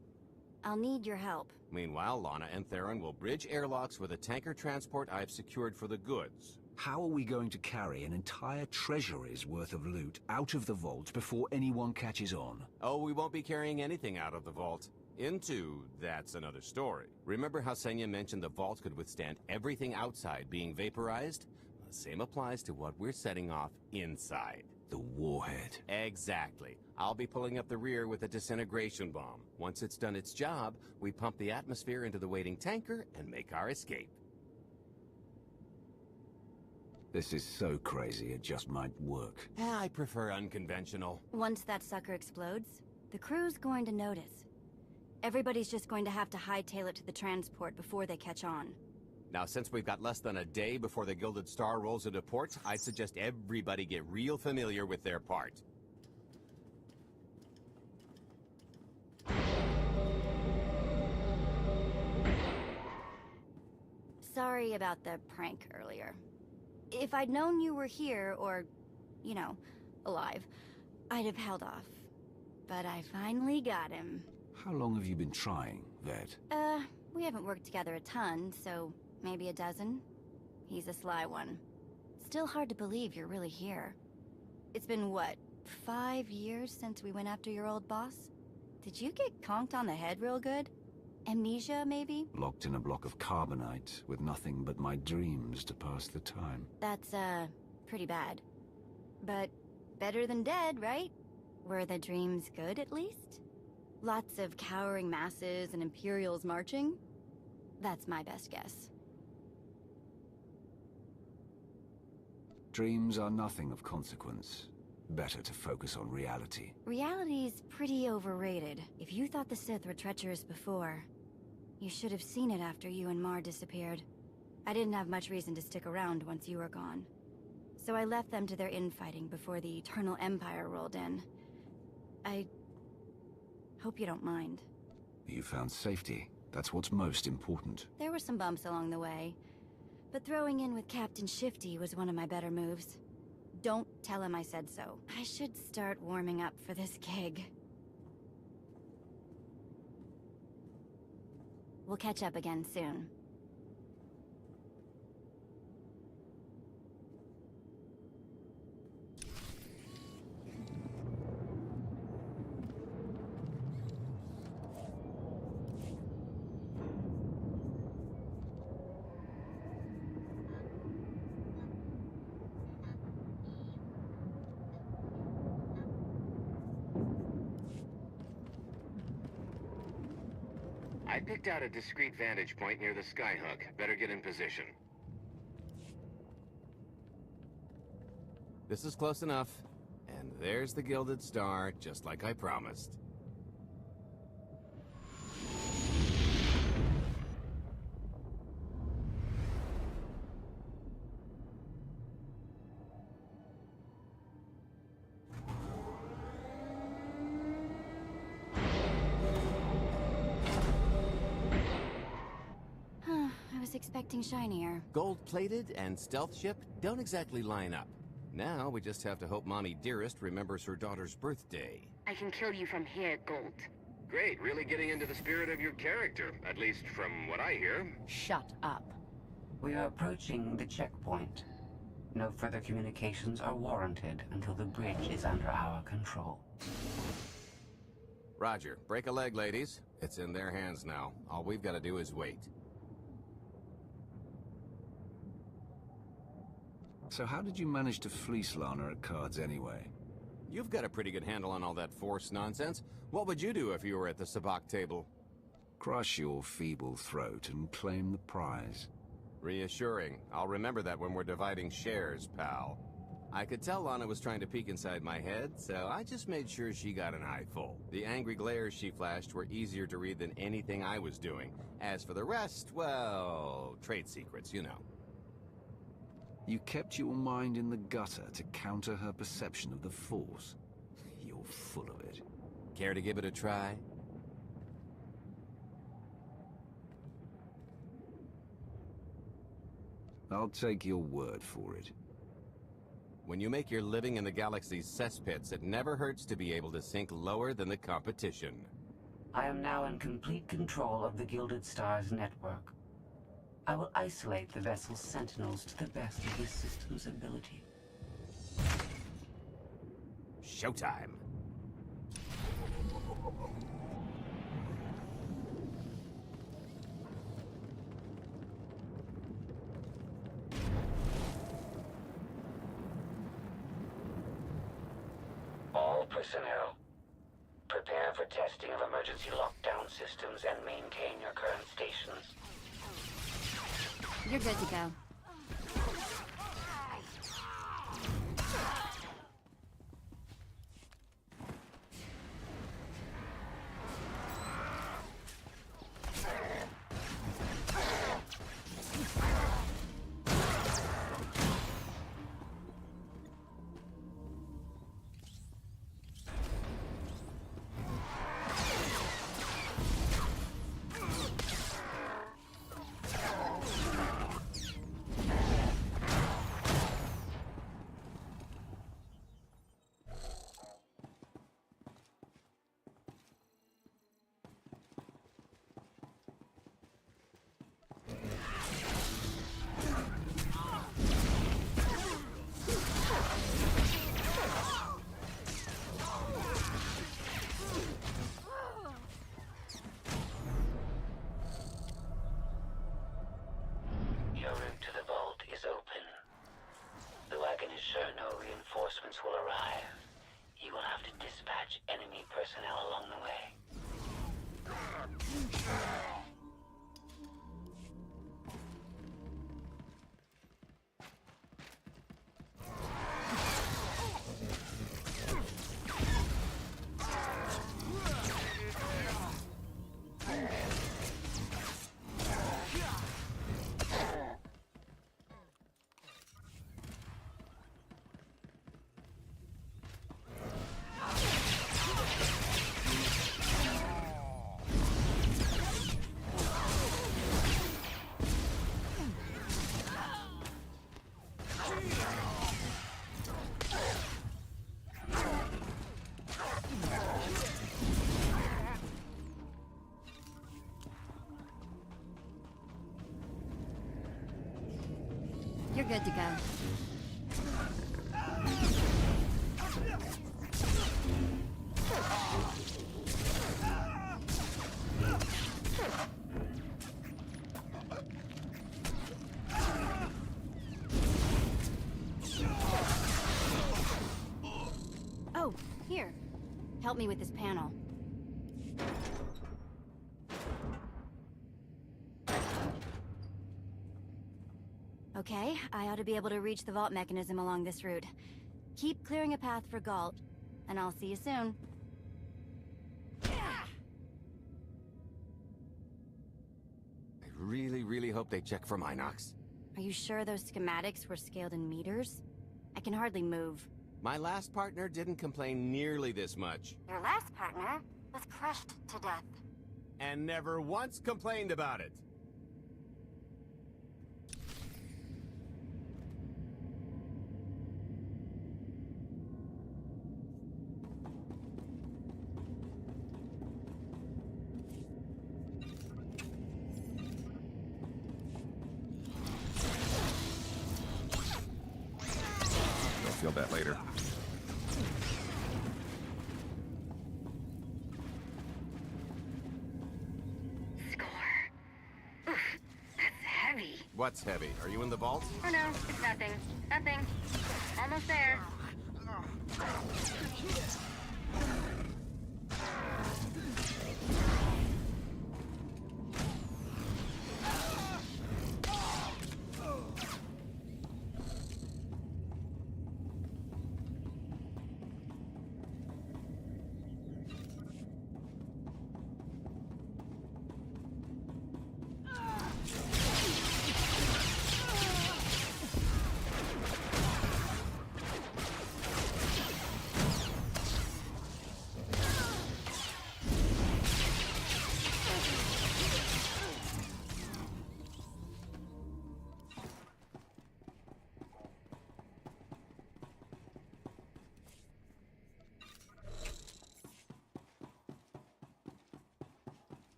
I'll need your help. Meanwhile, Lana and Theron will bridge airlocks with a tanker transport I've secured for the goods. How are we going to carry an entire treasury's worth of loot out of the vault before anyone catches on? Oh, we won't be carrying anything out of the vault. That's another story. Remember how Senya mentioned the vault could withstand everything outside being vaporized? The same applies to what we're setting off inside. The warhead. Exactly. I'll be pulling up the rear with a disintegration bomb. Once it's done its job, we pump the atmosphere into the waiting tanker and make our escape. This is so crazy it just might work. I prefer unconventional. Once that sucker explodes, the crew's going to notice. Everybody's just going to have to hightail it to the transport before they catch on. Now, since we've got less than a day before the Gilded Star rolls into port, I'd suggest everybody get real familiar with their part. Sorry about the prank earlier. If I'd known you were here, or, you know, alive, I'd have held off. But I finally got him. How long have you been trying, Vet? We haven't worked together a ton, so maybe a dozen. He's a sly one. Still hard to believe you're really here. It's been, what, 5 years since we went after your old boss? Did you get conked on the head real good? Amnesia, maybe? Locked in a block of carbonite, with nothing but my dreams to pass the time. That's, pretty bad. But better than dead, right? Were the dreams good, at least? Lots of cowering masses and Imperials marching? That's my best guess. Dreams are nothing of consequence. Better to focus on reality. Reality's pretty overrated. If you thought the Sith were treacherous before, you should have seen it after you and Mar disappeared. I didn't have much reason to stick around once you were gone. So I left them to their infighting before the Eternal Empire rolled in. I hope you don't mind. You found safety. That's what's most important. There were some bumps along the way, but throwing in with Captain Shifty was one of my better moves. Don't tell him I said so. I should start warming up for this gig. We'll catch up again soon. I picked out a discreet vantage point near the skyhook. Better get in position. This is close enough. And there's the Gilded Star, just like I promised. I was expecting shinier. Gold-plated and stealth ship don't exactly line up. Now we just have to hope Mommy Dearest remembers her daughter's birthday. I can kill you from here, Gold. Great, really getting into the spirit of your character, at least from what I hear. Shut up. We are approaching the checkpoint. No further communications are warranted until the bridge is under our control. Roger. Break a leg, ladies. It's in their hands now. All we've got to do is wait. So how did you manage to fleece Lana at cards anyway? You've got a pretty good handle on all that Force nonsense. What would you do if you were at the sabacc table? Crush your feeble throat and claim the prize. Reassuring. I'll remember that when we're dividing shares, pal. I could tell Lana was trying to peek inside my head, so I just made sure she got an eyeful. The angry glares she flashed were easier to read than anything I was doing. As for the rest, well, trade secrets, you know. You kept your mind in the gutter to counter her perception of the Force. You're full of it. Care to give it a try? I'll take your word for it. When you make your living in the galaxy's cesspits, it never hurts to be able to sink lower than the competition. I am now in complete control of the Gilded Star's network. I will isolate the vessel's sentinels to the best of the system's ability. Showtime. All personnel, prepare for testing of emergency lockdown systems and maintain your current stations. You're good to go. You're good to go. Oh, here. Help me with this panel. Okay, I ought to be able to reach the vault mechanism along this route. Keep clearing a path for Galt, and I'll see you soon. I really hope they check for Minox. Are you sure those schematics were scaled in meters? I can hardly move. My last partner didn't complain nearly this much. Your last partner was crushed to death. And never once complained about it. Feel that later. What's heavy? Are you in the vault? Oh no, it's nothing. Nothing. Almost there.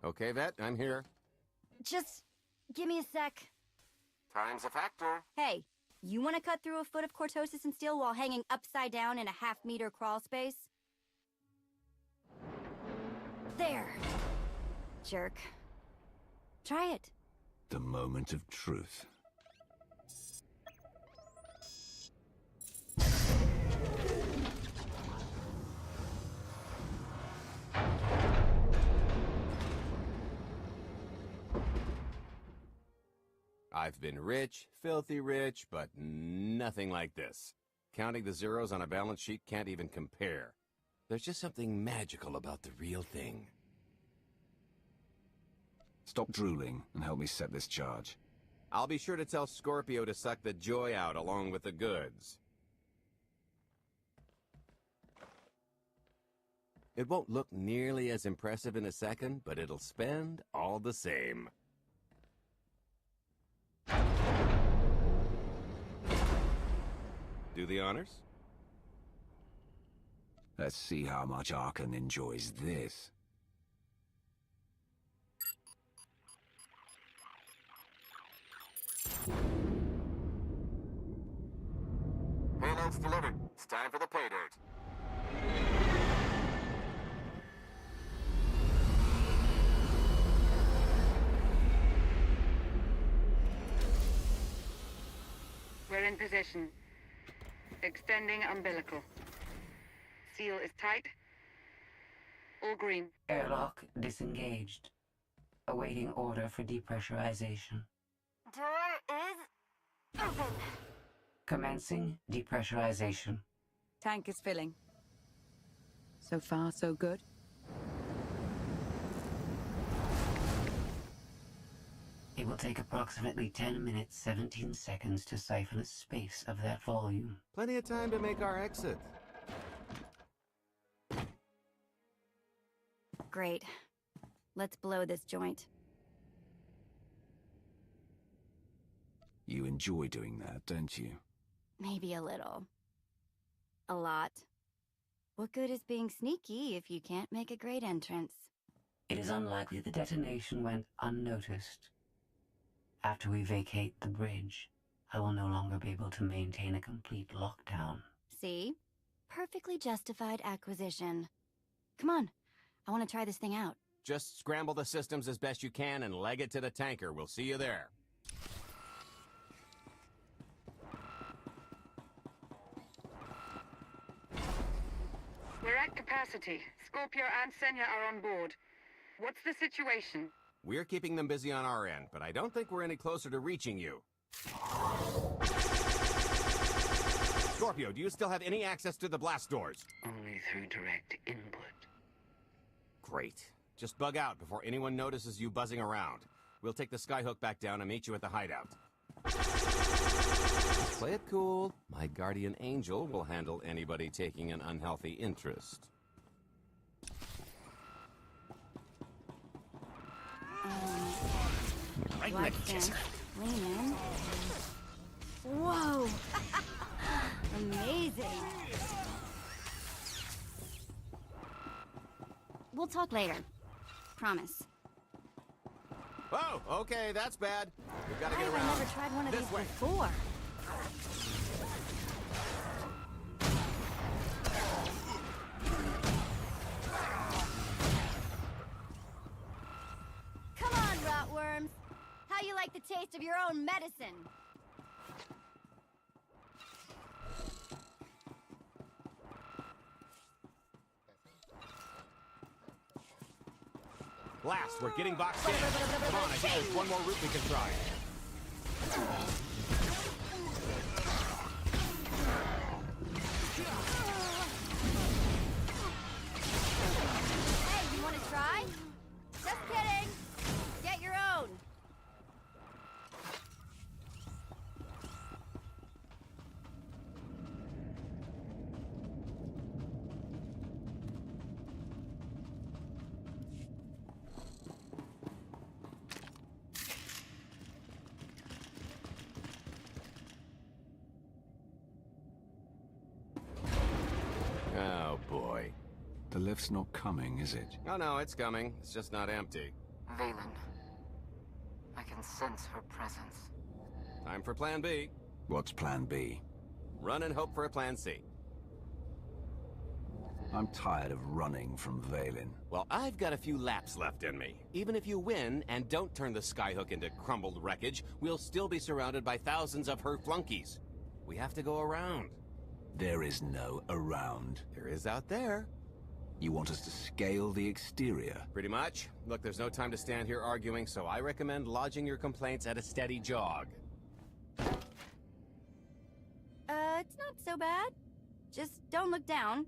Okay, Vet, I'm here. Just give me a sec. Time's a factor. Hey, you want to cut through a foot of cortosis and steel while hanging upside down in a half-meter crawl space? There. Jerk. Try it. The moment of truth. I've been rich, filthy rich, but nothing like this. Counting the zeros on a balance sheet can't even compare. There's just something magical about the real thing. Stop drooling and help me set this charge. I'll be sure to tell Scorpio to suck the joy out along with the goods. It won't look nearly as impressive in a second, but it'll spend all the same. Do the honors? Let's see how much Arkan enjoys this. Payload's delivered. It's time for the pay dirt. We're in position. Extending umbilical. Seal is tight. All green. Airlock disengaged. Awaiting order for depressurization. Door is open. Commencing depressurization. Tank is filling. So far, so good. It will take approximately 10 minutes, 17 seconds to siphon a space of that volume. Plenty of time to make our exit. Great. Let's blow this joint. You enjoy doing that, don't you? Maybe a little. A lot. What good is being sneaky if you can't make a great entrance? It is unlikely the detonation went unnoticed. After we vacate the bridge, I will no longer be able to maintain a complete lockdown. See? Perfectly justified acquisition. Come on. I want to try this thing out. Just scramble the systems as best you can and leg it to the tanker. We'll see you there. We're at capacity. Scorpio and Senya are on board. What's the situation? We're keeping them busy on our end, but I don't think we're any closer to reaching you. Scorpio, do you still have any access to the blast doors? Only through direct input. Great. Just bug out before anyone notices you buzzing around. We'll take the skyhook back down and meet you at the hideout. Play it cool. My guardian angel will handle anybody taking an unhealthy interest. Lean in. Whoa! Amazing! We'll talk later. Promise. Oh, okay, that's bad. We've got to get I've around. never tried one of these before. Come on, rotworms. How you like the taste of your own medicine? Blast, we're getting boxed in. Come on, I think there's one more route we can try. Hey, you want to try? Just kidding. Get your own. Oh, boy. The lift's not coming, is it? Oh, no, it's coming. It's just not empty. Valen. I can sense her presence. Time for Plan B. What's Plan B? Run and hope for a Plan C. I'm tired of running from Valen. Well, I've got a few laps left in me. Even if you win and don't turn the skyhook into crumbled wreckage, we'll still be surrounded by thousands of her flunkies. We have to go around. There is no around. There is out there. You want us to scale the exterior? Pretty much. Look, there's no time to stand here arguing, so I recommend lodging your complaints at a steady jog. It's not so bad. Just don't look down.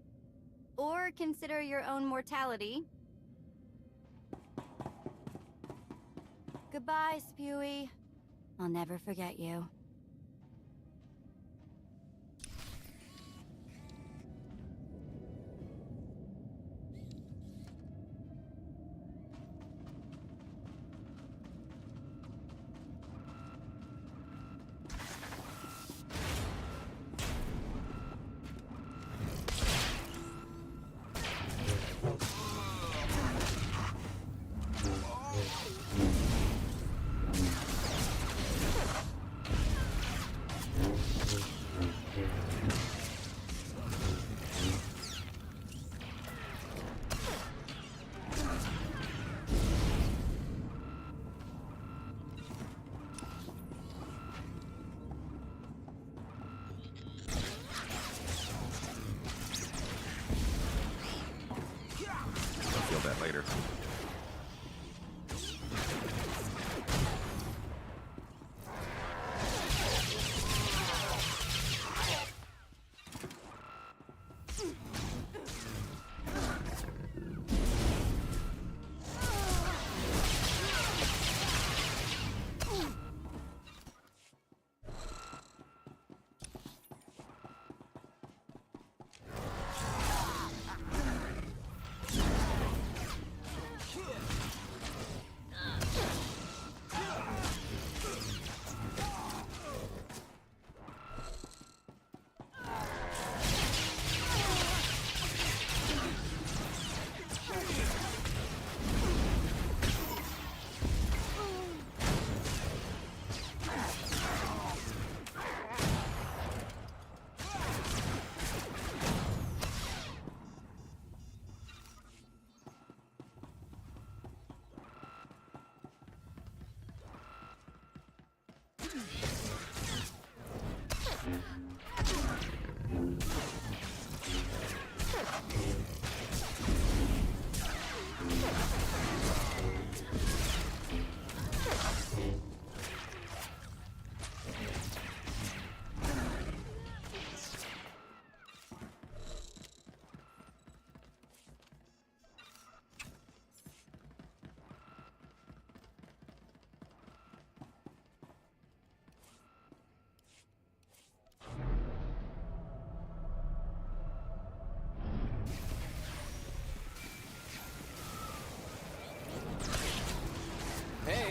Or consider your own mortality. Goodbye, Spewy. I'll never forget you.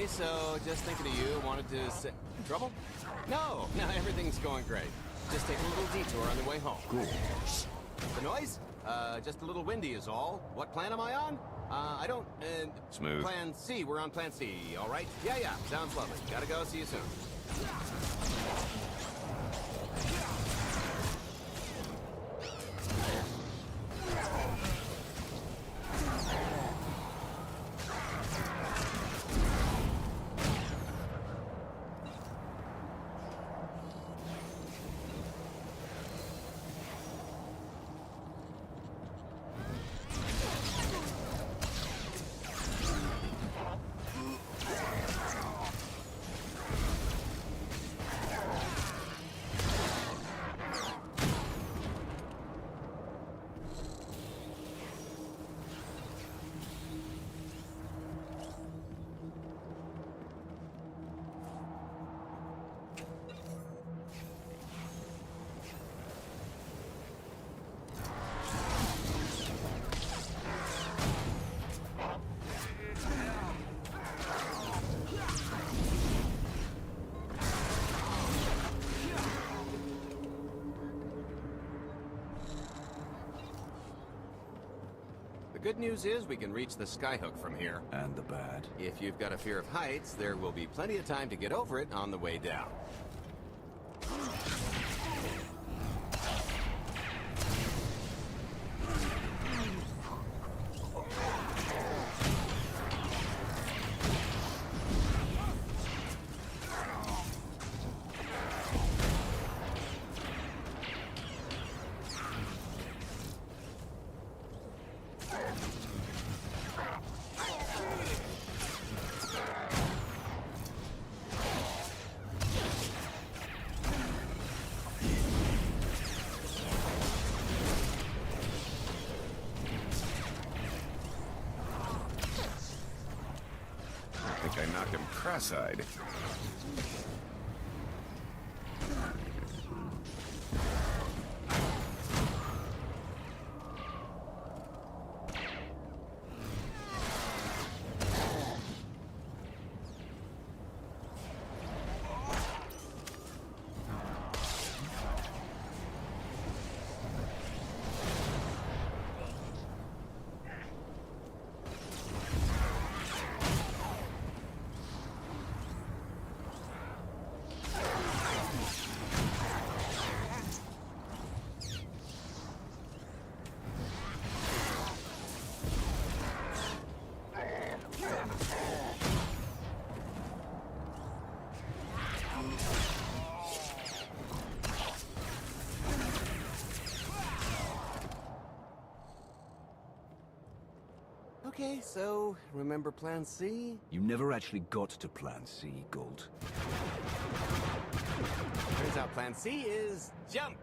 Okay, so just thinking of you, wanted to say... Trouble? No, everything's going great. Just taking a little detour on the way home. Cool. Shh. The noise? Just a little windy is all. What plan am I on? I don't, Smooth. Plan C. We're on Plan C, all right? Yeah. Sounds lovely. Gotta go. See you soon. The good news is we can reach the skyhook from here. And the bad? If you've got a fear of heights, there will be plenty of time to get over it on the way down. I knocked him cross-eyed. Okay, so remember Plan C? You never actually got to Plan C, Gold. Turns out Plan C is jump!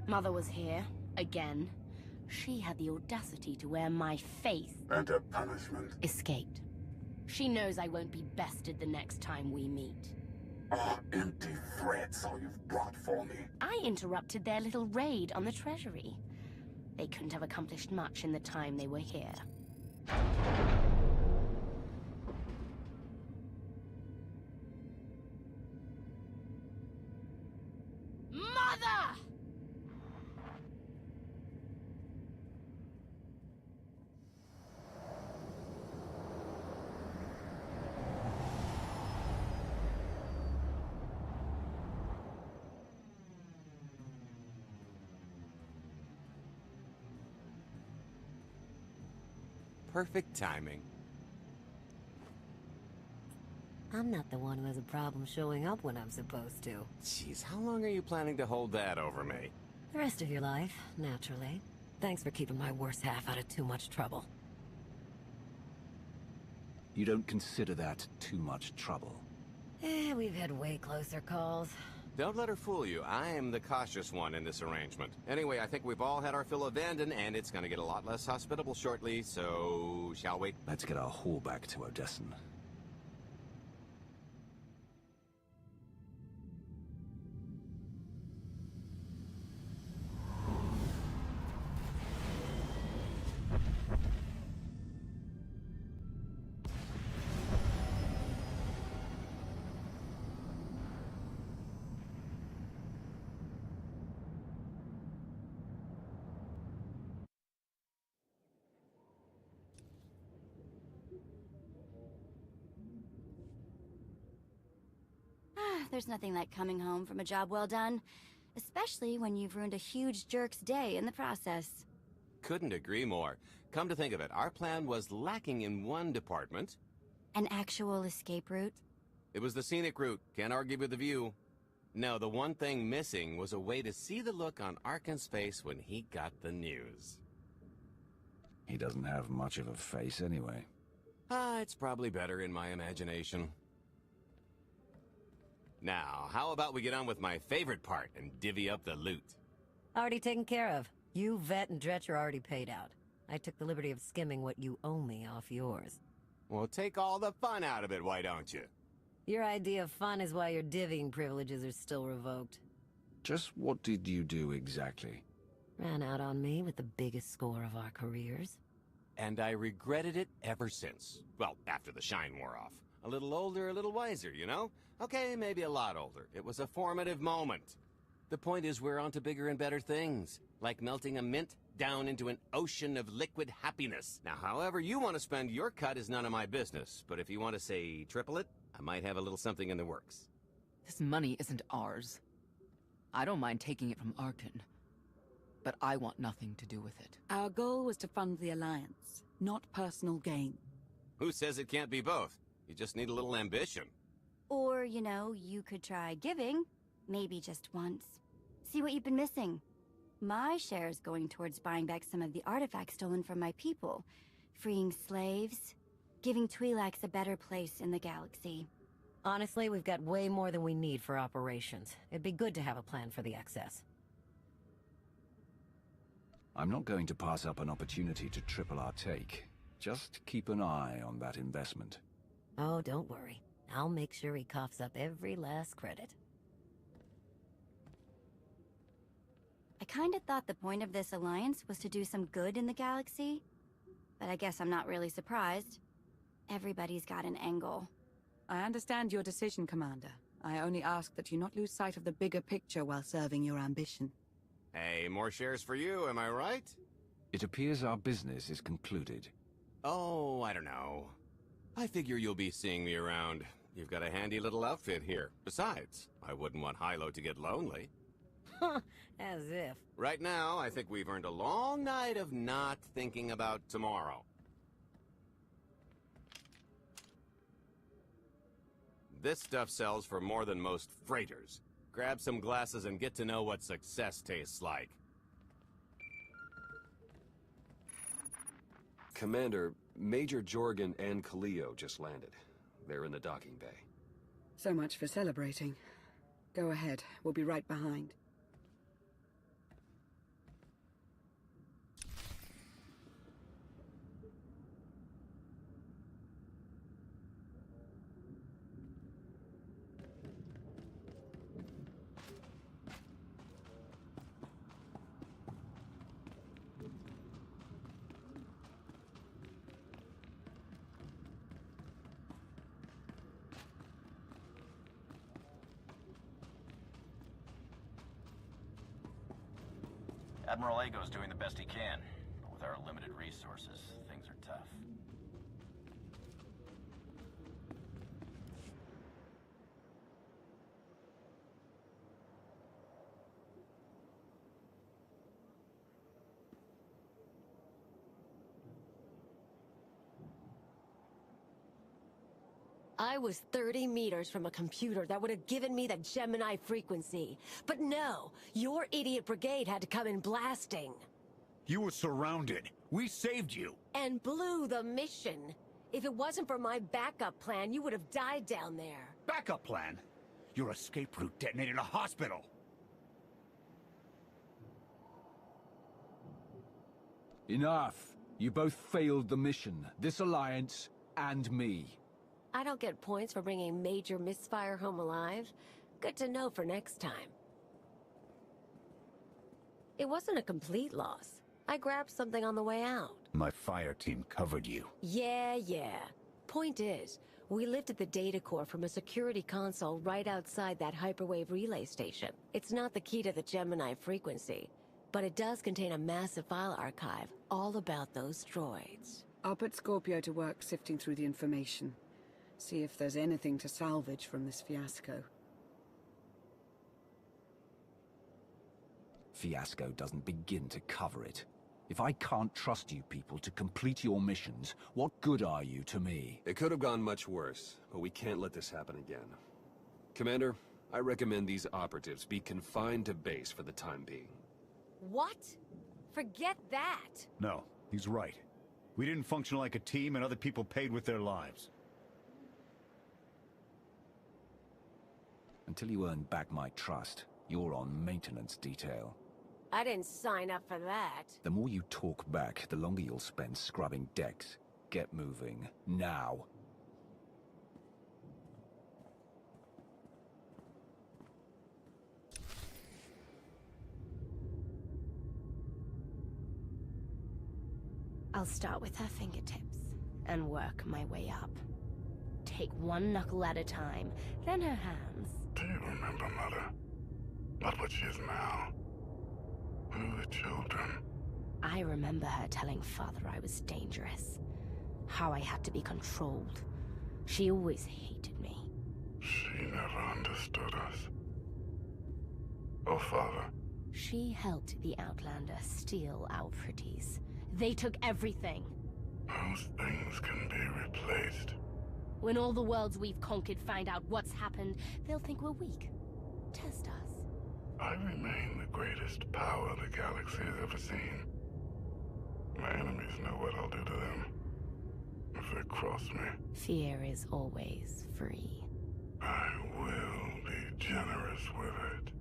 Mother was here, again. She had the audacity to wear my face. And a punishment. Escaped. She knows I won't be bested the next time we meet. Oh, empty threats all you've brought for me. I interrupted their little raid on the treasury. They couldn't have accomplished much in the time they were here. Mother! Perfect timing. I'm not the one who has a problem showing up when I'm supposed to. Jeez, how long are you planning to hold that over me? The rest of your life, naturally. Thanks for keeping my worse half out of too much trouble. You don't consider that too much trouble? We've had way closer calls. Don't let her fool you. I am the cautious one in this arrangement. Anyway, I think we've all had our fill of Vanden, and it's gonna get a lot less hospitable shortly, so... shall we? Let's get our haul back to Odessen. There's nothing like coming home from a job well done, especially when you've ruined a huge jerk's day in the process. Couldn't agree more. Come to think of it, our plan was lacking in one department. An actual escape route? It was the scenic route. Can't argue with the view. No, the one thing missing was a way to see the look on Arkan's face when he got the news. He doesn't have much of a face anyway. It's probably better in my imagination. Now, how about we get on with my favorite part and divvy up the loot? Already taken care of. You, Vet, and Dretch are already paid out. I took the liberty of skimming what you owe me off yours. Well, take all the fun out of it, why don't you? Your idea of fun is why your divvying privileges are still revoked. Just what did you do exactly? Ran out on me with the biggest score of our careers. And I regretted it ever since. Well, after the shine wore off. A little older, a little wiser, you know? Okay, maybe a lot older. It was a formative moment. The point is we're on to bigger and better things. Like melting a mint down into an ocean of liquid happiness. Now, however you want to spend your cut is none of my business. But if you want to say triple it, I might have a little something in the works. This money isn't ours. I don't mind taking it from Arkan. But I want nothing to do with it. Our goal was to fund the Alliance, not personal gain. Who says it can't be both? You just need a little ambition. Or, you know, you could try giving. Maybe just once. See what you've been missing. My share is going towards buying back some of the artifacts stolen from my people. Freeing slaves. Giving Twi'leks a better place in the galaxy. Honestly, we've got way more than we need for operations. It'd be good to have a plan for the excess. I'm not going to pass up an opportunity to triple our take. Just keep an eye on that investment. Oh, don't worry. I'll make sure he coughs up every last credit. I kinda thought the point of this alliance was to do some good in the galaxy. But I guess I'm not really surprised. Everybody's got an angle. I understand your decision, Commander. I only ask that you not lose sight of the bigger picture while serving your ambition. Hey, more shares for you, am I right? It appears our business is concluded. Oh, I don't know. I figure you'll be seeing me around. You've got a handy little outfit here. Besides, I wouldn't want Hilo to get lonely. As if. Right now, I think we've earned a long night of not thinking about tomorrow. This stuff sells for more than most freighters. Grab some glasses and get to know what success tastes like. Commander, Major Jorgen and Khalio just landed. They're in the docking bay. So much for celebrating. Go ahead. We'll be right behind. Admiral Ago's doing the best he can, but with our limited resources, things are tough. I was 30 meters from a computer that would have given me the Gemini frequency. But no, your idiot brigade had to come in blasting. You were surrounded. We saved you. And blew the mission. If it wasn't for my backup plan, you would have died down there. Backup plan? Your escape route detonated a hospital! Enough! You both failed the mission. This alliance, and me. I don't get points for bringing Major Misfire home alive. Good to know for next time. It wasn't a complete loss. I grabbed something on the way out. My fire team covered you. Yeah. Point is, we lifted the data core from a security console right outside that hyperwave relay station. It's not the key to the Gemini frequency, but it does contain a massive file archive all about those droids. I'll put Scorpio to work sifting through the information. See if there's anything to salvage from this fiasco. Fiasco doesn't begin to cover it. If I can't trust you people to complete your missions, what good are you to me? It could have gone much worse, but we can't let this happen again. Commander, I recommend these operatives be confined to base for the time being. What? Forget that! No, he's right. We didn't function like a team and other people paid with their lives. Until you earn back my trust, you're on maintenance detail. I didn't sign up for that. The more you talk back, the longer you'll spend scrubbing decks. Get moving. Now. I'll start with her fingertips and work my way up. Take one knuckle at a time, then her hands. Do you remember, Mother? Not what she is now. We were the children. I remember her telling Father I was dangerous. How I had to be controlled. She always hated me. She never understood us. Oh, Father. She helped the Outlander steal our pretties. They took everything. Those things can be replaced. When all the worlds we've conquered find out what's happened, they'll think we're weak. Test us. I remain the greatest power the galaxy has ever seen. My enemies know what I'll do to them if they cross me. Fear is always free. I will be generous with it.